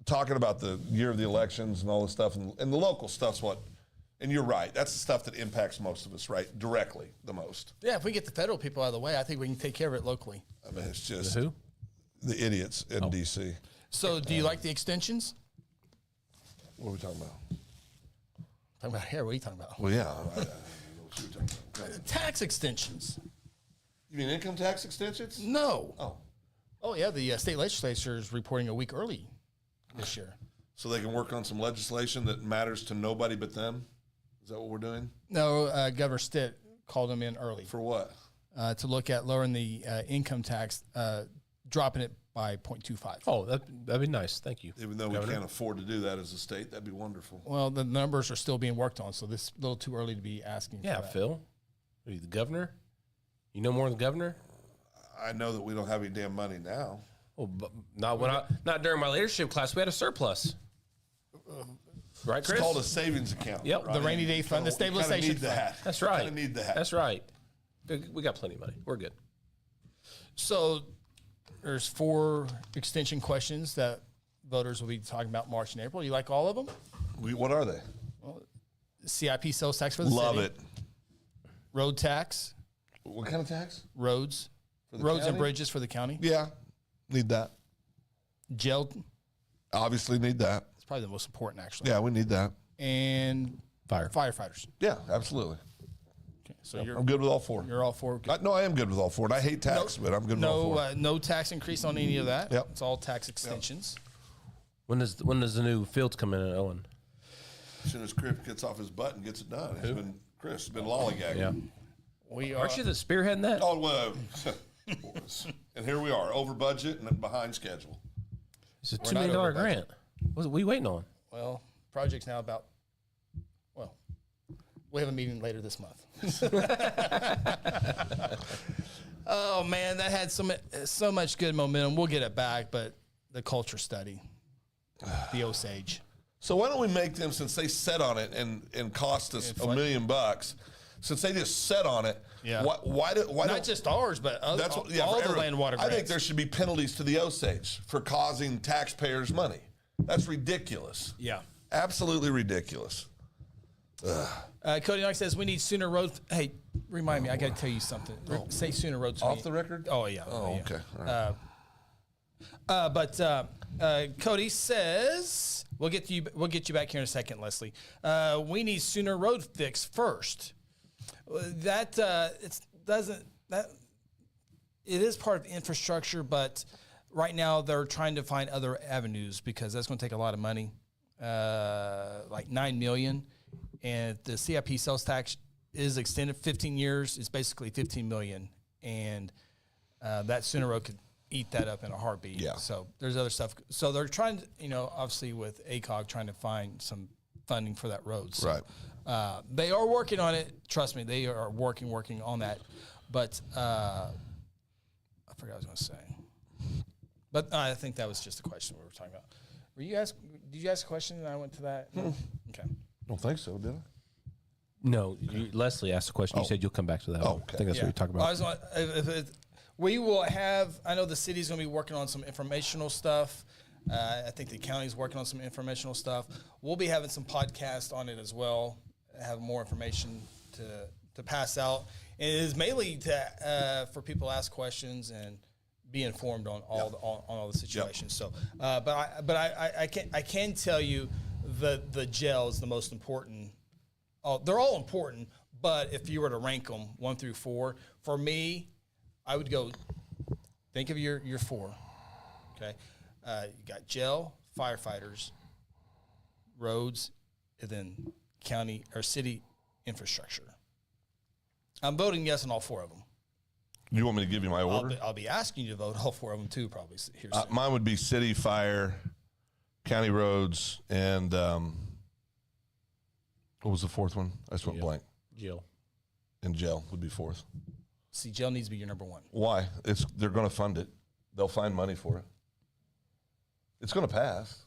B: talking about the year of the elections and all this stuff and the local stuff's what. And you're right. That's the stuff that impacts most of us, right? Directly, the most.
C: Yeah, if we get the federal people out of the way, I think we can take care of it locally.
B: I mean, it's just
A: Who?
B: the idiots in D.C.
C: So, do you like the extensions?
B: What are we talking about?
C: Talking about hair. What are you talking about?
B: Well, yeah.
C: Tax extensions.
B: You mean income tax extensions?
C: No.
B: Oh,
C: Oh, yeah. The state legislature is reporting a week early this year.
B: so they can work on some legislation that matters to nobody but them? Is that what we're doing?
C: No, Governor Stitt called them in early
B: For what?
C: to look at lowering the income tax, dropping it by 0.25.
A: Oh, that'd be nice. Thank you.
B: Even though we can't afford to do that as a state, that'd be wonderful.
C: Well, the numbers are still being worked on, so this is a little too early to be asking
A: Yeah,
C: for that.
A: Phil. Are you the governor? You know more than the governor?
B: I know that we don't have any damn money now.
A: Well, but not during my leadership class. We had a surplus. Right, Chris?
B: It's called a savings account.
A: Yep,
B: right?
C: the rainy day fund, the
B: We kinda
C: stabilization
B: need
C: fund.
B: that.
A: That's right.
B: Kind of need that.
A: That's right. We got plenty of money. We're good.
C: So there's 4 extension questions that voters will be talking about March and April. You like all of them?
B: What are they?
C: CIP sales tax for the
B: Love
C: city.
B: it.
C: Road tax,
B: What kind of tax?
C: roads,
B: the
C: roads and
B: county?
C: bridges for the county.
B: Yeah, need that.
C: Jail,
B: Obviously need that.
C: it's probably the most important actually.
B: Yeah, we need that.
C: And
A: Fire.
C: firefighters.
B: Yeah, absolutely.
C: Okay, so
B: I'm good with all 4.
C: you're all for.
B: No, I am good with all 4. And I hate tax, but I'm good with all 4.
C: No tax increase on any of that.
B: Yep.
C: It's all tax extensions.
A: When does the new fields come in at Owen?
B: As soon as Chris gets off his butt and gets it done, Chris has been lollygagging.
A: Yeah.
C: We are.
A: Aren't you the spearheading that?
B: Oh, and here we are, over budget and behind schedule.
A: It's a $2
C: not
A: million
C: over
A: grant. What are we waiting on?
C: Well, project's now about. Well, we have a meeting later this month. Oh man, that had so much good momentum. We'll get it back, but the culture study, the Osage.
B: So why don't we make them, since they set on it and cost us $1 million, since they just set on it,
C: Yeah.
B: why
C: Not
B: don't
C: just ours, but other,
B: that's what,
C: all
B: for
C: the
B: everyone.
C: land water
B: I
C: grants.
B: think there should be penalties to the Osage for causing taxpayers money. That's ridiculous.
C: Yeah.
B: Absolutely ridiculous.
C: Cody Knox says we need sooner road. Hey, remind me. I got to tell you something. Say Sooner Road to me.
B: Off the record?
C: Oh yeah.
B: Oh,
C: yeah.
B: okay. All right.
C: But Cody says we'll get you back here in a second, Leslie. We need Sooner Road fix first. That it is part of infrastructure, but right now they're trying to find other avenues because that's going to take a lot of money, like $9 million, and the CIP sales tax is extended 15 years. It's basically $15 million, and that Sooner Road could eat that up in a heartbeat.
B: Yeah.
C: So there's other stuff. So they're trying to, obviously with ACOG trying to find some funding for that road. So,
B: Right.
C: They are working on it. Trust me, they are working on that. But I forgot what I was going to say. But I think that was just a question we were talking about. Did you ask a question and I went to that? No? Okay.
B: I don't think so, did I?
A: No, Leslie asked a question. You said you'll come back to that.
B: Oh,
A: one.
B: okay.
A: I think that's what you're talking about.
C: We will have, I know the city's going to be working on some informational stuff. I think the county's working on some informational stuff. We'll be having some podcasts on it as well, have more information to pass out. And it is mainly for people to ask questions and be informed on all the situations. So, but I can tell you the jail is the most important. Oh, they're all important, but if you were to rank them 1 through 4, for me, I would go. Think of your 4. Okay, you got jail, firefighters, roads, and then county or city infrastructure. I'm voting yes on all 4 of them.
B: You want me to give you my order?
C: I'll be asking you to vote all 4 of them too, probably here soon.
B: Mine would be city, fire, county roads, and what was the 4th one? I just went blank.
A: Jill.
B: And jail would be 4th.
C: See, jail needs to be your number 1.
B: Why? They're going to fund it. They'll find money for it. It's going to pass.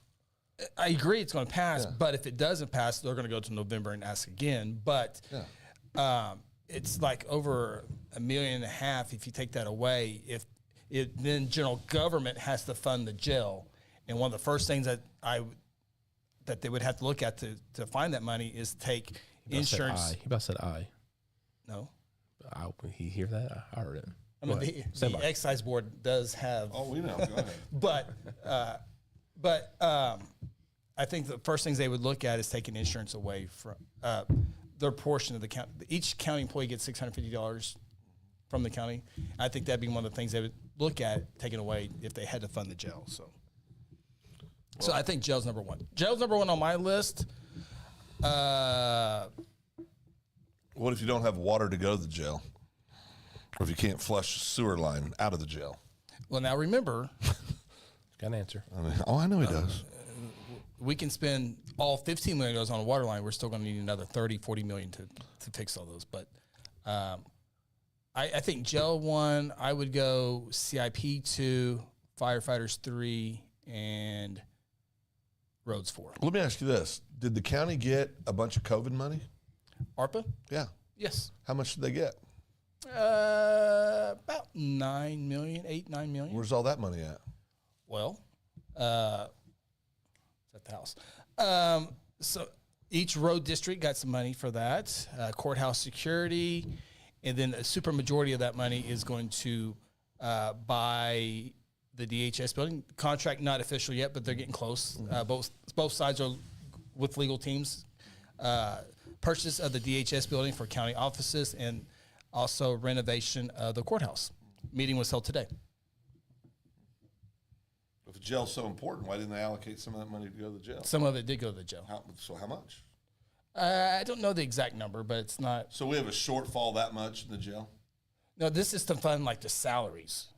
C: I agree it's going to pass, but if it doesn't pass, they're going to go to November and ask again. But it's like over $1.5 million if you take that away. Then general government has to fund the jail, and one of the first things that they would have to look at to find that money is take insurance.
A: He about said I.
C: No,
A: He hear that? I heard it.
C: I mean the excise board does have.
B: Oh, we know. Go ahead.
C: But I think the first things they would look at is taking insurance away from their portion of the county. Each county employee gets $650 from the county. I think that'd be one of the things they would look at taking away if they had to fund the jail. So I think jail's number 1. Jail's number 1 on my list.
B: What if you don't have water to go to the jail? Or if you can't flush a sewer line out of the jail?
C: Well, now remember,
A: Got an answer.
B: I know he does.
C: we can spend all $15 million on a water line. We're still going to need another $30-40 million to fix all those. But I think jail 1, I would go CIP 2, firefighters 3, and roads 4.
B: Let me ask you this. Did the county get a bunch of COVID money?
C: ARPA?
B: Yeah.
C: Yes.
B: How much did they get?
C: About $9 million, $8-9 million.
B: Where's all that money at?
C: Well, it's at the house. So each road district got some money for that. Courthouse security, and then a super majority of that money is going to buy the DHS building. Contract not official yet, but they're getting close. Both sides are with legal teams. Purchase of the DHS building for county offices and also renovation of the courthouse. Meeting was held today.
B: If the jail's so important, why didn't they allocate some of that money to go to the jail?
C: Some of it did go to the jail.
B: How much?
C: I don't know the exact number, but it's not.
B: So we have a shortfall that much in the jail?
C: No, this is to fund like the salaries.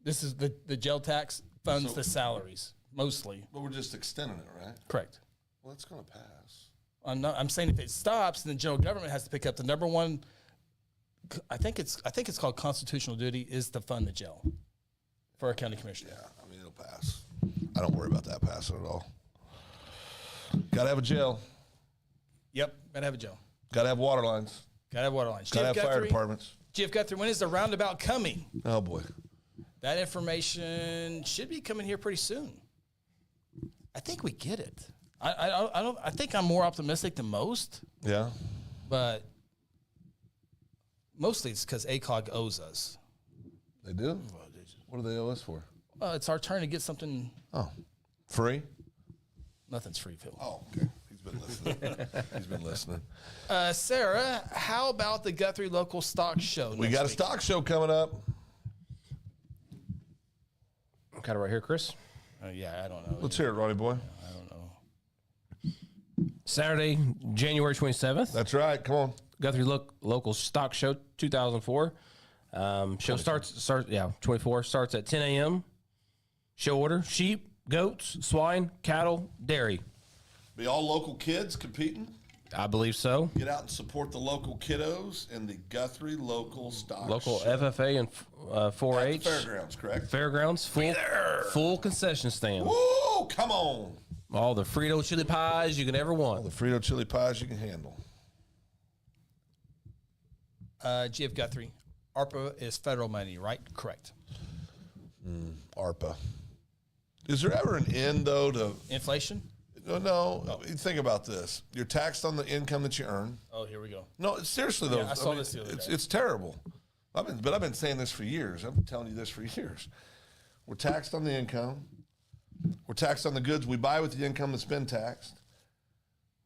C: This is the jail tax funds the salaries mostly.
B: But we're just extending it, right?
C: Correct.
B: Well, it's going to pass.
C: I'm saying if it stops, then the general government has to pick up the number 1. I think it's called constitutional duty is to fund the jail for a county commissioner.
B: Yeah, I mean, it'll pass. I don't worry about that passing at all. Got to have a jail.
C: Yep, gotta have a jail.
B: Got to have water lines.
C: Gotta have water lines.
B: Got to have fire departments.
C: Jeff Guthrie, when is the roundabout coming?
B: Oh, boy.
C: That information should be coming here pretty soon. I think we get it. I think I'm more optimistic than most,
B: Yeah.
C: but Mostly it's because ACOG owes us.
B: They do? What do they owe us for?
C: It's our turn to get something.
B: Oh, free?
C: Nothing's free, Phil.
B: Oh, okay. He's been listening. He's been listening.
C: Sarah, how about the Guthrie Local Stock Show?
B: We got a stock show coming up.
A: Got it right here, Chris.
C: Yeah, I don't know.
B: Let's hear it, Ronnie boy.
C: I don't know.
A: Saturday, January 27th.
B: That's right. Come on.
A: Guthrie Local Stock Show 2004. Show starts 24 starts at 10 a.m. Show order: sheep, goats, swine, cattle, dairy.
B: Be all local kids competing.
A: I believe so.
B: Get out and support the local kiddos in the Guthrie Local Stock
A: Local
B: Show.
A: FFA and 4-H.
B: At the fairgrounds, correct?
A: Fairgrounds, full concession stand.
B: Woo! Come on.
A: All the Frito chili pies you can ever want.
B: The Frito chili pies you can handle.
C: GF Guthrie, ARPA is federal money, right? Correct.
B: ARPA. Is there ever an end, though, to...
C: Inflation?
B: No. Think about this. You're taxed on the income that you earn.
C: Oh, here we go.
B: No, seriously, though.
C: Yeah, I saw this the other day.
B: It's terrible. I've been saying this for years. I've been telling you this for years. We're taxed on the income. We're taxed on the goods we buy with the income that's been taxed.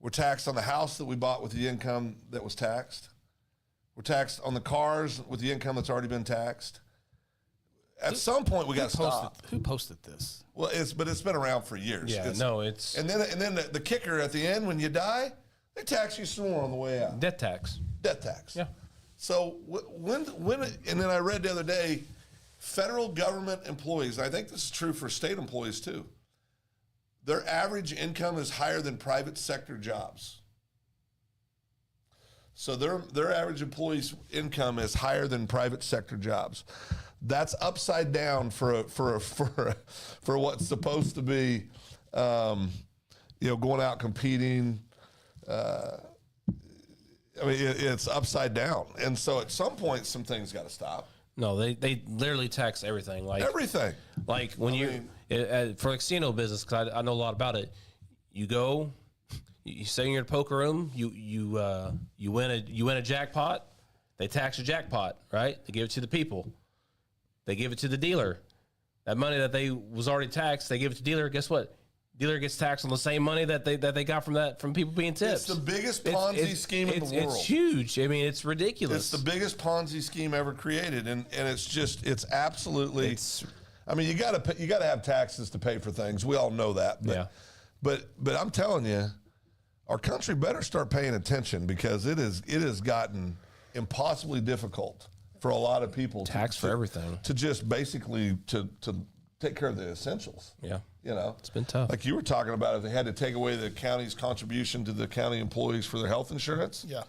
B: We're taxed on the house that we bought with the income that was taxed. We're taxed on the cars with the income that's already been taxed. At some point, we got to stop.
C: Who posted this?
B: Well, it's been around for years.
A: Yeah, it's
B: and then the kicker at the end when you die, they tax you some more on the way out.
A: death tax.
B: Death tax.
A: Yeah.
B: So when and then I read the other day, federal government employees, I think this is true for state employees too, their average income is higher than private sector jobs. So their average employee's income is higher than private sector jobs. That's upside down for what's supposed to be, going out competing. It's upside down, and so at some point, some things got to stop.
A: No, they literally tax everything. Like
B: Everything.
A: Like when for the casino business, because I know a lot about it. You go, you say you're in a poker room. You win a jackpot. They tax your jackpot, right? They give it to the people. They give it to the dealer. That money that they was already taxed, they give it to dealer. Guess what? Dealer gets taxed on the same money that they got from people being tipped.
B: It's the biggest Ponzi scheme in the world.
A: It's huge. I mean, it's ridiculous.
B: It's the biggest Ponzi scheme ever created, and it's absolutely. I mean, you got to have taxes to pay for things. We all know that. But,
A: Yeah.
B: But I'm telling you, our country better start paying attention because it has gotten impossibly difficult for a lot of people.
A: Tax for everything.
B: To just basically to take care of the essentials.
A: Yeah.
B: It's
A: been tough.
B: Like you were talking about, if they had to take away the county's contribution to the county employees for their health insurance.
C: Yeah.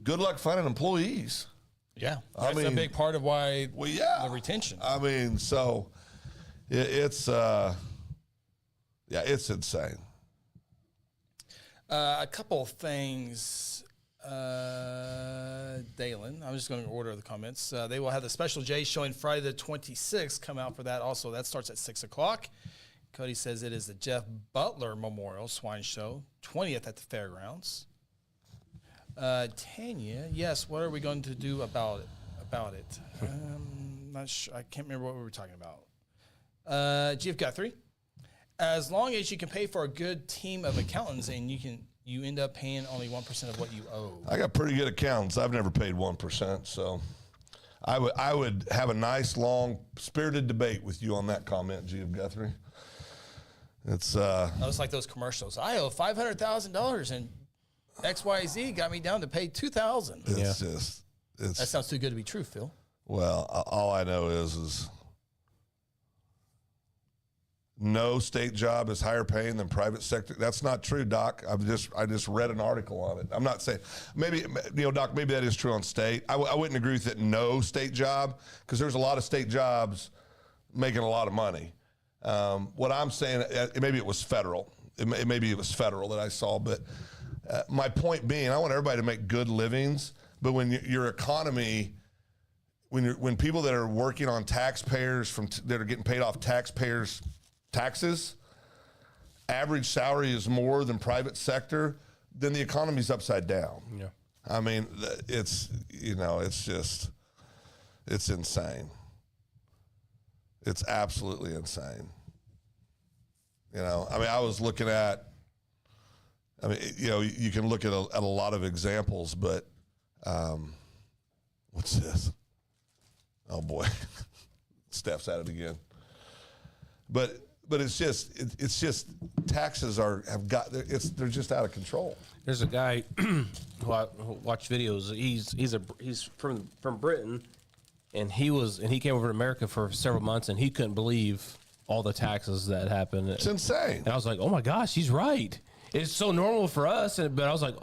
B: Good luck finding employees.
C: Yeah. That's a big part of why the retention.
B: I mean, so it's insane.
C: A couple of things. Dalen, I'm just going to order the comments. They will have the Special J showing Friday the 26th. Come out for that also. That starts at 6 o'clock. Cody says it is the Jeff Butler Memorial Swine Show, 20th at the fairgrounds. Tanya, yes, what are we going to do about it? Not sure. I can't remember what we were talking about. GF Guthrie, as long as you can pay for a good team of accountants and you end up paying only 1% of what you owe.
B: I got pretty good accountants. I've never paid 1%, so I would have a nice, long, spirited debate with you on that comment, GF Guthrie. It's
C: like those commercials. I owe $500,000 and XYZ got me down to pay $2,000. That sounds too good to be true, Phil.
B: Well, all I know is no state job is higher paying than private sector. That's not true, Doc. I just read an article on it. I'm not saying maybe Doc, maybe that is true on state. I wouldn't agree with it. No state job, because there's a lot of state jobs making a lot of money. What I'm saying, maybe it was federal. Maybe it was federal that I saw. But my point being, I want everybody to make good livings. But when your economy, when people that are working on taxpayers that are getting paid off taxpayers' taxes, average salary is more than private sector, then the economy's upside down.
A: Yeah.
B: I mean, it's just, it's insane. It's absolutely insane. I mean, I was looking at, you can look at a lot of examples, but what's this? Oh boy, Steph's at it again. But it's just taxes they're just out of control.
A: There's a guy who I watch videos. He's from Britain, and he came over to America for several months, and he couldn't believe all the taxes that happened.
B: It's insane.
A: And I was like, oh my gosh, he's right. It's so normal for us, but I was like,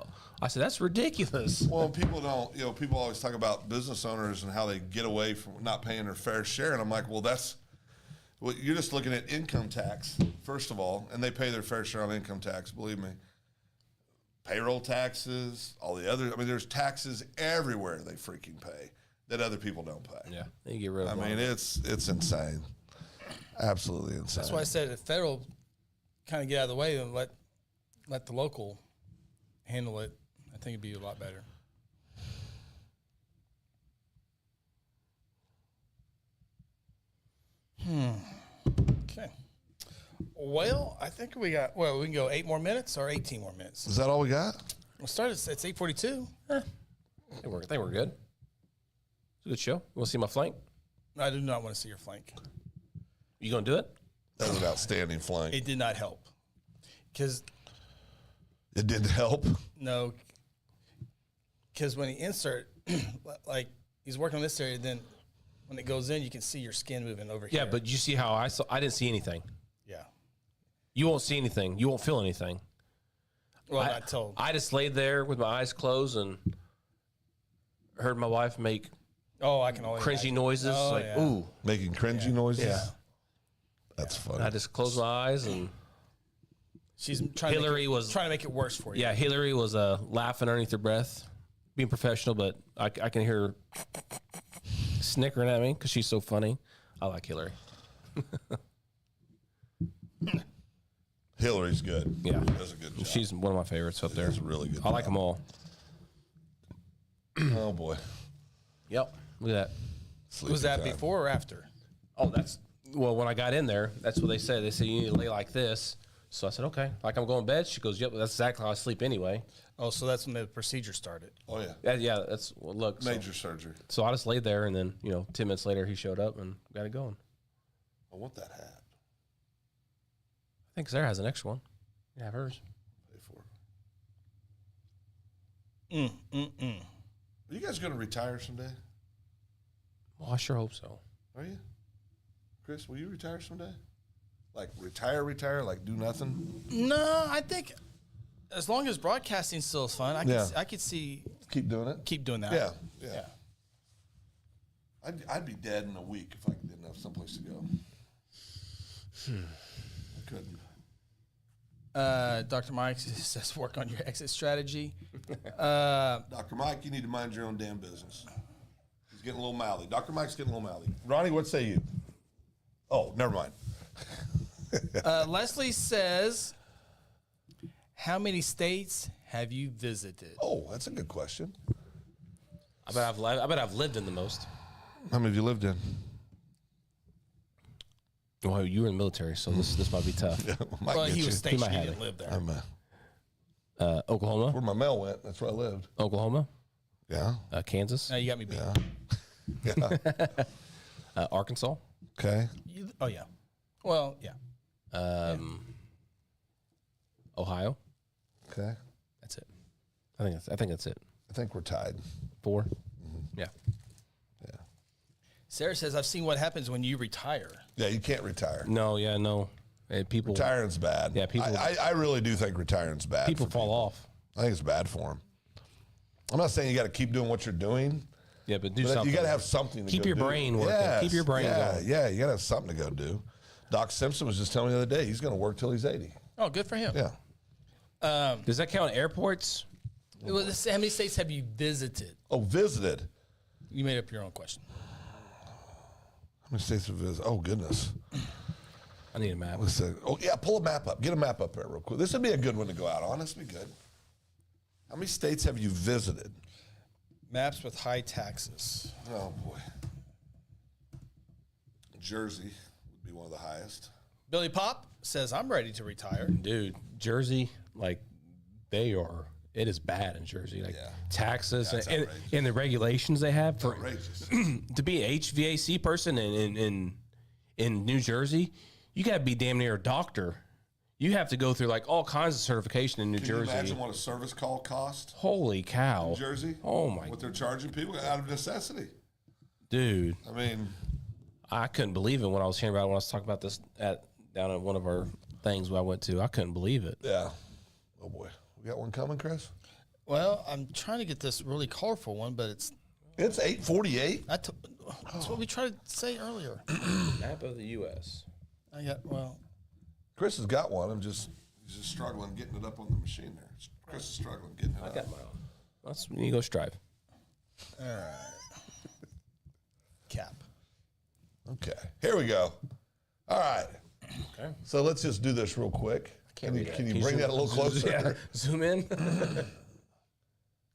A: I said that's ridiculous.
B: Well, people don't. People always talk about business owners and how they get away from not paying their fair share, and I'm like, well, you're just looking at income tax first of all, and they pay their fair share on income tax. Believe me. Payroll taxes, all the other. I mean, there's taxes everywhere they freaking pay that other people don't pay.
A: Yeah, they get rid of.
B: I mean, it's insane, absolutely insane.
C: That's why I said if federal kind of get out of the way and let the local handle it, I think it'd be a lot better. Okay. Well, I think we can go 8 more minutes or 18 more minutes.
B: Is that all we got?
C: We'll start at 8:42.
A: They were good. It's a good show. You want to see my flank?
C: I do not want to see your flank.
A: You gonna do it?
B: That was an outstanding flank.
C: It did not help. Because
B: It didn't help.
C: no, because when he insert, like he's working on this area, then when it goes in, you can see your skin moving over here.
A: Yeah, but you see how I didn't see anything.
C: Yeah.
A: You won't see anything. You won't feel anything.
C: Well, I told.
A: I just laid there with my eyes closed and heard my wife make
C: I can only
A: cringy
C: imagine.
A: noises.
C: Oh,
A: like,
C: yeah.
A: ooh.
B: Making cringy noises.
A: Yeah.
B: That's funny.
A: I just closed my eyes and
C: She's trying
A: Hillary
C: trying to make it worse for you.
A: yeah, Hillary was laughing underneath her breath, being professional, but I can hear her snickering at me because she's so funny. I like Hillary.
B: Hillary's good.
A: Yeah.
B: Does a good job.
A: She's one of my favorites up there.
B: Does a really good
A: I like
B: job.
A: them all.
B: Oh boy.
A: Yep. Look at that.
B: Sleepy
C: Was that
B: time.
C: before or after?
A: Oh, when I got in there, that's what they said. They said, you need to lay like this. So I said, okay. Like I'm going to bed? She goes, yep, that's exactly how I sleep anyway.
C: Oh, so that's when the procedure started.
B: Oh yeah.
A: Yeah, that's, look.
B: Major surgery.
A: So I just laid there, and then, 10 minutes later, he showed up and got it going.
B: I want that hat.
A: I think Sarah has an extra one. You have hers.
B: Pay for it. Are you guys going to retire someday?
A: Well, I sure hope so.
B: Are you? Chris, will you retire someday? Like retire, like do nothing?
C: No, I think as long as broadcasting still is fun, I could see
B: Keep doing it?
C: keep doing that.
B: Yeah. I'd be dead in a week if I didn't have someplace to go. I couldn't.
C: Dr. Mike says work on your exit strategy.
B: Dr. Mike, you need to mind your own damn business. He's getting a little mouthy. Dr. Mike's getting a little mouthy. Ronnie, what say you? Oh, never mind.
C: Leslie says, how many states have you visited?
B: Oh, that's a good question.
A: I bet I've lived in the most.
B: How many have you lived in?
A: Well, you were in the military, so this might be tough.
B: Might
C: Well,
B: get
C: he
B: you.
C: was stationed.
A: might
C: He
A: have
C: didn't
A: it.
C: live there.
B: I'm
A: Oklahoma,
B: where my mail went. That's where I lived.
A: Oklahoma,
B: Yeah.
A: Kansas,
C: Now you got me beat.
B: Yeah.
A: Arkansas,
B: Okay.
C: Oh, yeah. Well, yeah.
A: Ohio.
B: Okay.
A: That's it. I think that's it.
B: I think we're tied.
A: 4. Yeah.
B: Yeah.
C: Sarah says, I've seen what happens when you retire.
B: Yeah, you can't retire.
A: No. Yeah. No. People.
B: Retiring's bad.
A: Yeah, people-
B: I really do think retiring's bad.
A: People
B: for
A: fall off.
B: I think it's bad for them. I'm not saying you got to keep doing what you're doing.
A: Yeah, but do
B: But
A: something.
B: you got to have something to
A: Keep
B: go
A: your
B: do.
A: brain working.
B: Yes,
A: Keep your brain going.
B: Yeah, you got to have something to go do. Doc Simpson was just telling me the other day he's going to work till he's 80.
C: Oh, good for him.
B: Yeah.
A: Does that count airports?
C: Well, how many states have you visited?
B: Oh, visited.
C: You made up your own question.
B: How many states have visited? Oh, goodness.
A: I need a map.
B: Let's see. Oh, yeah, pull a map up. Get a map up there real quick. This would be a good one to go out on. This would be good. How many states have you visited?
C: Maps with high taxes.
B: Oh boy. Jersey would be one of the highest.
C: Billy Pop says, I'm ready to retire.
A: Dude, Jersey, like it is bad in Jersey. Like taxes
B: That's
A: and
B: outrageous.
A: the regulations they have for
B: Outrageous.
A: to be an HVAC person in New Jersey, you got to be damn near a doctor. You have to go through like all kinds of certification in New
B: Can you
A: Jersey.
B: imagine what a service call cost
A: Holy cow.
B: in Jersey?
A: Oh my
B: What they're charging people out of necessity.
A: dude.
B: I mean,
A: I couldn't believe it when I was hearing about it when I was talking about this down at one of our things I went to. I couldn't believe it.
B: yeah. Oh boy. We got one coming, Chris?
C: Well, I'm trying to get this really colorful one, but it's
B: It's 8:48.
C: that's what we tried to say earlier.
A: Map of the U.S.
C: I got
B: Chris has got one. He's just struggling getting it up on the machine there. Chris is struggling getting it
A: I
B: up.
A: got my own. Let's you go strive.
C: Cap.
B: Okay. Here we go. All right.
A: Okay.
B: So let's just do this real quick. Can you,
A: read that.
B: can you
A: Can you
B: bring
A: zoom-
B: that a little closer?
A: Yeah. Zoom in.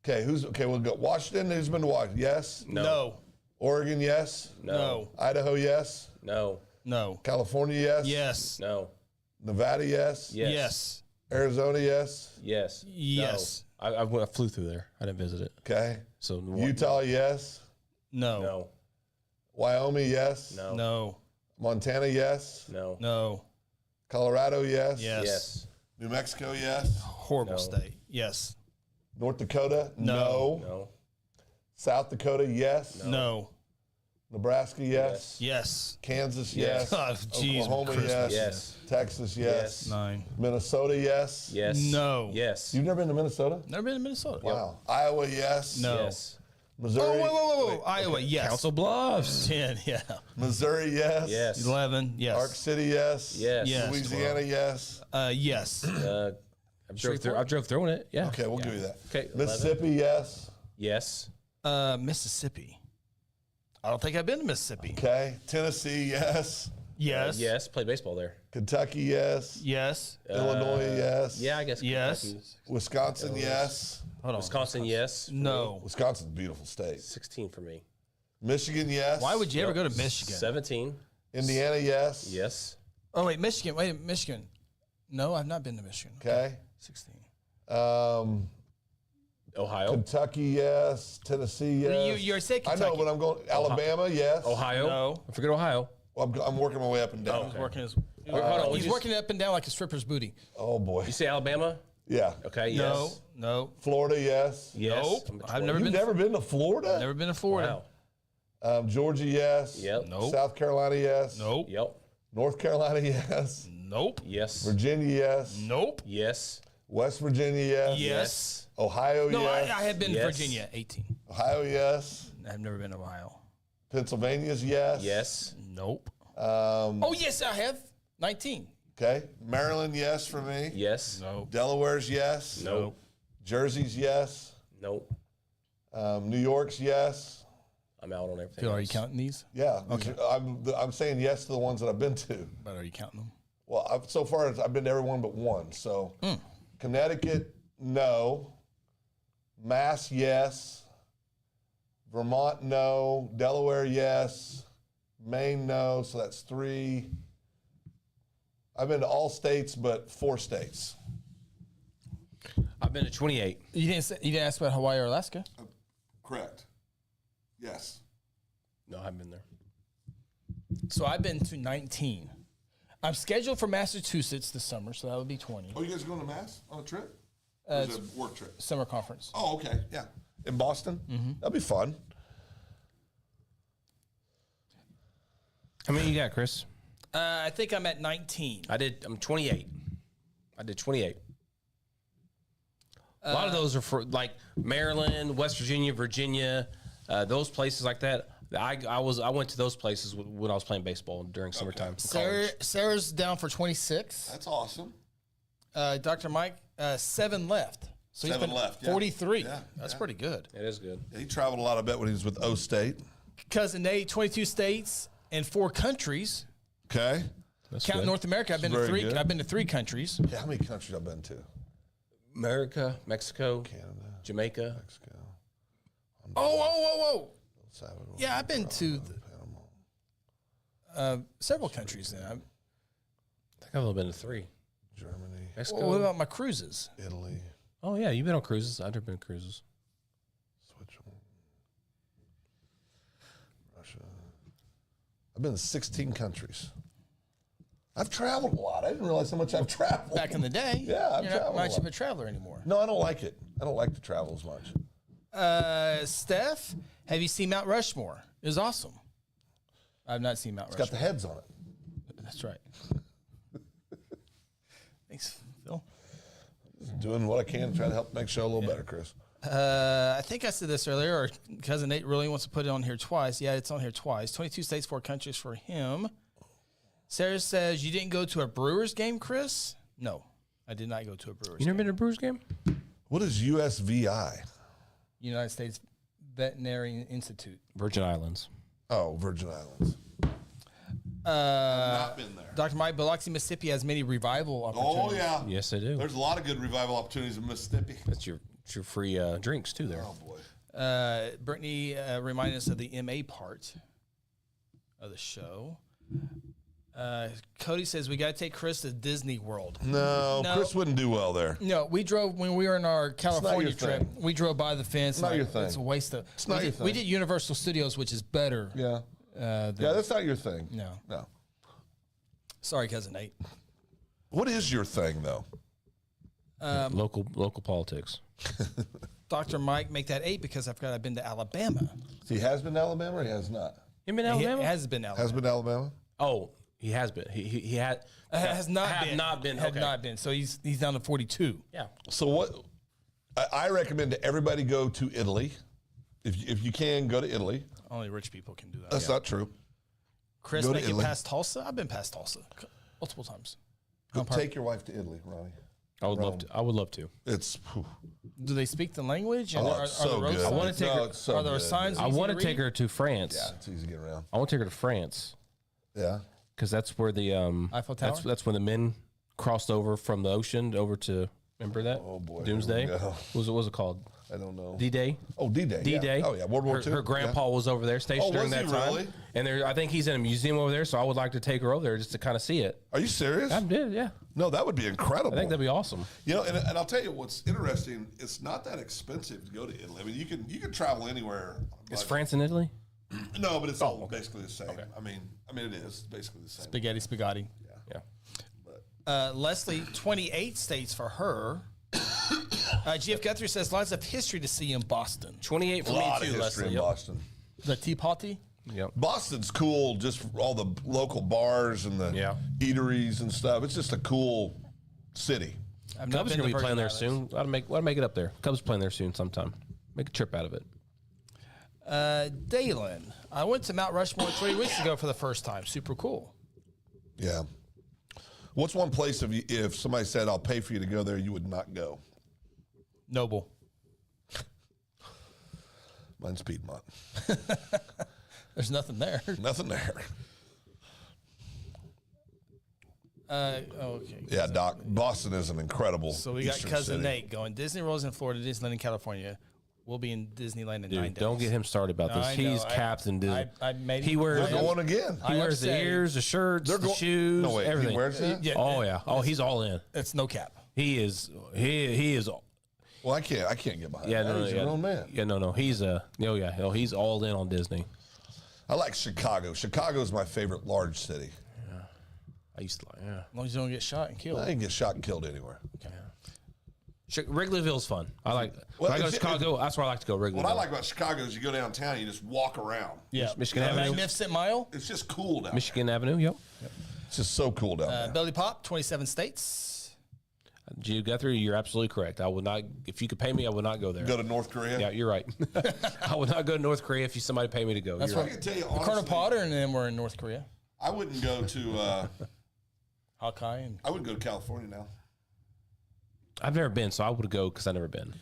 B: Okay. We'll go. Washington. Who's been to Washington? Yes.
C: No.
B: Oregon. Yes.
C: No.
B: Idaho. Yes.
A: No.
C: No.
B: California. Yes.
C: Yes.
A: No.
B: Nevada. Yes.
A: Yes.
C: Yes.
B: Arizona. Yes.
A: Yes.
C: Yes.
A: No. I flew through there. I didn't visit it.
B: Okay.
A: So
B: Utah. Yes.
C: No.
A: No.
B: Wyoming. Yes.
A: No.
C: No.
B: Montana. Yes.
A: No.
C: No.
B: Colorado. Yes.
C: Yes.
A: Yes.
B: New Mexico. Yes.
C: Horrible
A: No.
C: state. Yes.
B: North Dakota.
C: No.
A: No.
B: South Dakota. Yes.
C: No.
B: Nebraska. Yes.
C: Yes.
B: Kansas.
A: Yes.
B: Yes.
C: Oh, geez,
B: Oklahoma.
C: Christmas.
B: Yes.
A: Yes.
B: Texas. Yes.
C: 9.
B: Minnesota. Yes.
A: Yes.
C: No.
A: Yes.
B: You've never been to Minnesota?
C: Never been to Minnesota.
B: Wow. Iowa. Yes.
C: No.
A: Yes.
B: Missouri.
C: Oh, wait. Iowa. Yes.
A: Council Bluffs.
C: 10. Yeah.
B: Missouri. Yes.
A: Yes.
C: 11. Yes.
B: Arc City. Yes.
A: Yes.
C: Yes.
B: Louisiana. Yes.
C: Yes.
A: I drove through it. Yeah.
B: Okay, we'll give you that.
A: Okay. 11.
B: Mississippi. Yes.
A: Yes.
C: Mississippi. I don't think I've been to Mississippi.
B: Okay. Tennessee. Yes.
C: Yes.
A: Yes. Play baseball there.
B: Kentucky. Yes.
C: Yes.
B: Illinois. Yes.
A: Yeah, I guess.
C: Yes.
A: Kentucky's-
B: Wisconsin. Yes.
C: Hold on.
A: Wisconsin. Yes.
C: No.
B: Wisconsin's a beautiful state.
A: 16 for me.
B: Michigan. Yes.
C: Why would you ever go to Michigan?
A: 17.
B: Indiana. Yes.
A: Yes.
C: Oh, wait. Michigan. Wait, Michigan. No, I've not been to Michigan.
B: Okay.
C: 16.
A: Ohio.
B: Kentucky. Yes. Tennessee. Yes.
C: You said
B: I
C: Kentucky.
B: know, but I'm going. Alabama. Yes.
A: Ohio.
C: No.
A: I forget Ohio.
B: Well, I'm working my way up and down.
C: He's working his.
A: Hold on.
C: He's working up and down like a stripper's booty.
B: Oh boy.
A: You say Alabama?
B: Yeah.
A: Okay. Yes.
C: No. No.
B: Florida. Yes.
A: Yes.
C: Nope. I've never
B: You've
C: been.
B: never been to Florida?
C: Never been to Florida.
A: Wow.
B: Georgia. Yes.
A: Yep.
C: Nope.
B: South Carolina. Yes.
C: Nope.
A: Yep.
B: North Carolina. Yes.
C: Nope.
A: Yes.
B: Virginia. Yes.
C: Nope.
A: Yes.
B: West Virginia. Yes.
C: Yes.
B: Ohio.
C: No,
B: yes.
C: I have been to
A: Yes.
C: Virginia. 18.
B: Ohio. Yes.
C: I've never been to Ohio.
B: Pennsylvania's yes.
A: Yes.
C: Nope. Oh, yes, I have. 19.
B: Okay. Maryland. Yes for me.
A: Yes.
C: Nope.
B: Delaware's yes.
A: Nope.
B: Jersey's yes.
A: Nope.
B: New York's yes.
A: I'm out on everything.
C: Phil, are you
A: else.
C: counting these?
B: Yeah. I'm saying yes to the ones that I've been to.
C: But are you counting them?
B: Well, so far I've been to every one but one. So Connecticut, no. Mass, yes. Vermont, no. Delaware, yes. Maine, no. So that's 3. I've been to all states but 4 states.
A: I've been to 28.
C: You didn't ask about Hawaii or Alaska.
B: Correct. Yes.
A: No, I haven't been there.
C: So I've been to 19. I'm scheduled for Massachusetts this summer, so that would be 20.
B: Oh, you guys going to Mass on a trip? Or is it a work trip?
C: Summer conference.
B: Oh, okay. Yeah. In Boston? That'll be fun.
A: How many you got, Chris?
C: I think I'm at 19.
A: I'm 28. I did 28. A lot of those are for like Maryland, West Virginia, Virginia, those places like that. I went to those places when I was playing baseball during summertime.
C: Sarah's down for 26.
B: That's awesome.
C: Dr. Mike, 7 left. So he's
B: 7
C: been
B: left, yeah.
C: 43.
B: Yeah,
C: That's
B: yeah.
C: pretty good.
A: It is good.
B: Yeah, he traveled a lot, I bet, when he was with O State.
C: Cousin Nate, 22 states and 4 countries.
B: Okay.
A: That's
C: Count
A: good.
C: North America. I've been to
B: very
C: 3.
B: good.
C: I've been to 3 countries.
B: Yeah, how many countries I've been to?
A: America, Mexico,
B: Canada,
A: Jamaica,
B: Mexico,
C: Oh.
B: Salvador,
C: Yeah, I've been to several countries now.
A: I think I've only been to 3.
B: Germany,
A: Mexico.
C: What about my cruises?
B: Italy,
A: Oh yeah, you've been on cruises. I've never been on cruises.
B: Switzerland, Russia. I've been to 16 countries. I've traveled a lot. I didn't realize how much I've traveled.
C: Back in the day,
B: Yeah, I've
C: you're not
B: traveled a
C: much
B: lot.
C: of a traveler anymore.
B: No, I don't like it. I don't like to travel as much.
C: Steph, have you seen Mount Rushmore? It was awesome. I've not seen Mount
B: It's got the
C: Rushmore.
B: heads on it.
C: That's right. Thanks, Phil.
B: Doing what I can to try to help make the show a little better, Chris.
C: I think I said this earlier, or Cousin Nate really wants to put it on here twice. Yeah, it's on here twice. 22 states, 4 countries for him. Sarah says, you didn't go to a Brewers game, Chris? No, I did not go to a Brewers
A: You
C: game.
A: never been to a Brewers game?
B: What is USVI?
C: United States Veterinary Institute.
A: Virgin Islands.
B: Oh, Virgin Islands.
E: Not been there.
C: Dr. Mike, Biloxi, Mississippi has many revival opportunities.
E: Oh yeah.
A: Yes, they do.
E: There's a lot of good revival opportunities in Mississippi.
A: That's your free drinks too there.
E: Oh boy.
C: Brittany reminded us of the MA part of the show. Cody says we got to take Chris to Disney World.
B: No,
C: No.
B: Chris wouldn't do well there.
C: No, we drove when we were in our California
B: your
C: trip.
B: thing.
C: We drove by the fence.
B: not
C: like,
B: your thing.
C: It's a waste of.
B: It's not
C: we
B: your
C: did,
B: thing.
C: We did Universal Studios, which is better.
B: Yeah.
C: Than,
B: Yeah, that's not your thing.
C: No.
B: No.
C: Sorry, Cousin Nate.
B: What is your thing, though?
A: Local politics.
C: Dr. Mike, make that 8 because I forgot I've been to Alabama.
B: He has been to Alabama or he has not?
A: You been to Alabama?
C: He has been to Alabama.
B: Has been to Alabama?
A: Oh, he has been. He had.
C: Has not
A: have
C: been.
A: not been.
C: Had
A: Okay.
C: not been. So he's down to 42.
A: Yeah.
B: So what? I recommend to everybody go to Italy. If you can, go to Italy.
C: Only rich people can do that.
B: That's not true.
C: Chris,
B: Go to
C: make it
B: Italy.
C: past Tulsa? I've been past Tulsa multiple times.
B: Go take your wife to Italy, Ronnie.
A: I would love to. I would love to.
B: It's
C: Do they speak the language? And
B: it's so
C: the road
B: good.
C: signs?
A: I wanna take her-
B: it's so
C: Are there
B: good.
C: signs?
A: I
C: easy
A: want to
C: read?
A: take her to France.
B: Yeah, it's easy to get around.
A: I want to take her to France
B: Yeah.
A: because that's where the
C: Eiffel Tower?
A: That's when the men crossed over from the ocean over to. Remember that?
B: Oh, boy, here
A: Doomsday.
B: we go.
A: What was it called?
B: I don't know.
A: D-Day.
B: Oh, D-Day.
A: D-Day.
B: Yeah. Oh, yeah. World War
A: her,
B: II.
A: Her grandpa was over there stationed
B: Oh,
A: during
B: was
A: that
B: he
A: time.
B: really?
A: And there, I think he's in a museum over there, so I would like to take her over there just to kind of see it.
B: Are you serious?
A: I did, yeah.
B: No, that would be incredible.
A: I think that'd be awesome.
E: You know, and I'll tell you what's interesting. It's not that expensive to go to Italy. I mean, you can travel anywhere.
A: Is
E: but-
A: France and Italy?
E: No, but it's all basically the same. I mean, it is basically the same.
C: Spaghetti.
A: Yeah.
C: Leslie, 28 states for her. GF Guthrie says lots of history to see in Boston.
A: 28
B: a
A: for
B: lot
A: me
B: of
A: too,
B: history
A: Leslie.
B: in
A: Yep.
B: Boston.
C: The Teapotty.
A: Yep.
B: Boston's cool, just for all the local bars and the
A: Yeah.
B: eateries and stuff. It's just a cool city.
C: I've not
A: Cubs
C: been
A: are
C: to
A: gonna be
C: Virgin
A: playing there
C: Islands.
A: soon. Ought to make it up there. Cubs playing there soon sometime. Make a trip out of it.
C: Dalen, I went to Mount Rushmore 3 weeks ago for the first time. Super cool.
B: Yeah. What's one place if somebody said, I'll pay for you to go there, you would not go?
C: Noble.
B: Mine's Piedmont.
C: There's nothing there.
B: Nothing there.
C: Okay.
B: Yeah, Doc. Boston is an incredible.
C: So we got
B: eastern
C: Cousin
B: city.
C: Nate going. Disney World's in Florida, Disneyland in California. We'll be in Disneyland in 9
A: Dude,
C: days.
A: don't get him started about
C: No,
A: this.
C: I know.
A: He's Captain Disney.
C: I made
A: He
C: him-
A: wears.
B: They're going again.
C: I
A: He wears the
C: upset him.
A: ears, the shirts, the
B: go-
A: shoes,
B: No, wait,
A: everything.
B: he wears that?
C: Yeah,
A: Oh yeah. Oh, he's all in.
C: It's no cap.
A: He is. He is.
B: Well, I can't get behind
A: Yeah,
B: that.
A: no,
B: He's
A: yeah.
B: a grown man.
A: Yeah, no. He's he's all in on Disney.
B: I like Chicago. Chicago's my favorite large city.
A: I used to yeah.
C: As long as you don't get shot and killed.
B: I can get shot and killed anywhere.
A: Wrigleyville's fun. I like.
B: Well,
A: when I go to
B: it's-
A: Chicago, that's where I like to go. Wrigleyville.
E: What I like about Chicago is you go downtown, you just walk around.
C: Yeah.
A: Michigan
C: The
A: Avenue.
C: Magnificent Mile.
E: It's just cool down
A: Michigan Avenue. Yep.
B: It's just so cool down there.
C: Belly Pop, 27 states.
A: G. Guthrie, you're absolutely correct. I would not. If you could pay me, I would not go there.
E: Go to North Korea.
A: Yeah, you're right. I would not go to North Korea if somebody paid me to go.
C: That's
A: You're
E: I
A: right.
E: can tell you
C: Colonel
E: honestly,
C: Potter and them were in North Korea.
E: I wouldn't go to.
C: Hawkeye and
E: I would go to California now.
A: I've never been, so I would go because I've never been.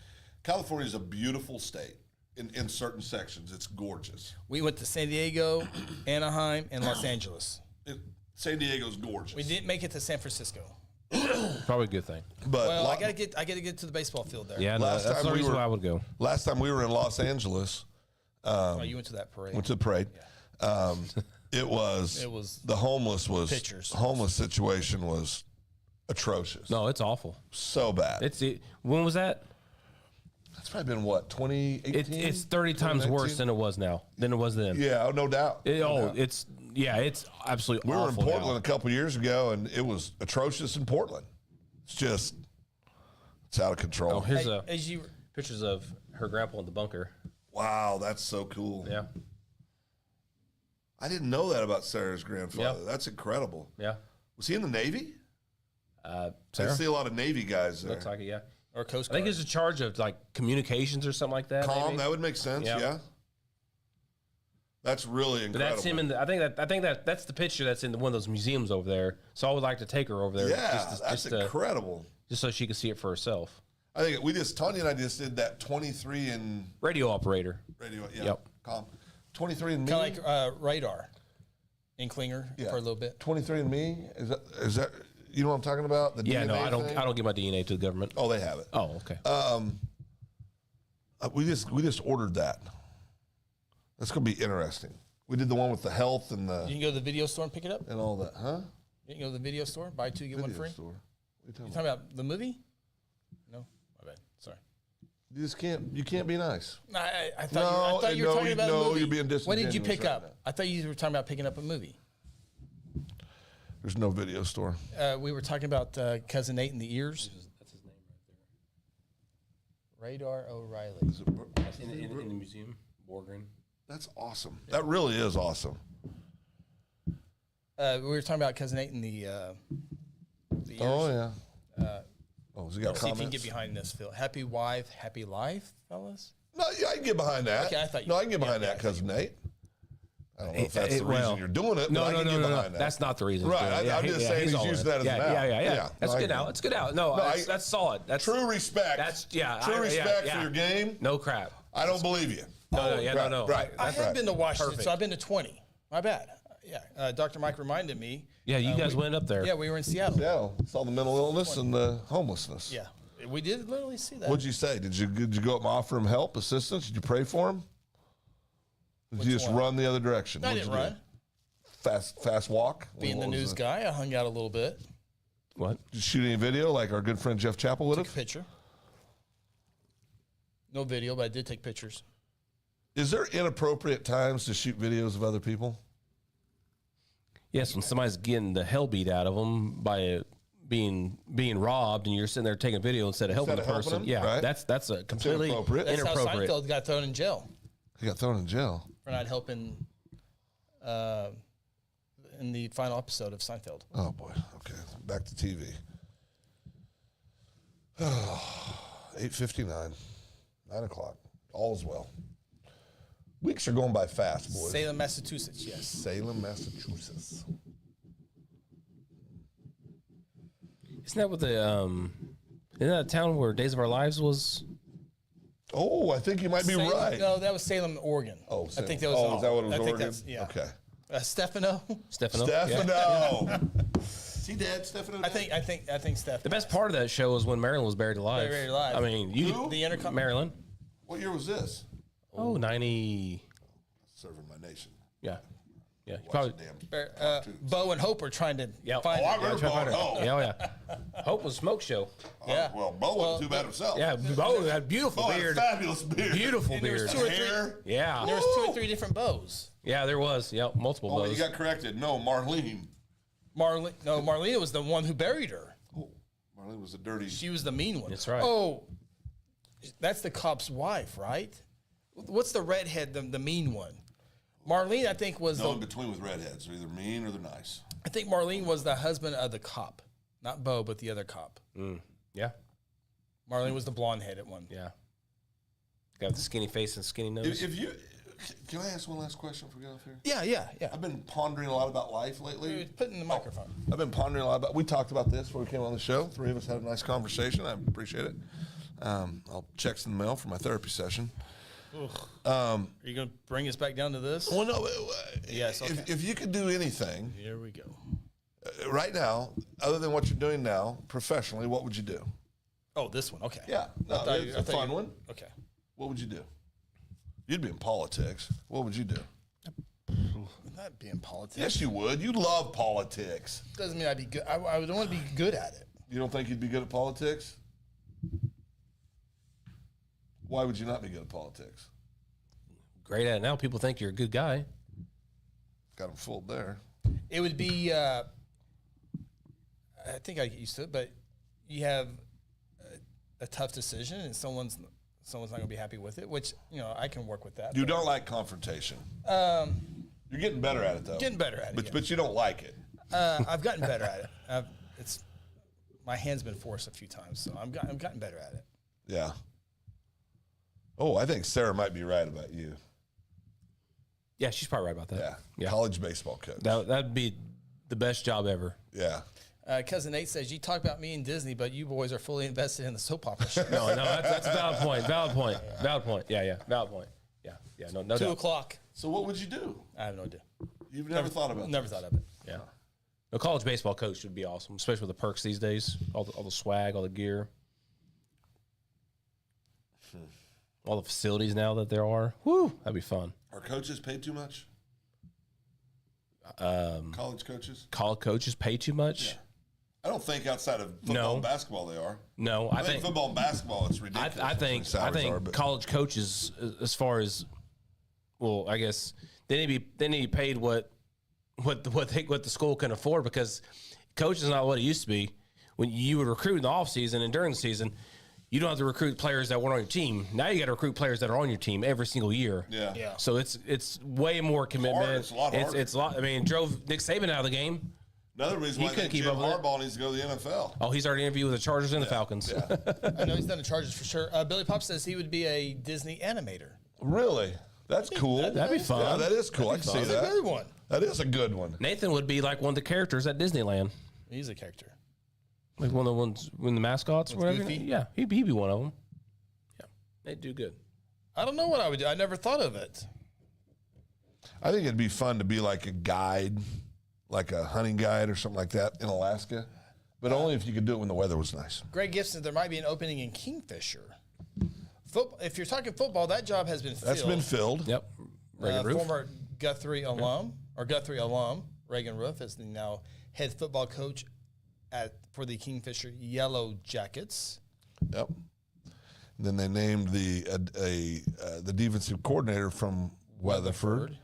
E: California is a beautiful state. In certain sections, it's gorgeous.
C: we went to San Diego, Anaheim, and Los Angeles.
E: San Diego's gorgeous.
C: We didn't make it to San Francisco.
A: Probably a good thing.
B: But
C: Well, I gotta get to the baseball field there.
A: Yeah, no,
B: Last
A: that's
B: time
A: the
B: we
A: reason
B: were-
A: why I would go.
B: last time we were in Los Angeles,
C: Oh, you went to that parade.
B: Went to the parade. It was the homeless situation was atrocious.
A: No, it's awful.
B: So bad.
A: When was that?
B: It's probably been what, 2018?
A: It's 30 times worse than it was then.
B: Yeah, no doubt.
A: It's absolutely
B: We were in
A: awful
B: Portland
A: now.
B: a couple years ago, and it was atrocious in Portland. It's out of control.
A: Oh, here's
C: Hey,
A: pictures of her grandpa in the bunker.
B: Wow, that's so cool.
A: Yeah,
B: I didn't know that about Sarah's grandfather.
A: Yep.
B: That's incredible.
A: yeah.
B: Was he in the Navy? I
A: Sarah?
B: see a lot of Navy guys there.
A: Looks like it, yeah.
C: or Coast
A: I think
C: Guard.
A: he's in charge of like communications or something like that.
B: Calm,
A: maybe.
B: that would make sense.
A: Yeah.
B: Yeah. That's really
A: But
B: incredible.
A: that's him in the. I think that's the picture that's in one of those museums over there. So I would like to take her over there.
B: Yeah, that's incredible.
A: Just so she can see it for herself.
B: I think Tanya and I just did that 23 and
A: Radio operator.
B: radio. Yeah.
A: Yep.
B: Calm. 23 and me.
C: Kind of like Radar in Klinger for a little bit.
B: 23 and me. Is that you know what I'm talking about? The
A: Yeah,
B: DNA
A: no, I don't.
B: thing?
A: I don't give my DNA to the government.
B: Oh, they have it.
A: Oh, okay.
B: We just ordered that. That's gonna be interesting. We did the one with the health and
C: You can go to the video store and pick it up.
B: all that, huh?
C: You can go to the video store, buy two, get one
B: Video
C: free.
B: store. What are you talking
C: You
B: about?
C: talking about the movie? No, my bad. Sorry.
B: You just can't be nice.
C: I thought
B: No,
C: you were talking about a movie.
B: you're being
C: What did you
B: disingenuous
C: pick
B: right
C: up?
B: now.
C: I thought you were talking about picking up a movie.
B: There's no video store.
C: We were talking about Cousin Nate and the Ears.
A: That's his name right
C: Radar O'Reilly.
A: there. In the museum, Borgren.
B: That's awesome. That really is awesome.
C: We were talking about Cousin Nate and the Ears.
B: Oh yeah. Has he got
C: See if you can
B: comments?
C: get behind this, Phil. Happy wife, happy life, fellas.
B: No, yeah, I can get behind that.
C: Okay, I thought you-
B: no, I can get
C: yeah,
B: behind
C: yeah, I
B: that,
C: thought
B: cousin Nate. I don't know if that's the reason you're doing it,
A: No,
B: but I can get behind that.
A: That's not the reason.
B: Right, I'm just saying he's
A: all
B: using
A: in.
B: that as an out.
A: Yeah.
B: Yeah,
A: That's
B: no, I
A: good
B: agree.
A: out. That's good out. No, that's solid. That's
B: True respect.
A: That's
B: True respect for your game.
A: No crap.
B: I don't believe you.
A: No.
B: Right.
C: I have been to Washington,
A: Perfect.
C: so I've been to 20. My bad. Yeah, Dr. Mike reminded me.
A: Yeah, you guys went up there.
C: Yeah, we were in Seattle.
B: Yeah, saw the mental illness and the homelessness.
C: Yeah, we did literally see that.
B: What'd you say? Did you go up and offer him help, assistance? Did you pray for him? Did you just
C: one?
B: run the other direction?
C: I
B: What'd
C: didn't
B: you do?
C: run.
B: Fast walk.
C: Being the
B: What was
C: news
B: it?
C: guy, I hung out a little bit.
A: What?
B: Did you shoot any video like our good friend Jeff Chappell would
C: Took a
B: have?
C: picture. No video, but I did take pictures.
B: Is there inappropriate times to shoot videos of other people?
A: Yes, when somebody's getting the hell beat out of them by being robbed, and you're sitting there taking a video instead of helping the
B: Instead of
A: person.
B: helping them,
A: Yeah,
B: right?
A: that's a completely
B: inappropriate.
C: That's
A: inappropriate.
C: how Seinfeld got thrown in jail
B: He got thrown in jail.
C: for not helping in the final episode of Seinfeld.
B: Oh boy. Okay, back to TV. 8:59, 9 o'clock. All is well. Weeks are going by fast, boys.
C: Salem, Massachusetts, yes.
B: Salem, Massachusetts.
A: Isn't that what the isn't that a town where Days of Our Lives was?
B: Oh, I think you might be
C: Salem-
B: right.
C: No, that was Salem, Oregon.
B: Oh,
C: I think that was.
B: Oh, is that what it was?
C: I think
B: Oregon?
C: that's yeah.
B: Okay.
C: Stefano.
A: Stefano.
B: Stefano. Is he dead, Stefano?
C: I think Stefano.
A: The best part of that show was when Marilyn was buried alive.
C: Buried alive.
A: I mean, you
B: Who?
C: The intercom.
A: Marilyn.
B: What year was this?
A: Oh, 90.
B: Serving my nation.
A: Yeah. Yeah.
B: Watch
A: Probably.
B: the damn.
C: Bo and Hope are trying to
A: Yeah.
C: find.
B: Oh, I
C: it.
B: remember
A: try to
B: Bo.
A: find her.
B: Oh,
A: Yeah. Hope was smoke show.
C: Yeah.
B: Well, Bo wasn't too bad himself.
A: Yeah. Bo had beautiful
B: Bo had a
A: beard.
B: fabulous beard.
A: Beautiful
C: there was
A: beard.
C: two or three-
B: Hair.
A: Yeah.
C: There was 2 or 3 different bows.
A: Yeah, there was. Yeah, multiple
B: Oh,
A: bows.
B: you got corrected. No, Marlene.
C: Marlena was the one who buried her.
B: Oh, Marlene was a dirty.
C: She was the mean one.
A: That's right.
C: Oh, that's the cop's wife, right? What's the redhead, the mean one? Marlene, I think, was
B: No in between with redheads. They're either mean or they're nice.
C: I think Marlene was the husband of the cop, not Bo, but the other cop.
A: Yeah.
C: Marlene was the blonde-headed one.
A: Yeah. Got the skinny face and skinny nose.
B: If you, can I ask one last question before we get off here?
C: Yeah.
B: I've been pondering a lot about life lately.
C: Put it in the microphone.
B: I've been pondering a lot about. We talked about this before we came on the show. 3 of us had a nice conversation. I appreciate it. I'll check in the mail for my therapy session.
C: Are you going to bring us back down to this?
B: Well, no.
C: Yes, okay.
B: If you could do anything
C: Here we go.
B: right now, other than what you're doing now, professionally, what would you do?
C: Oh, this one. Okay.
B: Yeah, no,
C: I thought
B: it's a fun one.
C: Okay.
B: What would you do? You'd be in politics. What would you do?
C: Not be in politics.
B: Yes, you would. You love politics.
C: Doesn't mean I'd be good. I would want to be good at it.
B: You don't think you'd be good at politics? Why would you not be good at politics?
A: Great at it now. People think you're a good guy.
B: Got them fooled there.
C: It would be. I think I get used to it, but you have a tough decision, and someone's not going to be happy with it. Which I can work with that.
B: You don't like confrontation. You're getting better at it, though.
C: Getting better at it, yeah.
B: But you don't like it.
C: I've gotten better at it. My hand's been forced a few times, so I've gotten better at it.
B: Yeah. Oh, I think Sarah might be right about you.
A: Yeah, she's probably right about that.
B: Yeah. College baseball coach.
A: That'd be the best job ever.
B: Yeah.
C: Cousin Nate says, you talk about me and Disney, but you boys are fully invested in the soap opera show.
A: No, that's a valid point. Valid point. Valid point. Yeah. Valid point. Yeah. No
C: 2
A: doubt.
C: o'clock.
B: So what would you do?
C: I have no idea.
B: You've never thought about
C: Never
B: this.
C: thought of it.
A: Yeah. A college baseball coach would be awesome, especially with the perks these days. All the swag, all the gear, all the facilities now that there are. Woo, that'd be fun.
B: Are coaches paid too much? College coaches?
A: College coaches pay too much?
B: I don't think outside of football
A: No.
B: and basketball they are.
A: No,
B: I think football and basketball it's ridiculous.
A: I think college coaches, as far as, well, I guess they need to be paid what the school can afford, because coach is not what it used to be. When you would recruit in the off season and during the season, you don't have to recruit players that weren't on your team. Now you got to recruit players that are on your team every single year.
B: Yeah.
A: So it's way more commitment.
B: It's a lot harder.
A: It's a lot. I mean, drove Nick Saban out of the game.
B: Another reason
A: He
B: why I
A: couldn't
B: think
A: keep
B: Jim
A: up with it.
B: Harbaugh needs to go to the NFL.
A: Oh, he's already interviewed with the Chargers and the Falcons.
B: Yeah.
C: I know he's done the Chargers for sure. Billy Pop says he would be a Disney animator.
B: Really? That's cool.
A: That'd be fun.
B: Yeah, that is cool. I can see
C: That's a
B: that.
C: good one.
B: That is a good one.
A: Nathan would be like one of the characters at Disneyland.
C: He's a character.
A: Like one of the ones when the mascots or whatever.
C: Goofy?
A: Yeah, he'd be one of them. Yeah, they'd do good.
C: I don't know what I would do. I never thought of it.
B: I think it'd be fun to be like a guide, like a hunting guide or something like that in Alaska, but only if you could do it when the weather was nice.
C: Greg Gibson, there might be an opening in Kingfisher. If you're talking football, that job has been filled.
B: That's been filled.
A: Yep. Reagan Roof.
C: Former Guthrie alum, Reagan Roof, is the now head football coach for the Kingfisher Yellow Jackets.
B: Yep. And then they named the defensive coordinator from Weatherford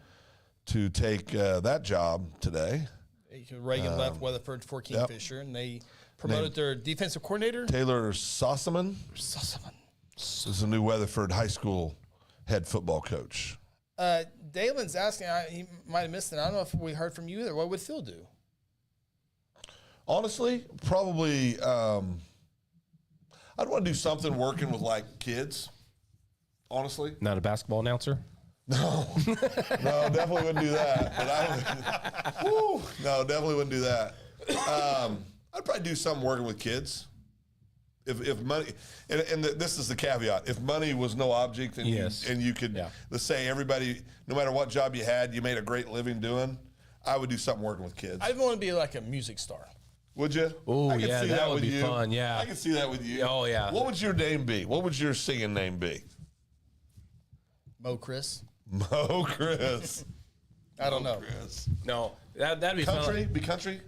B: to take that job today.
C: Reagan left Weatherford for Kingfisher, and they promoted their defensive coordinator.
B: Taylor Sossaman is the new Weatherford High School head football coach.
C: Dalen's asking, he might have missed it. I don't know if we heard from you either. What would Phil do?
B: Honestly, probably I'd want to do something working with like kids. Honestly,
A: Not a basketball announcer.
B: no, definitely wouldn't do that. But no, definitely wouldn't do that. I'd probably do something working with kids. If money, and this is the caveat: if money was no object, and you could, let's say everybody, no matter what job you had, you made a great living doing, I would do something working with kids.
C: I'd want to be like a music star.
B: Would you?
A: Oh,
B: I could
A: yeah,
B: see
A: that would
B: with
A: be
B: you.
A: fun, yeah.
B: I can see that with you.
A: Oh, yeah.
B: What would your name be? What would your singing name be?
C: Mo Chris.
B: Mo Chris.
C: I don't know.
B: Chris.
A: No, that'd be
B: Country?
A: fun.
B: Be country?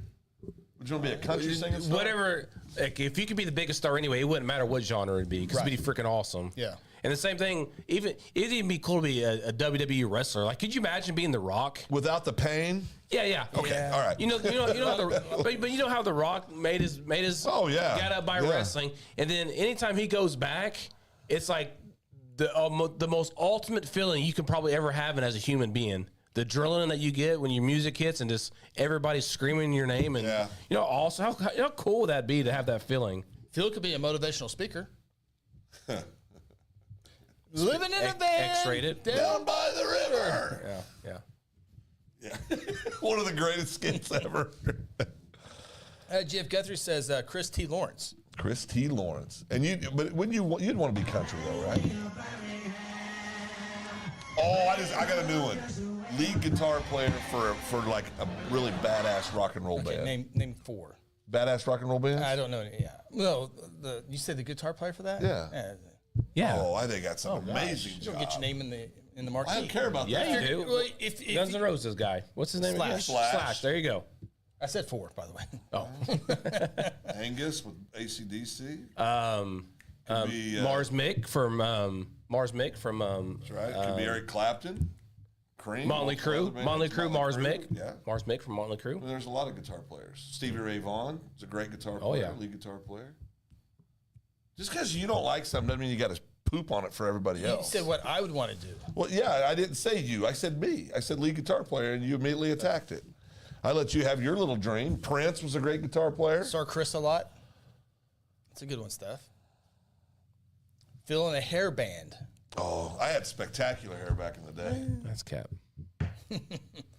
B: Would you want to be a country singer?
A: Whatever. Like, if you could be the biggest star anyway, it wouldn't matter what genre it'd be, because it'd be freaking awesome.
C: Yeah.
A: And the same thing, it'd even be cool to be a WWE wrestler. Like, could you imagine being The Rock?
B: Without the pain?
A: Yeah.
B: Okay, all right.
A: But you know how The Rock made his got up by wrestling, and then anytime he goes back, it's like the most ultimate feeling you can probably ever have as a human being. The adrenaline that you get when your music hits and just everybody's screaming your name, and also how cool would that be to have that feeling?
C: Phil could be a motivational speaker. Living in a van.
A: X-rated.
B: Down by the river.
A: Yeah.
B: One of the greatest skits ever.
C: Jeff Guthrie says Chris T. Lawrence.
B: Chris T. Lawrence. And you'd want to be country though, right? Oh, I got a new one. Lead guitar player for like a really badass rock and roll band.
C: Name 4.
B: Badass rock and roll band?
C: I don't know. Yeah. No, you said the guitar player for that?
B: Yeah.
A: Yeah.
B: Oh, I think that's an amazing
C: You
B: job.
C: don't get your name in in the marquee.
B: I don't care about
A: Yeah,
B: that.
A: you do.
C: Well, if
A: Guns N' Roses guy. What's his name again?
C: Slash.
B: Slash.
A: There you go.
C: I said 4, by the way.
A: Oh.
E: Angus with AC/DC.
A: Mars Mick from Mars Mick from
E: That's right. Could be Eric Clapton. Cream.
A: Motley Crue. Motley Crue, Mars
E: Crue,
A: Mick.
E: Yeah.
A: Mars Mick from Motley Crue.
E: There's a lot of guitar players. Stevie Ray Vaughan is a great guitar player,
A: Oh, yeah.
E: lead guitar player.
B: Just because you don't like something doesn't mean you got to poop on it for everybody
C: You
B: else.
C: said what I would want to do.
B: Well, yeah, I didn't say you. I said me. I said lead guitar player, and you immediately attacked it. I let you have your little dream. Prince was a great guitar player.
C: Saw Chris a lot. It's a good one, Steph. Phil in a hair band.
B: Oh,
E: I had spectacular hair back in the day.
A: That's Cap.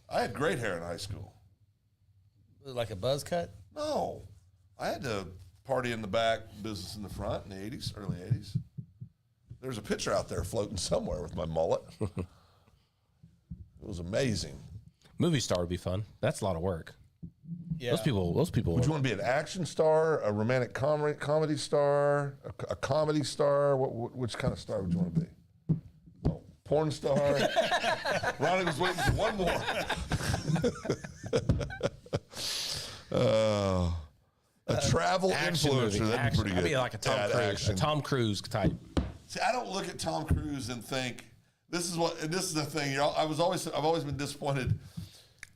E: I had great hair in high school.
C: Like a buzz cut.
E: No, I had to party in the back, business in the front in the 80s, early 80s.
B: there's a picture out there floating somewhere with my mullet. It was amazing.
A: Movie star would be fun. That's a lot of work.
C: Yeah.
A: Those people.
B: Would you want to be an action star, a romantic comedy star, a comedy star? Which kind of star would you want to be? Oh, porn star? Ronnie was waiting for one more. A travel
A: Action
B: influencer.
A: movie.
B: That'd
A: Action.
B: be pretty good.
A: I'd be like a Tom
B: Yeah,
A: Cruise.
B: action.
A: A Tom Cruise type.
E: See, I don't look at Tom Cruise and think this is what. And this is the thing. I've always been disappointed.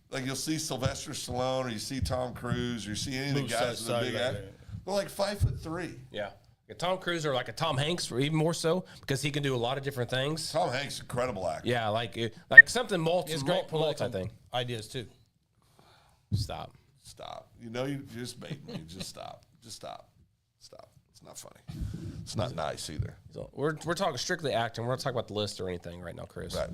E: Like you'll see Sylvester Stallone, or you see Tom Cruise, or you see any of the
C: Move
E: guys with the
C: side
E: big
C: to
E: act.
C: side.
E: They're like 5'3".
A: Yeah. A Tom Cruise or like a Tom Hanks, or even more so, because he can do a lot of different things.
E: Tom Hanks, incredible actor.
A: Yeah, like something
C: It's great
A: multi thing.
C: ideas too.
A: Stop.
E: Stop. You know you just bait me. Just stop. Just stop. Stop. It's not funny.
B: It's not nice either.
A: So we're talking strictly acting. We're not talking about the list or anything right now, Chris.
B: Right.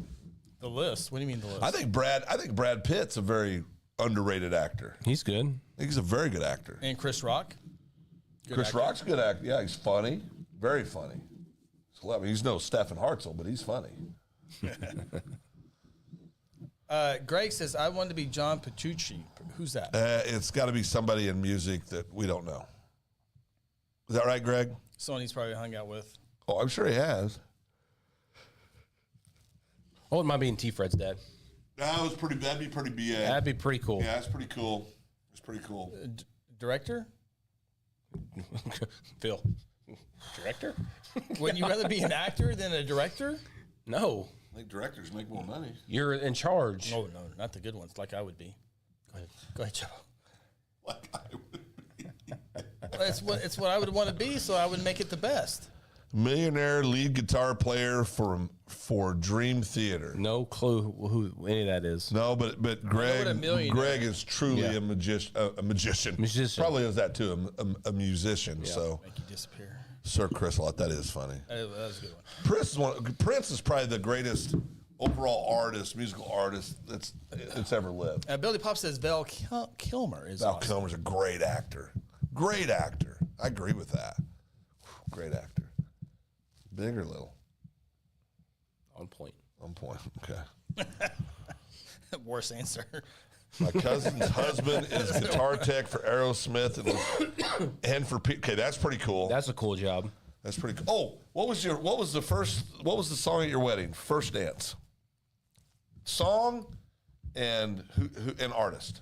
C: The list. What do you mean the list?
B: I think Brad Pitt's a very underrated actor.
A: He's good.
B: I think he's a very good actor.
C: And Chris Rock. Good
B: Chris
C: actor.
B: Rock's a good actor. Yeah, he's funny. Very funny. He's no Stephen Hartzell, but he's funny.
C: Greg says, I want to be John Petrucci. Who's that?
B: It's got to be somebody in music that we don't know. Is that right, Greg?
C: Someone he's probably hung out with.
B: Oh, I'm sure he has.
A: I wouldn't mind being T-Fred's dad.
E: That'd be pretty BA.
A: That'd be pretty cool.
E: Yeah, that's pretty cool. It's pretty cool.
C: Director?
A: Phil. Director?
C: Wouldn't you rather be an actor than a director?
A: No.
E: I think directors make more money.
A: You're in charge.
C: Oh, no, not the good ones, like I would be. Go ahead, Joe.
E: Like I would be.
C: It's what I would want to be, so I would make it the best.
B: Millionaire lead guitar player for Dream Theater.
A: No clue who any of that is.
B: No, but
C: what a
B: Greg
C: millionaire
B: is truly
A: Yeah.
B: a magician.
A: Musician.
B: Probably is that too, a musician. So,
C: Make you disappear.
B: Sir Chris Lott, that is funny.
C: That was a good one.
B: Prince is probably the greatest overall musical artist that's ever lived.
C: Billy Pop says Val Kilmer is
B: Val
C: awesome.
B: Kilmer's a great actor. Great actor. I agree with that. Great actor. Big or little?
A: On point.
B: On point. Okay.
C: Worst answer.
B: My cousin's husband is guitar tech for Aerosmith and for okay, that's pretty cool.
A: That's a cool job.
B: That's pretty cool. Oh, what was the song at your wedding? First dance. Song and who and artist.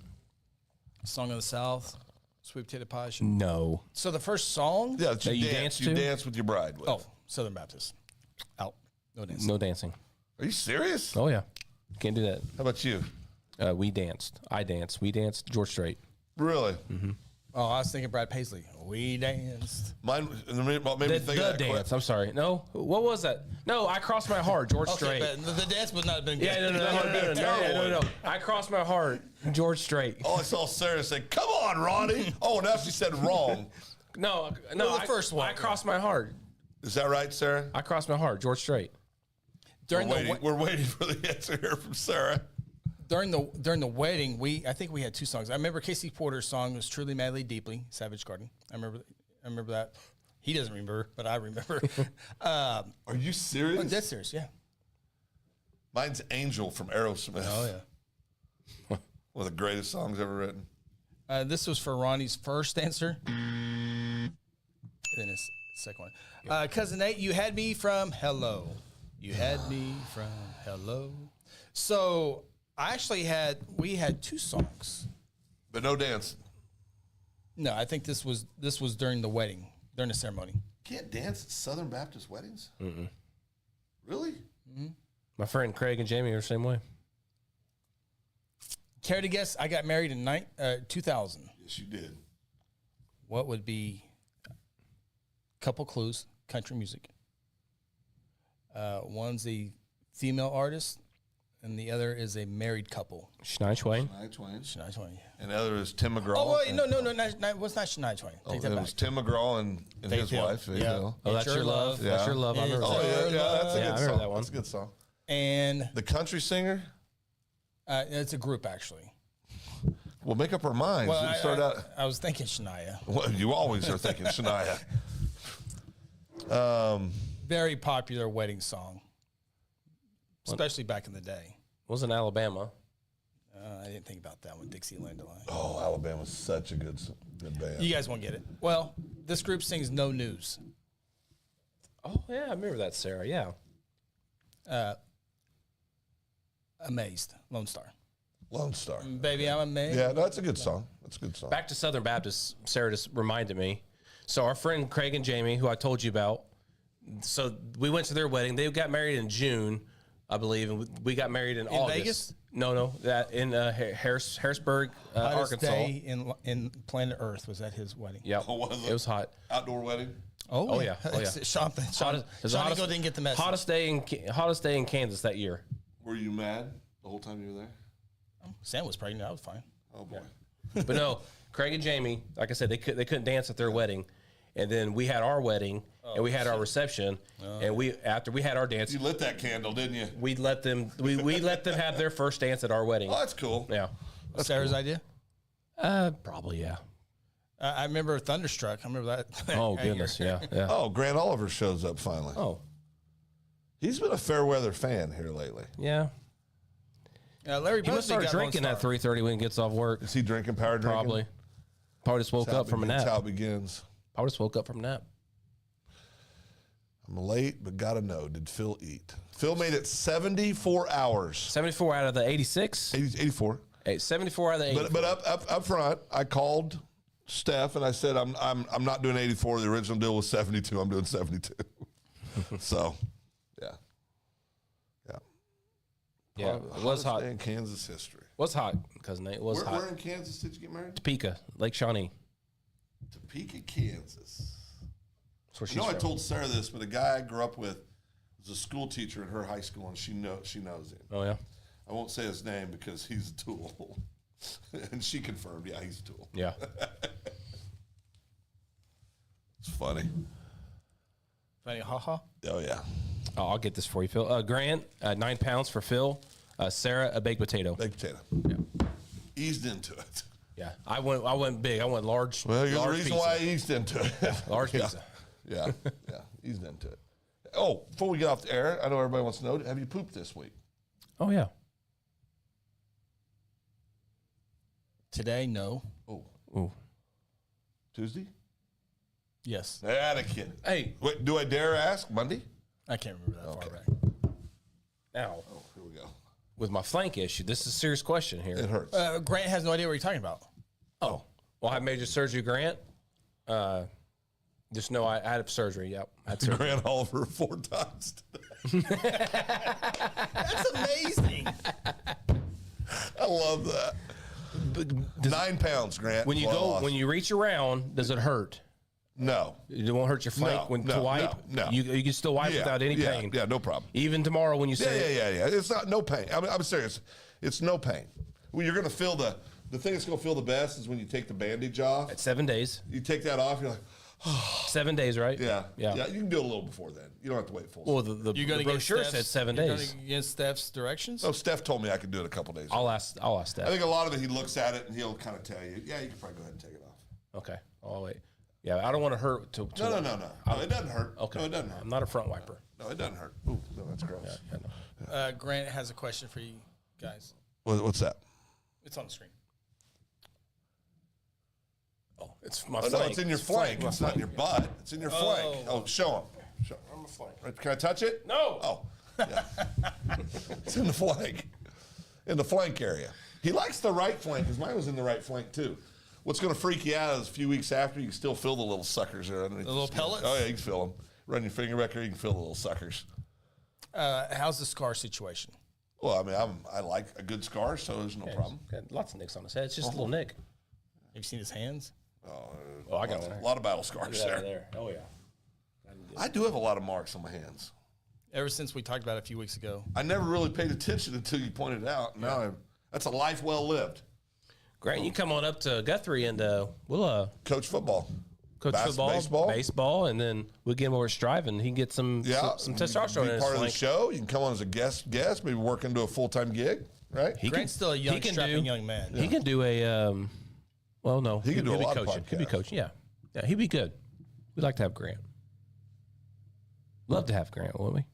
C: Song of the South, Sweet Potato Pie.
A: No.
C: So the first song?
B: Yeah, that
A: you
B: you
A: dance
B: dance. You
A: to?
B: dance with your bride with.
C: Oh, Southern Baptist. Out. No dance.
A: No dancing.
B: Are you serious?
A: Oh yeah. Can't do that.
B: How about you?
A: We danced. I danced. We danced. George Strait.
B: Really?
C: Oh, I was thinking Brad Paisley. We danced.
B: Mine. What made me
A: The
B: think of that
A: dance.
B: clip?
A: I'm sorry. No. What was that? No. I crossed my heart. George Strait.
C: Okay, but the dance would not have been good.
A: Yeah. No. I crossed my heart. George Strait.
B: Oh, I saw Sarah say, "Come on, Ronnie." Oh, now she said wrong.
A: No.
C: the first one.
A: I crossed my heart.
B: Is that right, Sarah?
A: I crossed my heart. George Strait.
C: During
B: We're waiting for the answer here from Sarah.
C: during the wedding, I think we had two songs. I remember Casey Porter's song was "Truly, Madly, Deeply," Savage Garden. I remember that. He doesn't remember, but I remember.
B: Are you serious?
C: That's serious, yeah.
B: Mine's Angel from Aerosmith.
C: Oh yeah.
B: One of the greatest songs ever written.
C: This was for Ronnie's first answer. And then his second one. Cousin Nate, you had me from Hello. You had me from hello. So we had 2 songs.
B: But no dancing.
C: No, I think this was during the wedding, during the ceremony.
B: Can't dance at Southern Baptist weddings? Mm-mm. Really?
A: My friend Craig and Jamie are the same way.
C: Care to guess? I got married in 2000.
B: Yes, you did.
C: What would be couple clues? Country music. One's a female artist, and the other is a married couple.
A: Shania Twain.
B: Shania Twain.
C: Shania Twain.
B: And the other is Tim McGraw.
C: Oh, wait, no, it was not Shania Twain. Take that
B: it
C: back.
B: was Tim McGraw and his
C: Hill.
B: wife. Faith
C: Yeah.
B: Hill.
A: Oh, that's your love.
B: Yeah.
A: That's your love. I remember
B: Oh,
A: that.
B: yeah, that's a
A: Yeah, I
B: good
A: remember
B: song.
A: that one.
B: That's a good song.
C: And
B: The country singer?
C: it's a group, actually.
B: We'll make up our minds.
C: Well,
B: Start out.
C: I was thinking Shania.
B: Well, you always are thinking Shania.
C: Very popular wedding song, especially back in the day.
A: Wasn't Alabama.
C: I didn't think about that one, Dixieland Delight.
B: Oh, Alabama's such a good band.
C: You guys won't get it. Well, this group sings No News.
A: Oh yeah, I remember that, Sarah. Yeah.
C: Amazed, Lone Star.
B: Lone Star.
C: Baby, I'm amazed.
B: Yeah, no, that's a good song. That's a good song.
A: Back to Southern Baptist, Sarah just reminded me. So our friend Craig and Jamie, who I told you about, so we went to their wedding. They got married in June, I believe, and we got married in August.
C: Vegas?
A: No, that in Harrisburg,
C: Hottest
A: Arkansas.
C: day in planet Earth was at his wedding.
A: Yep,
B: Oh, was it?
A: it was hot.
B: Outdoor wedding?
A: Oh yeah, oh yeah.
C: Sean
A: It was the
C: Eagle didn't get the message.
A: Hottest day in Kansas that year.
B: Were you mad the whole time you were there?
C: Sam was pregnant. I was fine.
B: Oh, boy.
A: But no, Craig and Jamie, like I said, they couldn't dance at their wedding, and then we had our wedding and we had our reception, and after we had our dance,
B: You lit that candle, didn't you?
A: we let them have their first dance at our wedding.
B: Oh, that's cool.
A: Yeah,
C: Sarah's idea.
A: probably yeah.
C: I remember Thunderstruck. I remember that.
A: Oh goodness, yeah.
B: Oh, Grant Oliver shows up finally.
A: Oh
B: He's been a fair weather fan here lately.
A: yeah.
C: Larry
A: He must
C: Busby
A: start
C: got
A: drinking
C: Lone
A: at
C: Star.
A: 3:30 when he gets off work.
B: Is he drinking, power drinking?
A: Probably just woke up from a
B: That's how
A: nap.
B: it begins.
A: Probably just woke up from a nap.
B: I'm late, but gotta know, did Phil eat? Phil made it 74 hours.
A: 74 out of the 86.
B: 84.
A: 74 out of the 84.
B: But up front, I called Steph and I said, I'm not doing 84. The original deal was 72. I'm doing 72. So, yeah.
A: Yeah, it was hot.
B: Day in Kansas history.
A: Was hot, cousin Nate. It was hot.
B: Where in Kansas did you get married?
A: Topeka, Lake Shawnee.
B: Topeka, Kansas.
A: That's where she's
B: You know, I
A: from.
B: told Sarah this, but a guy I grew up with was a school teacher at her high school, and she knows him.
A: Oh yeah,
B: I won't say his name because he's a tool. And she confirmed, yeah, he's a tool.
A: yeah.
B: It's funny.
C: Funny, haha.
B: Oh, yeah.
A: Oh, I'll get this for you, Phil. Grant, 9 pounds for Phil. Sarah, a baked potato.
B: Baked potato.
A: Yeah.
B: Eased into it.
A: Yeah, I went big. I went large.
B: Well, you're the
A: large
B: reason
A: pizza.
B: why I eased into it.
A: Large
B: Yeah.
A: pizza.
B: Yeah, eased into it. Oh, before we get off the air, I know everybody wants to know, have you pooped this week?
A: Oh yeah.
C: Today, no.
B: Oh,
A: Ooh.
B: Tuesday?
C: Yes.
B: That a kid.
A: Hey,
B: Wait, do I dare ask? Monday?
C: I can't remember that far back.
A: now
B: Oh, here we go.
A: with my flank issue, this is a serious question here.
B: It hurts.
C: Grant has no idea what you're talking about.
A: Oh, well, I had major surgery, Grant. Just know I had surgery. Yep, I had surgery.
B: Grant Oliver 4 times today.
C: That's amazing.
B: I love that. 9 pounds, Grant.
A: When you
B: Well,
A: go, when you reach around, does it hurt?
B: No.
A: It won't hurt your flank when to wipe.
B: no.
A: You can still wipe without any pain.
B: Yeah, no problem.
A: Even tomorrow when you say,
B: Yeah. It's not no pain. I'm serious. It's no pain. Well, you're gonna feel the thing that's gonna feel the best is when you take the bandage off.
A: at 7 days.
B: You take that off, you're like,
A: 7 days, right?
B: yeah.
A: Yeah.
B: You can do it a little before then. You don't have to wait full.
A: Well, the
C: You're going to get
A: brochure
C: Steph's,
A: said 7
C: you're
A: days.
C: gonna get Steph's directions?
B: Oh, Steph told me I could do it a couple days.
A: I'll ask
B: I
A: Steph.
B: think a lot of it, he looks at it and he'll kind of tell you, yeah, you can probably go ahead and take it off.
A: Okay. I'll wait. Yeah, I don't want to hurt. To
B: No, it doesn't hurt.
A: Okay.
B: No, it doesn't hurt.
A: I'm not a front wiper.
B: No, it doesn't hurt. Ooh, no, that's gross.
A: Yeah, no.
C: Grant has a question for you guys.
B: What's that?
C: It's on the screen.
A: Oh, it's my
B: Oh,
A: flank.
B: no, it's in your flank.
A: My
B: It's not in your butt. It's in your flank.
C: Oh.
B: Oh, show him. Can I touch it?
A: No.
B: Oh. Yeah. It's in the flank. In the flank area. He likes the right flank, because mine was in the right flank, too. What's going to freak you out is a few weeks after, you can still feel the little suckers there underneath.
C: The little
B: skin.
C: pellets?
B: Oh, yeah, you can feel them. Run your finger back there, you can feel the little suckers.
C: How's the scar situation?
B: Well, I mean, I like a good scar, so there's no problem.
A: Got lots of nicks on his head. It's just a little nick.
C: Have you seen his hands?
A: Oh, I got one.
B: A lot of battle scars there.
A: Oh, yeah.
B: I do have a lot of marks on my hands.
C: Ever since we talked about it a few weeks ago.
B: I never really paid attention until you pointed it out. Now that's a life well lived.
A: Grant, you come on up to Guthrie and we'll
B: Coach football.
A: coach football, baseball, and then we'll get him over striving. He can get some testosterone
B: Be
A: in his
B: part of the
A: flank.
B: show. You can come on as a guest, maybe work into a full-time gig, right?
C: Grant's still a young, strapping young man.
A: He can do a, well, no.
B: He can do a
A: he'll be
B: lot of
A: coaching. He'll be
B: podcasts.
A: coaching, yeah. Yeah, he'd be good. We'd like to have Grant. Love to have Grant, wouldn't we?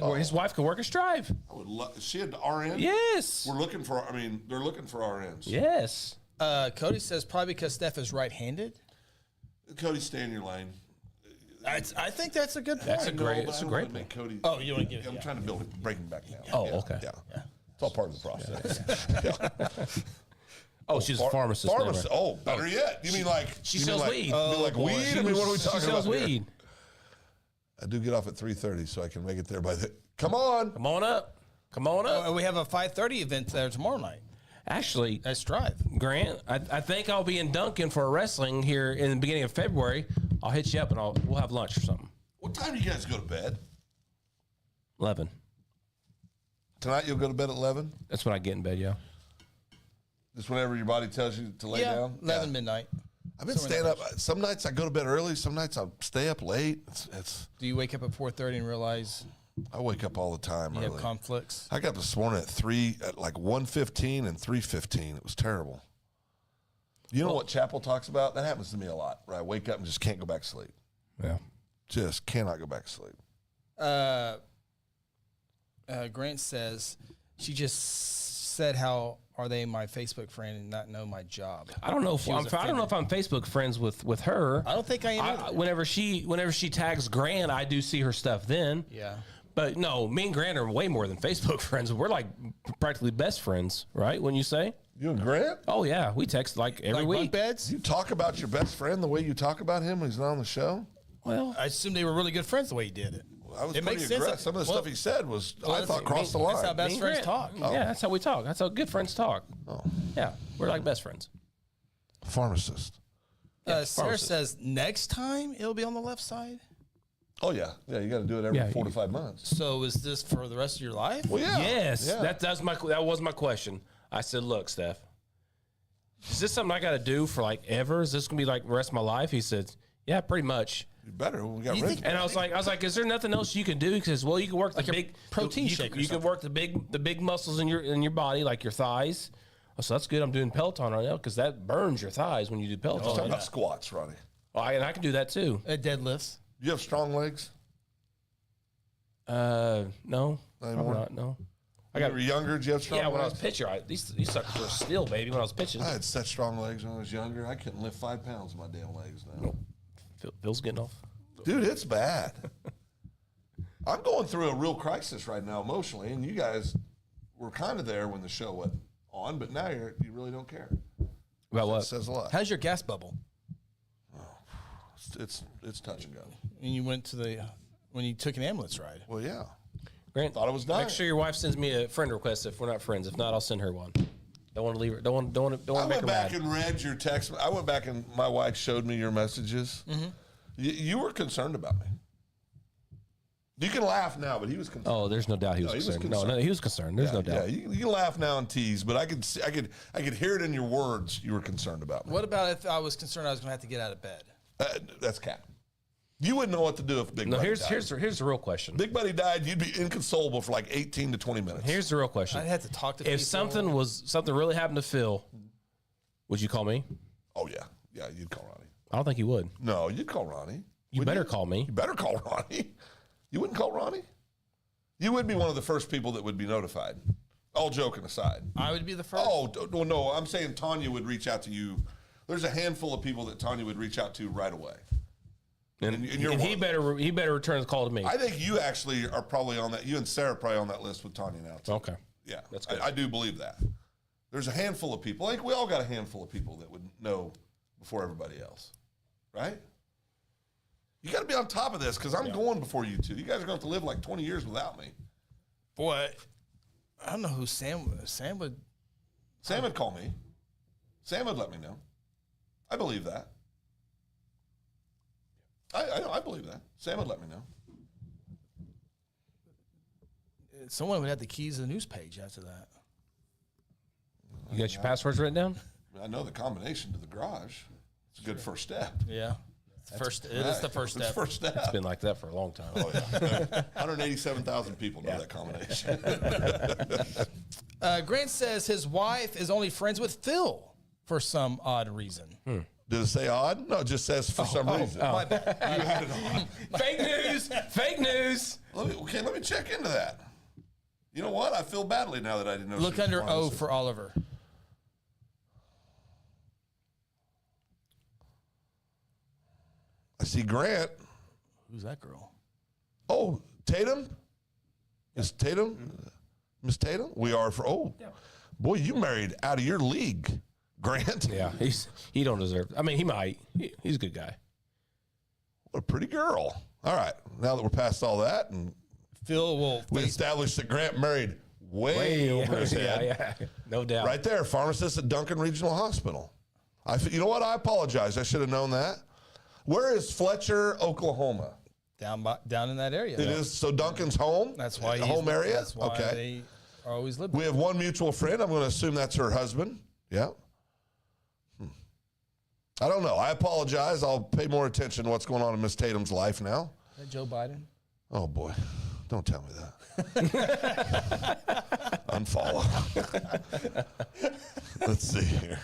A: Oh, his wife could work a strive.
B: I would is she an RN?
A: Yes.
B: We're looking for, they're looking for RNs.
A: Yes.
C: Cody says probably because Steph is right-handed.
B: Cody, stay in your lane.
C: I think that's a good point.
A: That's a great
B: But I don't
A: point.
B: wanna make Cody.
C: Oh, you want to give it?
B: I'm trying to break him back now.
A: Oh, okay.
B: Yeah. It's all part of the process.
A: Oh, she's a pharmacist.
B: Pharmacist.
A: never.
B: Oh, better yet. You mean like
A: She sells weed.
B: You mean like weed? I mean, what are we talking
A: She sells
B: about here?
A: weed.
B: I do get off at 3:30, so I can make it there by the. Come on.
A: Come on up. Come on up.
C: We have a 5:30 event there tomorrow night.
A: Actually,
C: Let's drive.
A: Grant, I think I'll be in Duncan for a wrestling here in the beginning of February. I'll hit you up and we'll have lunch or something.
B: What time do you guys go to bed?
A: 11.
B: Tonight you'll go to bed at 11?
A: That's when I get in bed, yeah.
B: Just whenever your body tells you to lay
C: Yeah,
B: down?
C: 11 midnight.
B: I've been staying up. Some nights I go to bed early. Some nights I'll stay up late.
C: Do you wake up at 4:30 and realize
B: I wake up all the time
C: you
B: early.
C: have conflicts?
B: I got up this morning at like 1:15 and 3:15. It was terrible. You know what Chapel talks about? That happens to me a lot, where I wake up and just can't go back to sleep.
A: Yeah.
B: Just cannot go back to sleep.
C: Grant says she just said, "How are they my Facebook friend and not know my job?"
A: I don't know if
C: She was
A: I don't know if I'm Facebook friends with her.
C: I don't think I am. either.
A: Whenever she tags Grant, I do see her stuff then.
C: Yeah.
A: But no, me and Grant are way more than Facebook friends. We're like practically best friends, right? When you say,
B: You and Grant?
A: oh yeah, we text like every
C: Like
A: week.
C: bunk beds?
B: You talk about your best friend the way you talk about him when he's not on the show?
A: Well,
C: I assume they were really good friends the way he did it.
B: I was
C: It
B: pretty
C: makes sense.
B: aggressive. Some of the
C: Well,
B: stuff he said was, I
C: that's-
B: thought, crossed the
C: That's how
B: line.
C: best
A: me and
C: friends
A: Grant.
C: talk.
A: Yeah, that's how we talk. That's how good friends talk.
B: Oh.
A: Yeah, we're like best friends.
B: Pharmacist.
C: Sarah
A: pharmacist.
C: says next time it'll be on the left side.
B: Oh, yeah. Yeah, you got to do it every
A: Yeah,
B: 4 to 5 months.
C: So is this for the rest of your life?
B: Well, yeah.
A: Yes,
B: Yeah.
A: that was my question. I said, look, Steph, is this something I got to do for like ever? Is this gonna be like the rest of my life? He said, yeah, pretty much.
B: You better. We got
C: You
B: rid
C: think-
B: of
A: And I was like, is there nothing else you can do? He says, well, you can work the
C: Like a
A: big
C: protein
A: you
C: shake or
A: You can work the big muscles in your body, like your thighs. Oh, so that's good. I'm doing Peloton right now because that burns your thighs when you do Peloton.
B: Talking about squats, Ronnie.
A: And I can do that too.
C: Deadlifts.
B: You have strong legs?
A: No,
B: Not
A: probably
B: anymore?
A: not. No,
B: When you were younger, did you have strong
A: yeah. When I was
B: legs?
A: pitching, these suckers were still, baby. When I was pitching,
B: I had such strong legs when I was younger. I couldn't lift 5 pounds with my damn legs now.
A: Phil's getting off.
B: Dude, it's bad. I'm going through a real crisis right now emotionally, and you guys were kind of there when the show went on, but now you really don't care.
A: About
B: That
A: what?
B: says a lot.
C: How's your gas bubble?
B: It's touch and go.
C: And you went to when you took an ambulance ride.
B: Well, yeah.
A: Grant,
B: Thought it was dying.
A: make sure your wife sends me a friend request if we're not friends. If not, I'll send her one. Don't want to leave her. Don't want
B: I
A: to make
B: went
A: her
B: back
A: mad.
B: and read your text. I went back and my wife showed me your messages. You were concerned about me. You can laugh now, but he was concerned.
A: Oh, there's no doubt he was
B: No, he was
A: concerned. No,
B: concerned.
A: he was concerned. There's no doubt.
B: Yeah, you can laugh now and tease, but I could see, I could hear it in your words. You were concerned about me.
C: What about if I was concerned I was going to have to get out of bed?
B: That's cap. You wouldn't know what to do if Big
A: No,
B: Buddy
A: here's
B: died.
A: the real question.
B: Big Buddy died, you'd be inconsolable for like 18 to 20 minutes.
A: Here's the real question.
C: I'd have to talk to
A: If
C: people.
A: something really happened to Phil, would you call me?
B: Oh yeah, yeah, you'd call Ronnie.
A: I don't think you would.
B: No, you'd call Ronnie.
A: You better call me.
B: You better call Ronnie. You wouldn't call Ronnie? You would be one of the first people that would be notified. All joking aside.
C: I would be the first.
B: Oh, no, I'm saying Tanya would reach out to you. There's a handful of people that Tanya would reach out to right away.
A: And
B: you're
A: he
B: one.
A: better return the call to me.
B: I think you actually are probably on that. You and Sarah are probably on that list with Tanya now, too.
A: Okay.
B: Yeah,
A: That's good.
B: I do believe that. There's a handful of people. I think we all got a handful of people that would know before everybody else, right? You got to be on top of this because I'm going before you two. You guys are going to have to live like 20 years without me.
C: Boy, I don't know who Sam would.
B: Sam would call me. Sam would let me know. I believe that. I believe that. Sam would let me know.
C: Someone would have the keys to the news page after that.
A: You got your passwords written down?
B: I know the combination to the garage. It's a good first step.
C: Yeah. It is the first
B: It's
C: step.
B: first step.
A: It's been like that for a long time.
B: Oh, yeah. 187,000 people know that combination.
C: Grant says his wife is only friends with Phil for some odd reason.
B: Did it say odd? No, it just says for some reason.
C: My bad.
B: You had it on.
A: Fake news! Fake news!
B: Let me check into that. You know what? I feel badly now that I didn't know.
C: Look
B: she was
C: under O
B: pharmacist.
C: for Oliver.
B: I see Grant.
C: Who's that girl?
B: Oh, Tatum? Is Tatum? Miss Tatum? We are for, boy, you married out of your league, Grant.
A: Yeah, he don't deserve. I mean, he might. He's a good guy.
B: What a pretty girl. All right, now that we're past all that and
C: Phil will
B: we established that Grant married way over his head.
A: Yeah, no doubt.
B: Right there, pharmacist at Duncan Regional Hospital. You know what? I apologize. I should have known that. Where is Fletcher, Oklahoma?
C: down in that area.
B: It is. So Duncan's home?
C: That's why
B: home area?
C: That's why
B: okay.
C: they are always living.
B: We have one mutual friend. I'm going to assume that's her husband. Yeah. I don't know. I apologize. I'll pay more attention to what's going on in Miss Tatum's life now.
C: Is that Joe Biden?
B: Oh, boy. Don't tell me that. Unfollow. Let's see here.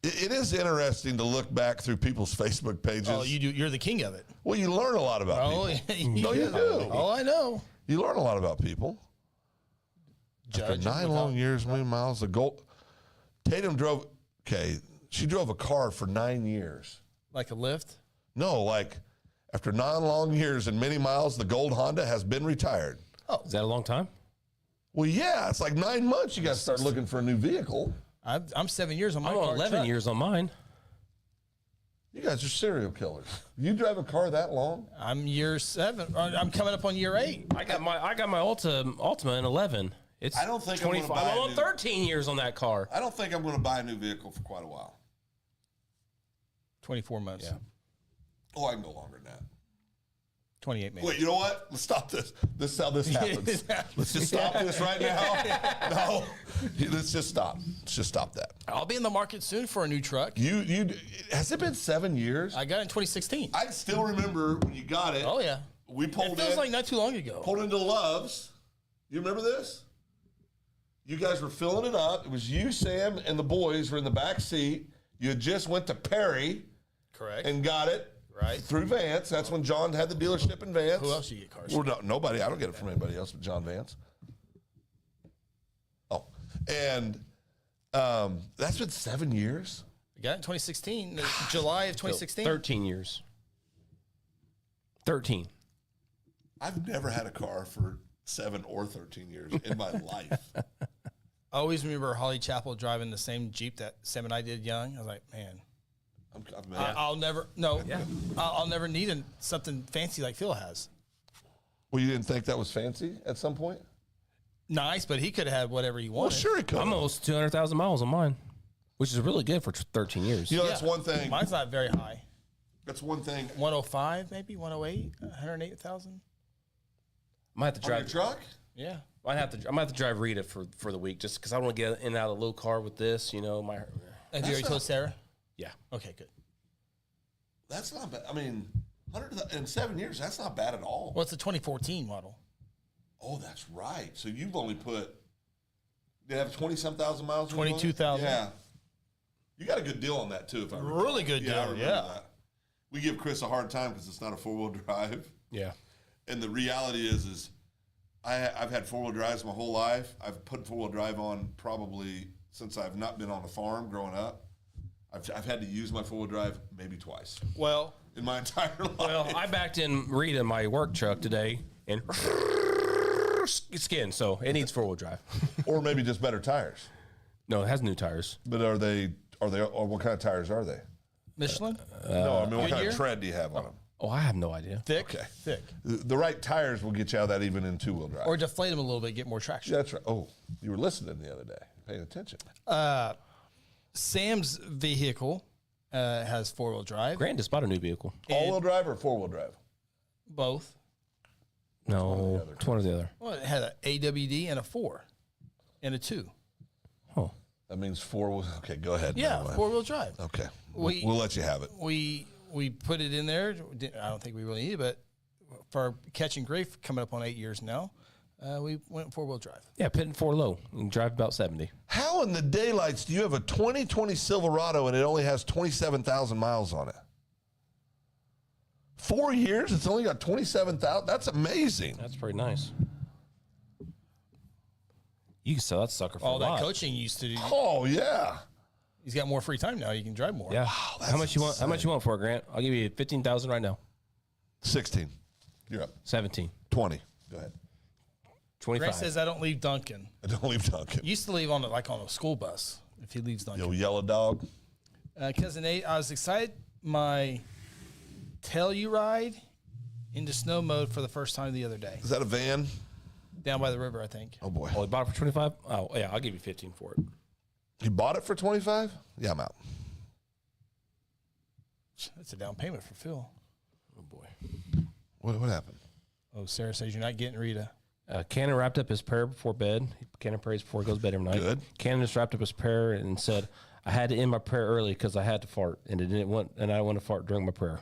B: It is interesting to look back through people's Facebook pages.
C: Oh, you do. You're the king of it.
B: Well, you learn a lot about people. No, you do.
C: Oh, I know.
B: You learn a lot about people. After 9 long years, many miles, the gold. Tatum drove. Okay, she drove a car for 9 years.
C: Like a lift?
B: No, like after 9 long years and many miles, the gold Honda has been retired.
A: Is that a long time?
B: Well, yeah, it's like 9 months. You got to start looking for a new vehicle.
C: I'm 7 years on my
A: I'm
C: car.
A: on 11
C: truck.
A: years on mine.
B: You guys are serial killers. You drive a car that long?
C: I'm year 7. I'm coming up on year 8.
A: I got my Altima in 11. It's
B: I don't think I'm gonna
A: 25.
B: buy
A: I'm
B: a
A: on
B: new-
A: 13 years on that car.
B: I don't think I'm going to buy a new vehicle for quite a while.
C: 24 months.
A: Yeah.
B: Oh, I can go longer than that.
C: 28 maybe.
B: Wait, you know what? Let's stop this. This is how this happens. Let's just stop this right now. No, let's just stop. Let's just stop that.
C: I'll be in the market soon for a new truck.
B: You has it been 7 years?
C: I got it in 2016.
B: I still remember when you got it.
C: Oh, yeah.
B: We
C: It
B: pulled
C: feels
B: in,
C: like not too long ago.
B: pulled into Love's. You remember this? You guys were filling it up. It was you, Sam, and the boys were in the back seat. You had just went to Perry
C: Correct.
B: and got it
C: Right.
B: through Vance. That's when John had the dealership in Vance.
C: Who else do you get cars
B: Well, no, nobody. I don't get it from anybody else but John Vance. Oh, and that's been 7 years.
C: I got it in 2016, July of 2016.
A: 13 years. 13.
B: I've never had a car for 7 or 13 years in my life.
C: I always remember Holly Chapel driving the same Jeep that Sam and I did young. I was like, man,
B: I'm mad.
C: I'll never need something fancy like Phil has.
B: Well, you didn't think that was fancy at some point?
C: Nice, but he could have had whatever he
B: Well,
C: wanted.
B: sure he could.
A: I'm almost 200,000 miles on mine, which is really good for 13 years.
B: You know, that's one thing.
C: Mine's not very high.
B: That's one thing.
C: 105 maybe, 108, 108,000.
A: I might have to
B: On your
A: drive.
B: truck?
C: Yeah.
A: I might have to drive Rita for the week just because I don't want to get in and out of the low car with this. You know, my
C: Have you already told Sarah?
A: yeah.
C: Okay, good.
B: That's not bad. I mean, 100 in 7 years, that's not bad at all.
C: Well, it's a 2014 model.
B: Oh, that's right. So you've only put, they have 20-some thousand miles?
C: 22,000.
B: Yeah. You got a good deal on that, too, if I recall.
C: Really good
B: I
C: deal,
B: remember
C: yeah.
B: that. We give Chris a hard time because it's not a four-wheel drive.
A: Yeah.
B: And the reality is I've had four-wheel drives my whole life. I've put four-wheel drive on probably since I've not been on a farm growing up.
E: I've had to use my four-wheel drive maybe twice
C: Well,
E: in my entire life.
A: Well, I backed in Rita, my work truck today, and skin, so it needs 4-wheel drive.
B: Or maybe just better tires.
A: No, it has new tires.
B: But are they, or what kind of tires are they?
C: Michelin,
B: No, I mean, what kind
C: Goodyear?
B: of tread do you have on them?
A: Oh, I have no idea.
C: thick,
B: Okay.
C: thick,
B: The right tires will get you out of that even in two-wheel drive.
C: or deflate them a little bit, get more traction.
B: That's right. Oh, you were listening the other day, paying attention.
C: Sam's vehicle has 4-wheel drive.
A: Grant just bought a new vehicle.
B: All-wheel drive or four-wheel drive?
C: Both.
A: No, it's one or the other.
C: Well, it had an AWD and a 4 and a 2.
A: Oh,
B: That means four. Okay, go ahead.
C: Yeah,
B: Never mind.
C: 4-wheel drive.
B: Okay,
C: We-
B: we'll let you have it.
C: We put it in there. I don't think we really need it, but for catching grief coming up on 8 years now, we went 4-wheel drive.
A: yeah, pitting 4 low and drive about 70.
B: How in the daylights do you have a 2020 Silverado and it only has 27,000 miles on it? 4 years, it's only got 27,000. That's amazing.
A: That's pretty nice. You can sell that sucker for
C: All
A: a
C: that
A: lot.
C: coaching used to do.
B: Oh yeah.
C: He's got more free time now. You can drive more.
A: Yeah. How much you want? How much you want for it, Grant? I'll give you 15,000 right now.
B: 16. You're up.
A: 17.
B: 20. Go ahead.
A: 25.
C: Grant says I don't leave Duncan.
B: I don't leave Duncan.
C: Used to leave on a school bus if he leaves Duncan.
B: Yo, yellow dog.
C: Cousin Nate, I was excited. My Telluride into snow mode for the first time the other day.
B: Is that a van?
C: Down by the river, I think.
B: Oh boy.
A: Oh, he bought it for 25? Oh, yeah, I'll give you 15 for it.
B: He bought it for 25? Yeah, I'm out.
C: That's a down payment for Phil.
A: Oh, boy.
B: What happened?
C: Oh, Sarah says you're not getting Rita.
A: Cannon wrapped up his prayer before bed. Cannon prays before he goes to bed every night.
B: Good.
A: Cannon just wrapped up his prayer and said, I had to end my prayer early because I had to fart, and I didn't want to fart during my prayer.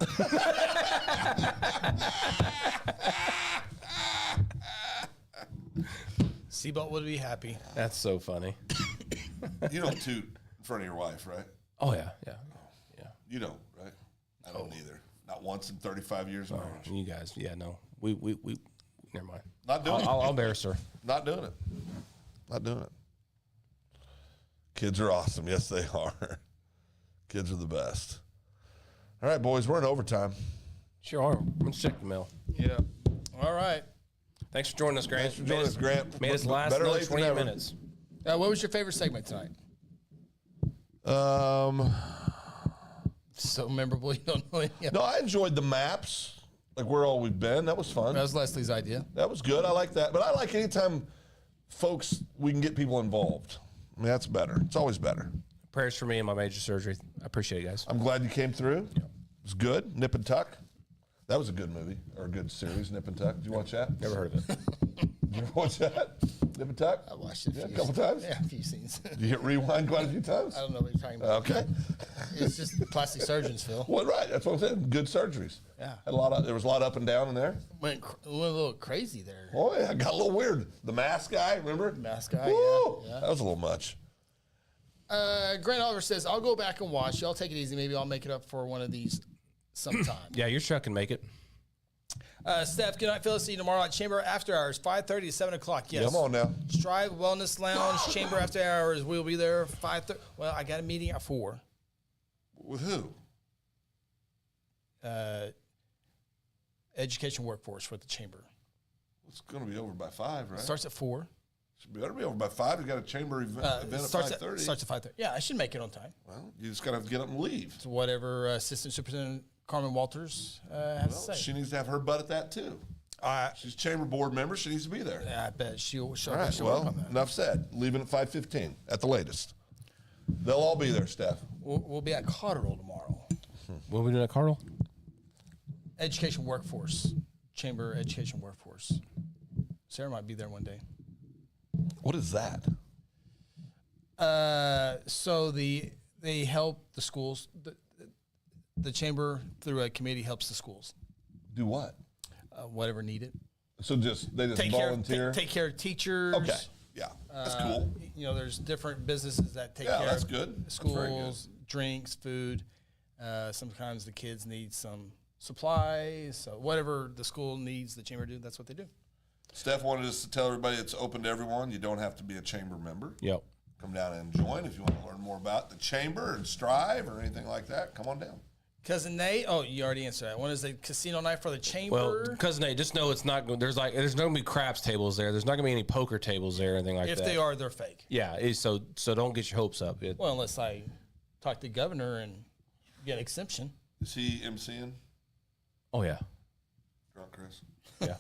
C: Seabolt would be happy.
A: That's so funny.
E: You don't toot in front of your wife, right?
A: Oh, yeah.
E: You don't, right? I don't either. Not once in 35 years of marriage.
A: You guys, yeah, no. We never mind.
E: Not doing it.
A: I'll embarrass her.
E: Not doing it.
B: Not doing it. Kids are awesome. Yes, they are. Kids are the best. All right, boys, we're in overtime.
A: Sure are. Let's check the mail.
C: Yeah. All right.
A: Thanks for joining us, Grant.
B: Thanks for joining us, Grant.
A: Made us last
B: Better
A: another
B: late than
A: 20
B: never.
A: minutes.
C: What was your favorite segment tonight? So memorable, you don't know any of it.
B: No, I enjoyed the maps, like where all we've been. That was fun.
C: That was Leslie's idea.
B: That was good. I like that. But I like anytime, folks, we can get people involved. I mean, that's better. It's always better.
A: Prayers for me and my major surgery. I appreciate it, guys.
B: I'm glad you came through. It was good. Nip and Tuck. That was a good movie or a good series, Nip and Tuck. Did you watch that?
A: Never heard of it.
B: Did you ever watch that? Nip and Tuck?
C: I watched it
B: Yeah, a couple times?
C: Yeah, a few scenes.
B: Did you hit rewind quite a few times?
C: I don't know what you're talking about.
B: Okay.
C: It's just plastic surgeons, Phil.
B: Well, right. That's what I'm saying. Good surgeries.
C: Yeah.
B: There was a lot up and down in there.
C: Went a little crazy there.
B: Oh, yeah. Got a little weird. The mask guy, remember?
C: Mask guy,
B: Woo!
C: yeah.
B: That was a little much.
C: Grant Oliver says, I'll go back and watch. Y'all take it easy. Maybe I'll make it up for one of these sometime.
A: Yeah, your truck can make it.
C: Steph, good night, Phil. See you tomorrow at Chamber After Hours, 5:30 to 7 o'clock. Yes.
B: Come on now.
C: Strive Wellness Lounge, Chamber After Hours. We'll be there 5:30. Well, I got a meeting at 4.
E: With who?
C: Education workforce for the Chamber.
E: It's going to be over by 5, right?
C: Starts at 4.
E: Should better be over by 5. You got a chamber event at
C: Starts
E: 5:30.
C: starts at 5:30. Yeah, I should make it on time.
E: Well, you just got to get up and leave.
C: To whatever Assistant Superintendent Carmen Walters has
E: Well,
C: to say.
E: she needs to have her butt at that too. She's a chamber board member. She needs to be there.
C: I bet she'll
B: All right.
C: she'll work
B: Well,
C: on that.
B: enough said. Leaving at 5:15 at the latest. They'll all be there, Steph.
C: We'll be at Cotterell tomorrow.
A: What are we doing at Carl?
C: Education workforce, Chamber Education workforce. Sarah might be there one day.
B: What is that?
C: So they help the schools. The chamber through a committee helps the schools,
B: Do what?
C: whatever needed.
B: So they just volunteer?
C: Take care of teachers.
B: Okay.
E: Yeah, that's cool.
C: You know, there's different businesses that take
E: Yeah,
C: care
E: that's
C: of
E: good. That's very good.
C: schools, drinks, food. Sometimes the kids need some supplies. So whatever the school needs, the chamber do. That's what they do.
E: Steph wanted us to tell everybody it's open to everyone. You don't have to be a chamber member.
A: Yep.
E: come down and join. If you want to learn more about the chamber and Strive or anything like that, come on down.
C: Cousin Nate. Oh, you already answered that. When is the casino night for the chamber?
A: Well, cousin Nate, just know it's not. There's not gonna be craps tables there. There's not gonna be any poker tables there or anything like
C: if
A: that.
C: they are, they're fake.
A: Yeah. So don't get your hopes up.
C: Well, unless I talk to the governor and get an exemption.
E: Is he MCing?
A: Oh yeah.
E: Drunk Chris?
A: Yeah.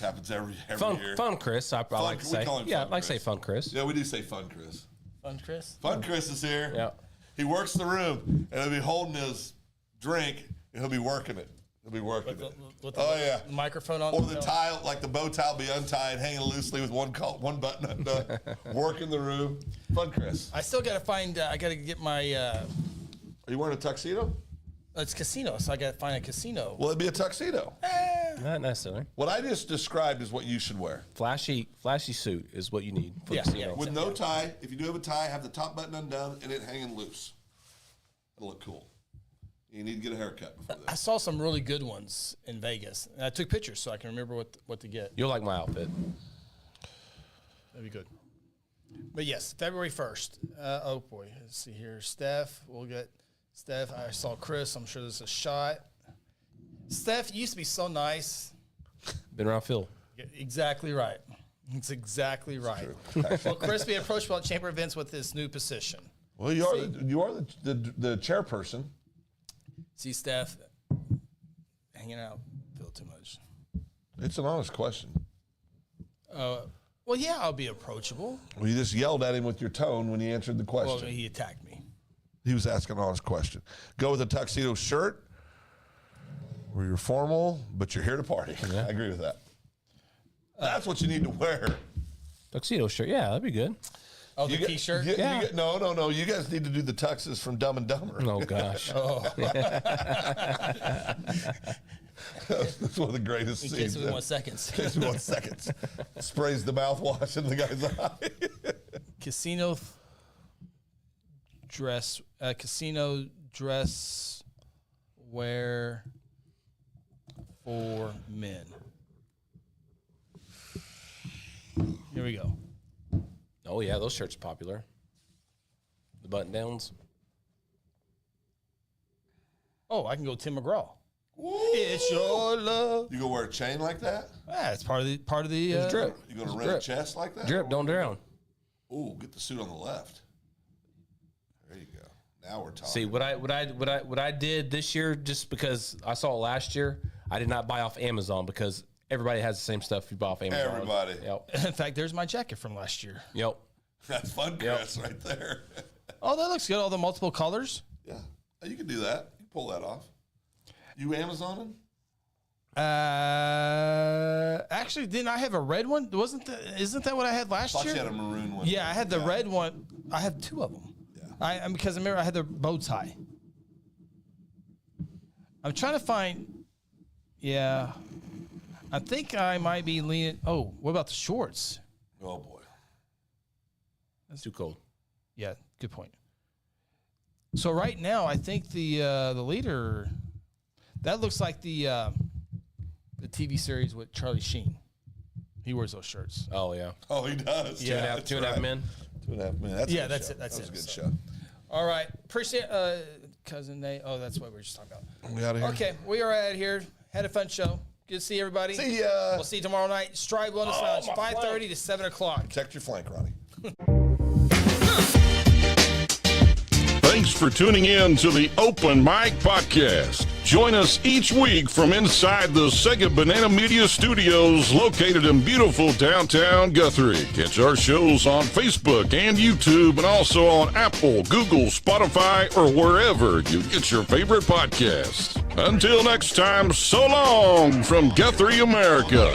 E: Happens every
A: Fun,
E: year.
A: fun, Chris. I like to
E: we
A: say.
E: call him
A: Yeah, I
E: Fun
A: like to say
E: Chris.
A: fun, Chris.
E: Yeah, we do say fun Chris.
C: Fun, Chris?
E: Fun Chris is here.
A: Yeah.
E: He works the room, and he'll be holding his drink, and he'll be working it. He'll be working it.
C: With the
E: Oh, yeah.
C: microphone on.
E: Or the tile, like the bow tie will be untied, hanging loosely with one button undone, working the room. Fun Chris.
C: I still got to find. I got to get my.
E: Are you wearing a tuxedo?
C: It's casino, so I got to find a casino.
E: Will it be a tuxedo?
A: Not necessarily.
E: What I just described is what you should wear.
A: Flashy suit is what you need for
C: Yeah,
A: casino.
C: yeah.
E: With no tie. If you do have a tie, have the top button undone and it hanging loose. It'll look cool. You need to get a haircut before
C: I
E: this.
C: saw some really good ones in Vegas, and I took pictures so I can remember what to get.
A: You'll like my outfit.
C: That'd be good. But yes, February 1st. Oh boy, let's see here. Steph, we'll get Steph. I saw Chris. I'm sure there's a shot. Steph used to be so nice.
A: Been around Phil.
C: Yeah, exactly right. It's exactly right. Will Chris be approachable at chamber events with his new position?
E: Well, you are the chairperson.
C: See, Steph hanging out, feel too much.
E: It's an honest question.
C: Well, yeah, I'll be approachable.
E: Well, you just yelled at him with your tone when he answered the question.
C: Well, he attacked me.
E: He was asking an honest question. Go with a tuxedo shirt where you're formal, but you're here to party. I agree with that. That's what you need to wear.
A: Tuxedo shirt. Yeah, that'd be good.
C: Oh, the T-shirt?
A: Yeah.
E: No. You guys need to do the tuxes from Dumb and Dumber.
A: Oh gosh.
E: That's one of the greatest
C: In
E: scenes.
C: case we want seconds.
E: In case we want seconds. Sprays the mouthwash in the guy's eye.
C: Casino dress wear for men. Here we go.
A: Oh yeah, those shirts are popular. The button downs.
C: Oh, I can go Tim McGraw. It's your love.
E: You gonna wear a chain like that?
C: Yeah, it's part of the.
A: It's drip.
E: You gonna rent a chest like that?
A: Drip, don't drown.
E: Ooh, get the suit on the left. There you go. Now we're talking.
A: See what I did this year, just because I saw it last year. I did not buy off Amazon because everybody has the same stuff you buy off Amazon.
E: Everybody.
A: Yep.
C: In fact, there's my jacket from last year.
A: Yep.
E: That's fun, Chris, right there.
C: Oh, that looks good. All the multiple colors.
E: Yeah, you can do that. You can pull that off. You Amazoning?
C: Actually, didn't I have a red one? Isn't that what I had last
E: Thought
C: year?
E: you had a maroon one.
C: Yeah, I had the red one. I have two of them.
E: Yeah.
C: Because I remember I had the bow tie. I'm trying to find. Yeah, I think I might be leaning. Oh, what about the shorts?
E: Oh boy.
A: It's too cold.
C: Yeah, good point. So right now, I think the leader, that looks like the TV series with Charlie Sheen. He wears those shirts.
A: Oh yeah.
E: Oh, he does.
A: Two and a half men.
E: 2.5 men. That's a good
C: That's
E: show.
C: it. That's
E: that was
C: it.
E: a good
C: So-
E: show.
C: All right, appreciate cousin Nate. Oh, that's what we were just talking about.
E: We out of here.
C: Okay, we are out of here. Had a fun show. Good to see everybody.
E: See ya.
C: We'll see you tomorrow night. Strive Wellness Lounge, 5:30 to 7 o'clock.
E: Protect your flank, Ronnie.
D: Thanks for tuning in to the Open Mic Podcast. Join us each week from inside the Sega Banana Media Studios located in beautiful downtown Guthrie. Catch our shows on Facebook and YouTube and also on Apple, Google, Spotify, or wherever you get your favorite podcasts. Until next time, so long from Guthrie, America.